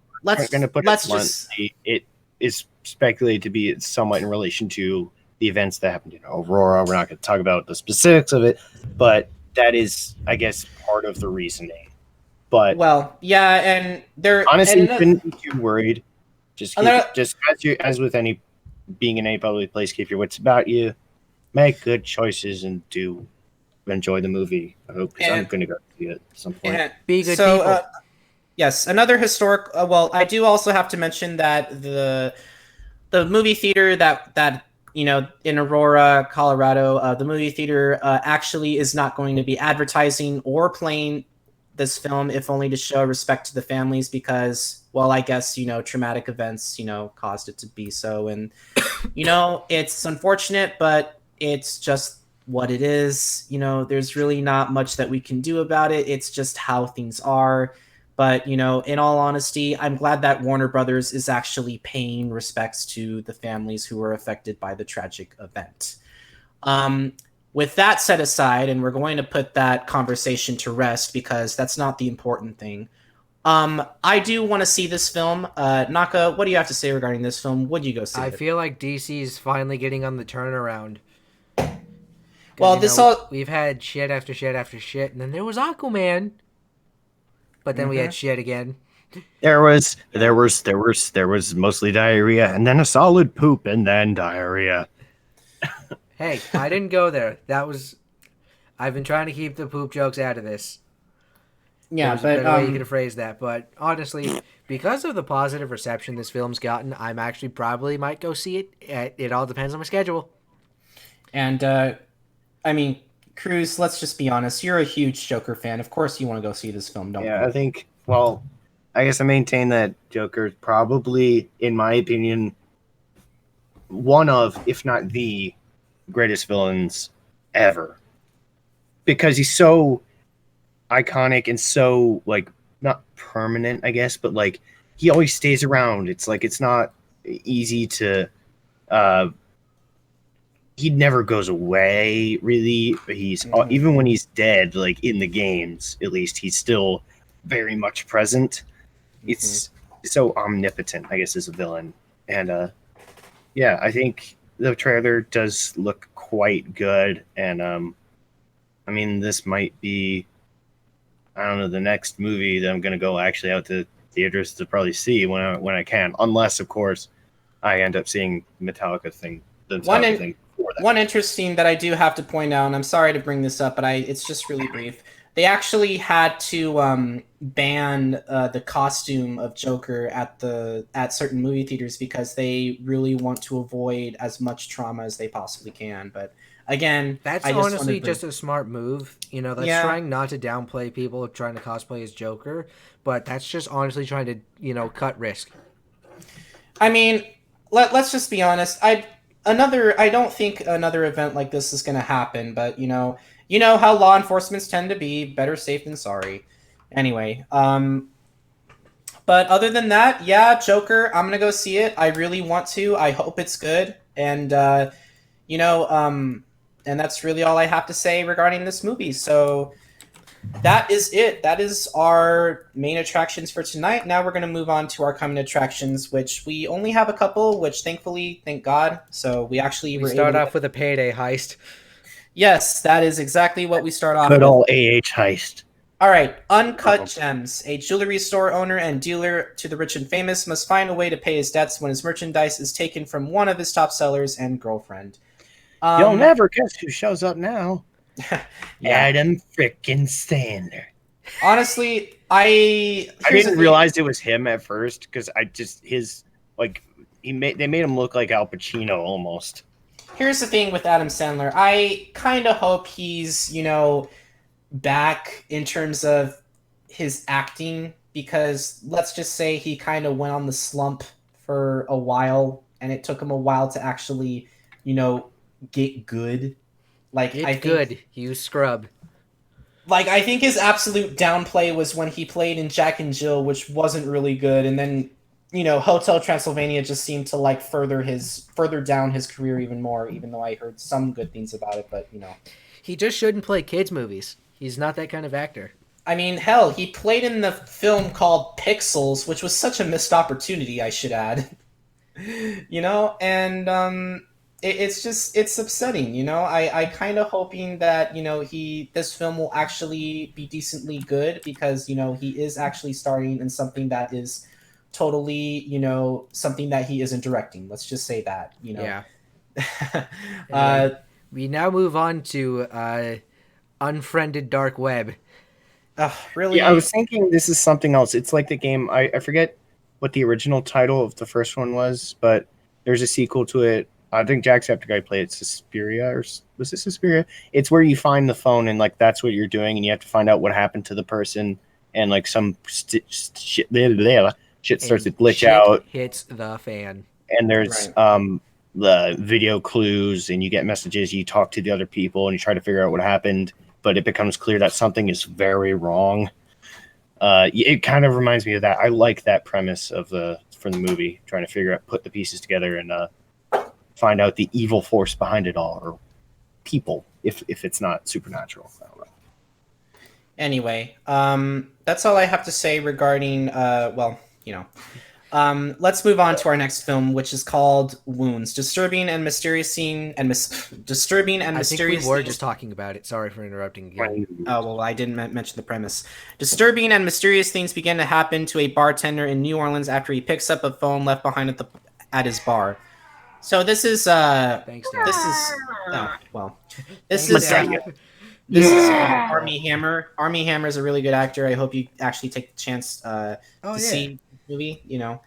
is speculated to be somewhat in relation to the events that happened in Aurora. We're not going to talk about the specifics of it, but that is, I guess, part of the reasoning. But and there honestly, shouldn't be too worried. Just as with any being in any public place, keep your wits about you, make good choices, and do enjoy the movie. I hope, because I'm going to go see it at some point. Be good people. Yes, another historic. I do also have to mention that the movie theater that in Aurora, Colorado, the movie theater actually is not going to be advertising or playing this film, if only to show respect to the families, because, I guess, traumatic events, caused it to be so. And, it's unfortunate, but it's just what it is. There's really not much that we can do about it. It's just how things are. But, in all honesty, I'm glad that Warner Brothers is actually paying respects to the families who were affected by the tragic event. with that set aside, and we're going to put that conversation to rest because that's not the important thing. I do want to see this film. Naka, what do you have to say regarding this film? Would you go see it? I feel like DC's finally getting on the turnaround. Well, we've had shit after shit after shit, and then there was Aquaman, but then we had shit again. There was mostly diarrhea, and then a solid poop, and then diarrhea. Hey, I didn't go there. I've been trying to keep the poop jokes out of this. Yeah, There's a better way you could phrase that. But honestly, because of the positive reception this film's gotten, I'm actually probably might go see it. It all depends on my schedule. And I mean, Krüz, let's just be honest. You're a huge Joker fan. Of course, you want to go see this film, don't you? Yeah, I think. Well, I guess I maintain that Joker is probably, in my opinion, one of, if not the greatest villains ever, because he's so iconic and so, like, not permanent, I guess, but like he always stays around. It's like it's not easy to he never goes away, really. He's even when he's dead, like in the games at least, he's still very much present. It's so omnipotent, I guess, as a villain. And yeah, I think the trailer does look quite good. And I mean, this might be, I don't know, the next movie that I'm going to go actually out to theaters to probably see when I can, unless, of course, I end up seeing Metallica thing. One interesting that I do have to point out, and I'm sorry to bring this up, but it's just really brief. They actually had to ban the costume of Joker at certain movie theaters because they really want to avoid as much trauma as they possibly can. But again, that's honestly just a smart move. You know, that's trying not to downplay people trying to cosplay as Joker, but that's just honestly trying to, you know, cut risk. I mean, let's just be honest. I don't think another event like this is going to happen, but you know how law enforcements tend to be, better safe than sorry. Anyway, but other than that, yeah, Joker, I'm going to go see it. I really want to. I hope it's good. And, and that's really all I have to say regarding this movie. So that is it. That is our main attractions for tonight. Now we're going to move on to our coming attractions, which we only have a couple, which thankfully, thank God. So we start off with a payday heist. Yes, that is exactly what we start off with. Good old AH heist. All right, Uncut Gems. A jewelry store owner and dealer to the rich and famous must find a way to pay his debts when his merchandise is taken from one of his top sellers and girlfriend. You'll never guess who shows up now. Adam frickin' Sandler. Honestly, I didn't realize it was him at first because they made him look like Al Pacino almost. Here's the thing with Adam Sandler. I kind of hope he's, back in terms of his acting, because let's just say he kind of went on the slump for a while and it took him a while to actually, get good. Good. You scrub. I think his absolute downplay was when he played in Jack and Jill, which wasn't really good, and then Hotel Transylvania just seemed to further down his career even more, even though I heard some good things about it, but he just shouldn't play kids movies. He's not that kind of actor. I mean, hell, he played in the film called Pixels, which was such a missed opportunity, I should add. And it's upsetting, I kind of hoping that, this film will actually be decently good because, he is actually starring in something that is totally, something that he isn't directing. Let's just say that, Yeah. We now move on to Unfriended Dark Web. Really? Yeah, I was thinking this is something else. It's like the game, I forget what the original title of the first one was, but there's a sequel to it. I think Jacksepticeye played it, Suspiria, or was it Suspiria? It's where you find the phone and that's what you're doing, and you have to find out what happened to the person, and some shit starts to glitch out. Hits the fan. And there's the video clues, and you get messages. You talk to the other people, and you try to figure out what happened, but it becomes clear that something is very wrong. It kind of reminds me of that. I like that premise for the movie, trying to put the pieces together and find out the evil force behind it all, or people. if it's not supernatural. I don't know. Anyway, that's all I have to say regarding let's move on to our next film, which is called Wounds: Disturbing and Mysterious Scene and Disturbing and Mysterious. I think we were just talking about it. Sorry for interrupting again. Oh well, I didn't mention the premise. Disturbing and mysterious things begin to happen to a bartender in New Orleans after he picks up a phone left behind at his bar. So this is Thanks, Dan. This is Armie Hammer. Armie Hammer is a really good actor. I hope you actually take the chance to see the movie. You know,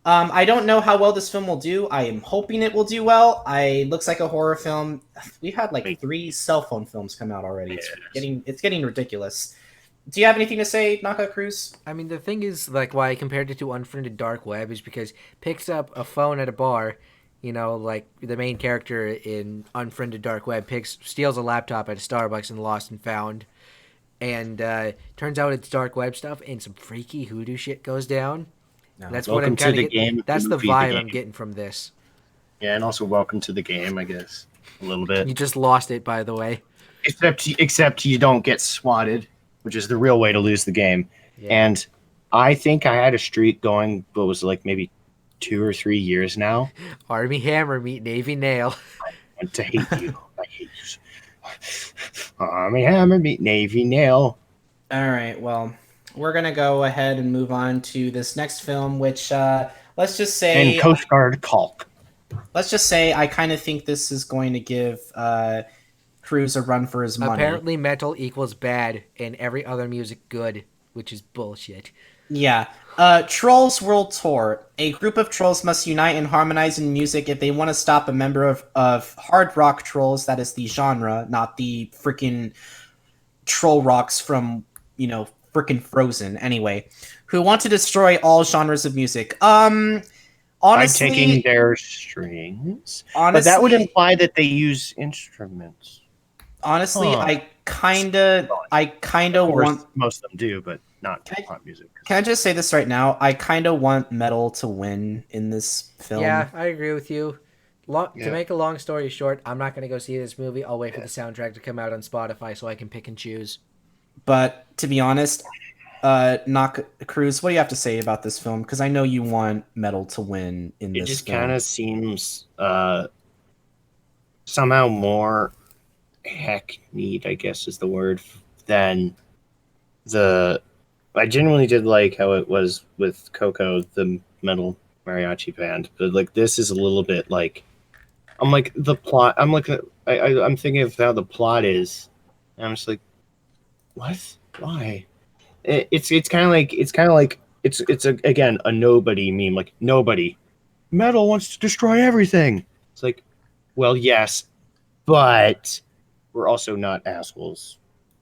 I don't know how well this film will do. I am hoping it will do well. It looks like a horror film. We've had like 3 cell phone films come out already. It's getting ridiculous. Do you have anything to say, Naka Krüz? I mean, the thing is, like, why I compared it to Unfriended Dark Web is because picks up a phone at a bar. You know, like the main character in Unfriended Dark Web steals a laptop at a Starbucks in Lost and Found, and turns out it's dark web stuff, and some freaky hoodoo shit goes down. No. That's welcome what I'm to the getting. game. That's the vibe I'm getting from this. Yeah, and also welcome to the game, I guess, a little bit. You just lost it, by the way. Except you don't get swatted, which is the real way to lose the game. Yeah. And I think I had a streak going, what was it, like maybe 2 or 3 years now. Armie Hammer meet Navy Nail. I want to hate you. I hate you. Armie Hammer meet Navy Nail. All right, well, we're going to go ahead and move on to this next film, which let's just say... And Coast Guard Caulk. Let's just say I kind of think this is going to give Krüz a run for his money. Apparently metal equals bad and every other music good, which is bullshit. Yeah. Trolls World Tour. A group of trolls must unite and harmonize in music if they want to stop a member of hard rock trolls, that is the genre, not the freaking troll rocks from, freaking Frozen, anyway, who want to destroy all genres of music. Honestly, by taking their strings? Honestly, but that would imply that they use instruments. Honestly, I kind of want... Most of them do, but not pop music. Can I just say this right now? I kind of want metal to win in this film. Yeah, I agree with you. To make a long story short, I'm not going to go see this movie. I'll wait for the soundtrack to come out on Spotify so I can pick and choose. But to be honest, Krüz, what do you have to say about this film? Because I know you want metal to win in this film. It just kind of seems somehow more hackneyed, I guess is the word, than the... I genuinely did like how it was with Coco, the metal mariachi band, but like this is a little bit like... I'm like, the plot... I'm looking at... I'm thinking of how the plot is, and I'm just like, what? Why? It's kind of like it's again a nobody meme, like nobody metal wants to destroy everything. It's like, well, yes, but we're also not assholes,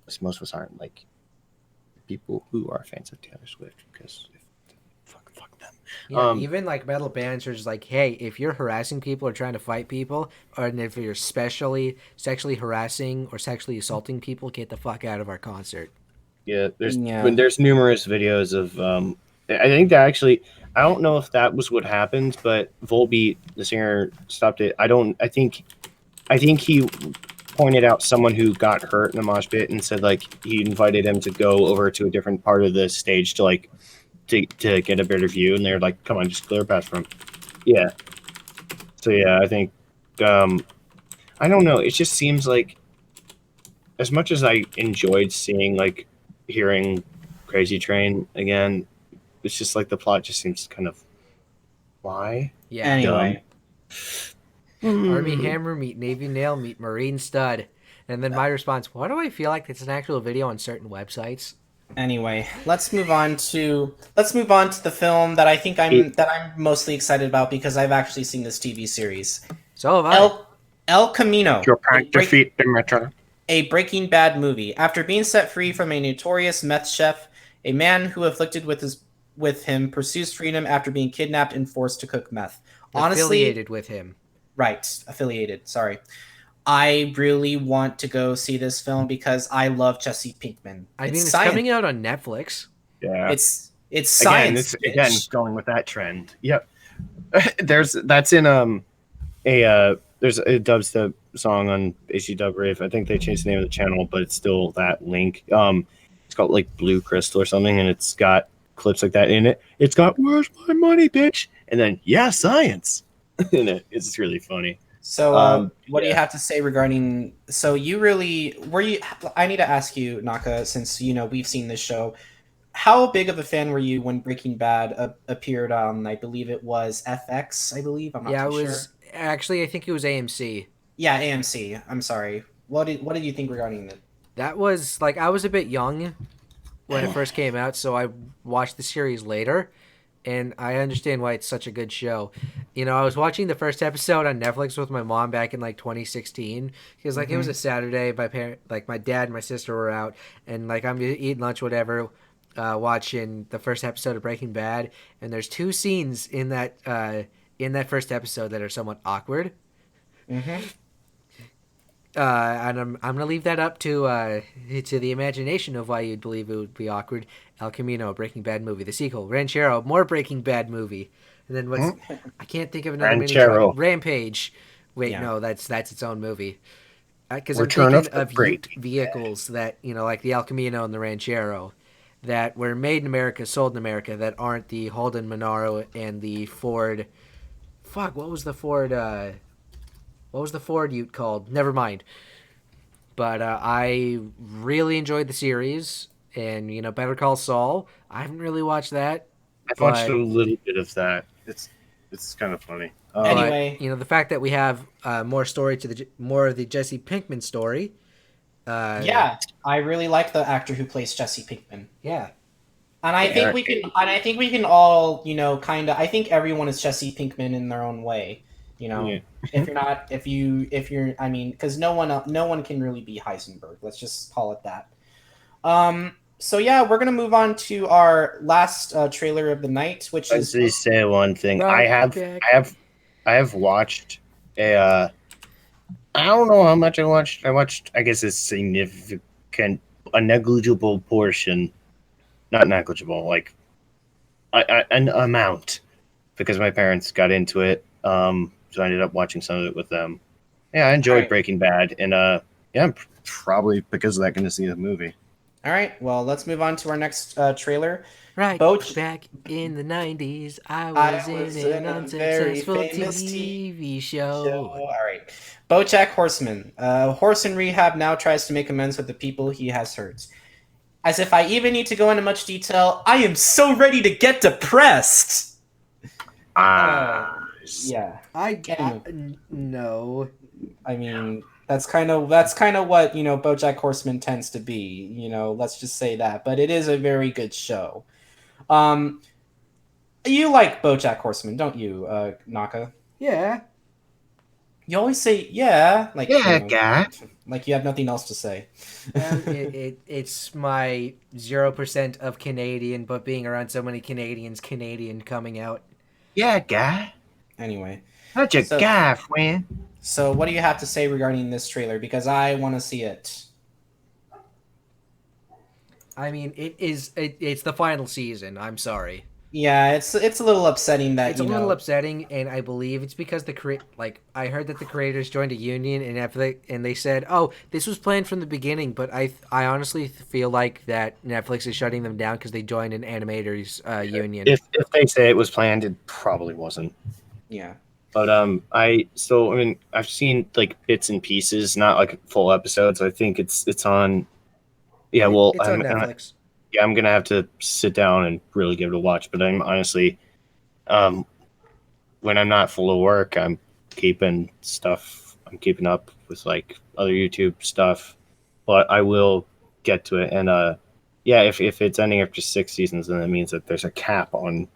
because most of us aren't like people who are fans of Taylor Swift, because fuck them. Yeah, even like metal bands are just like, hey, if you're harassing people or trying to fight people, or if you're especially sexually harassing or sexually assaulting people, get the fuck out of our concert. Yeah, there's numerous videos of I think that actually, I don't know if that was what happened, but Volbeat, the singer, stopped it. I think he pointed out someone who got hurt in a mosh pit and said like he invited him to go over to a different part of the stage to like to get a better view, and they're like, come on, just clear a path for him. Yeah. So yeah, I think I don't know, it just seems like, as much as I enjoyed hearing Crazy Train again, it's just like the plot just seems kind of, why? Yeah. Anyway. Armie Hammer meet Navy Nail meet Marine Stud. And then my response, why do I feel like it's an actual video on certain websites? Anyway, let's move on to the film that I think I'm mostly excited about, because I've actually seen this TV series. So have I. El Camino. Your pack defeat the Metro. A Breaking Bad movie. After being set free from a notorious meth chef, a man who afflicted with him pursues freedom after being kidnapped and forced to cook meth. Honestly, affiliated with him. Right, affiliated. Sorry. I really want to go see this film because I love Jesse Pinkman. It's coming out on Netflix. Yeah. It's science. Again, going with that trend. Yep. That's in a there's a dubstep song on AC Dub Rave. I think they changed the name of the channel, but it's still that link. It's called like Blue Crystal or something, and it's got clips like that in it. It's got "Where's my money, bitch?" and then "Yeah, science." in it. It's really funny. So, what do you have to say regarding? So, you really were you? I need to ask you, Naka, since we've seen this show. How big of a fan were you when Breaking Bad appeared on? I believe it was FX. I believe I'm not too sure. Actually, I think it was AMC. Yeah, AMC. I'm sorry. What did you think regarding that? That was like I was a bit young when it first came out, so I watched the series later, and I understand why it's such a good show. I was watching the first episode on Netflix with my mom back in like 2016 because it was a Saturday. My dad and my sister were out, and like I'm eating lunch, whatever, watching the first episode of Breaking Bad, and there's two scenes in that first episode that are somewhat awkward. Mm-hmm. And I'm gonna leave that up to the imagination of why you'd believe it would be awkward. El Camino, Breaking Bad movie, the sequel. Ranchero, more Breaking Bad movie. And then I can't think of another Ranchero. Rampage. Wait, no, that's its own movie. Because I'm Return thinking of of Ute vehicles that like the El Camino and the Ranchero, that were made in America, sold in America, that aren't the Holden Monaro and the Ford. Fuck, what was the Ford? What was the Ford Ute called? Never mind. But I really enjoyed the series, and Better Call Saul. I haven't really watched that. I've watched a little bit of that. It's kind of funny. Anyway, the fact that we have more story to more of the Jesse Pinkman story. Yeah, I really like the actor who plays Jesse Pinkman. Yeah. And I think we can. And I think we can all, kind of. I think everyone is Jesse Pinkman in their own way. Yeah. If you're, I mean, because no one can really be Heisenberg. Let's just call it that. So yeah, we're gonna move on to our last trailer of the night, which is. Let's say one thing. I have watched a. I don't know how much I watched. I watched, I guess, a negligible portion, not negligible, like an amount, because my parents got into it. So I ended up watching some of it with them. Yeah, I enjoyed Breaking Bad, and I'm probably because of that going to see the movie. All right, well, let's move on to our next trailer. Right, back in the 90s, I was in an unsuccessful TV show. All right. BoJack Horseman. Horse in rehab now tries to make amends with the people he has hurt. As if I even need to go into much detail, I am so ready to get depressed! Yeah. No. I mean, that's kind of what, BoJack Horseman tends to be, let's just say that. But it is a very good show. You like BoJack Horseman, don't you, Naka? Yeah. You always say yeah, like guy. Like you have nothing else to say. It's my 0% of Canadian, but being around so many Canadian coming out. Yeah, guy. Anyway, such a guy, friend. So, what do you have to say regarding this trailer? Because I want to see it. I mean, it's the final season. I'm sorry. Yeah, it's a little upsetting that it's a little upsetting, and I believe it's because I heard that the creators joined a union, and they said, "Oh, this was planned from the beginning." But I honestly feel like that Netflix is shutting them down because they joined an animators union. If they say it was planned, it probably wasn't. Yeah. But I've seen like bits and pieces, not like full episodes. I think it's on. Yeah, well, it's on Netflix. I'm gonna have to sit down and really give it a watch. But I'm honestly, when I'm not full of work, I'm keeping up with like other YouTube stuff. But I will get to it. And if it's ending after 6 seasons, then that means that there's a cap on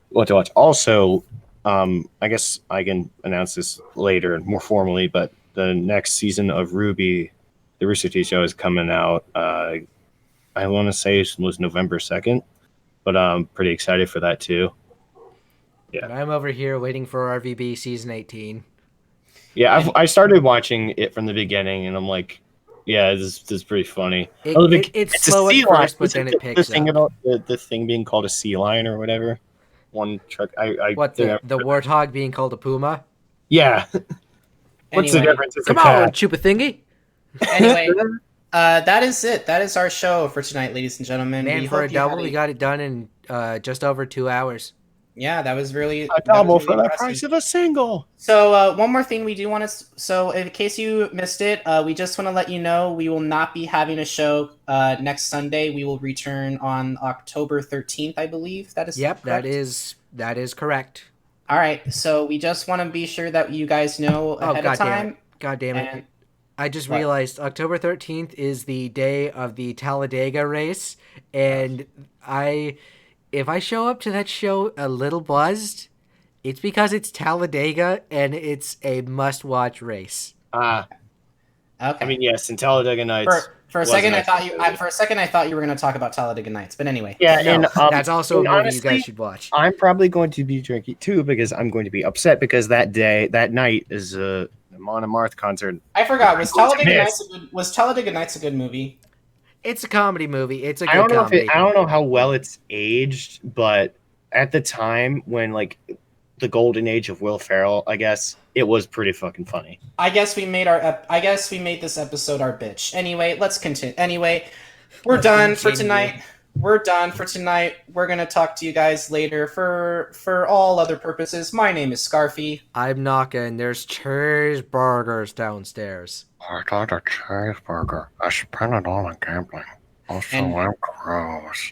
what to watch. Also, I guess I can announce this later and more formally, but the next season of Ruby, the Rooster Teeth show, is coming out. I want to say it was November 2nd, but I'm pretty excited for that too. Yeah, and I'm over here waiting for RVB season 18. Yeah, I started watching it from the beginning, and I'm like, yeah, this is pretty funny. It's slow at first, but then it picks up. About the thing being called a sea lion or whatever. One truck. The warthog being called a puma? Yeah. What's the difference? It's Come a on, cat. chupa thingy. Anyway, that is it. That is our show for tonight, ladies and gentlemen. Man, for a double, we got it done in just over 2 hours. Yeah, that was really a double really for the impressive. price of a single. So one more thing we do want to. So in case you missed it, we just want to let you know we will not be having a show next Sunday. We will return on October 13th, I believe. That is correct? That is correct. All right, so we just want to be sure that you guys know ahead of time. God damn it. I just realized October 13th is the day of the Talladega race, and if I show up to that show a little buzzed, it's because it's Talladega and it's a must-watch race. Okay. I mean, yes, in Talladega Nights. For a second, I thought you were going to talk about Talladega Nights, but anyway. Yeah, and that's also a movie honestly, you guys should watch. I'm probably going to be drinking too because I'm going to be upset because that night is a Mon Amarth concert. I forgot. Was Talladega Nights a good movie? It's a comedy movie. It's a I don't good comedy. I don't know how well it's aged, but at the time when like the golden age of Will Ferrell, I guess it was pretty fucking funny. I guess we made this episode our bitch. Anyway, let's continue. Anyway, we're done for tonight. We're done for tonight. We're gonna talk to you guys later. For all other purposes, my name is Scarfy. I'm Naka, and there's cheeseburgers downstairs. I got a cheeseburger. I spent it all on gambling. Also, I'm gross.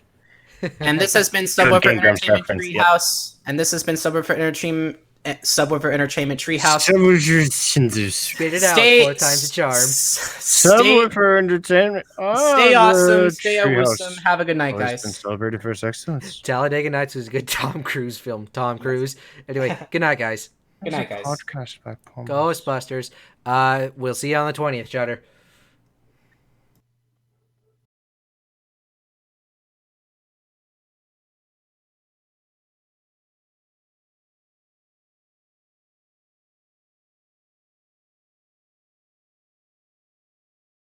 And this has been Subwoofer Entertainment Treehouse. And this has been Subwoofer Entertainment Treehouse. Spit it out 4 times a charm. Subwoofer Entertainment. Stay awesome. Stay awesome. Have a good night, guys. Been celebrated for excellence. Talladega Nights was a good Tom Cruise film. Tom Cruise. Anyway, good night, guys. Good night, guys. Podcast by Ghostbusters. We'll see you on the 20th, Shutter.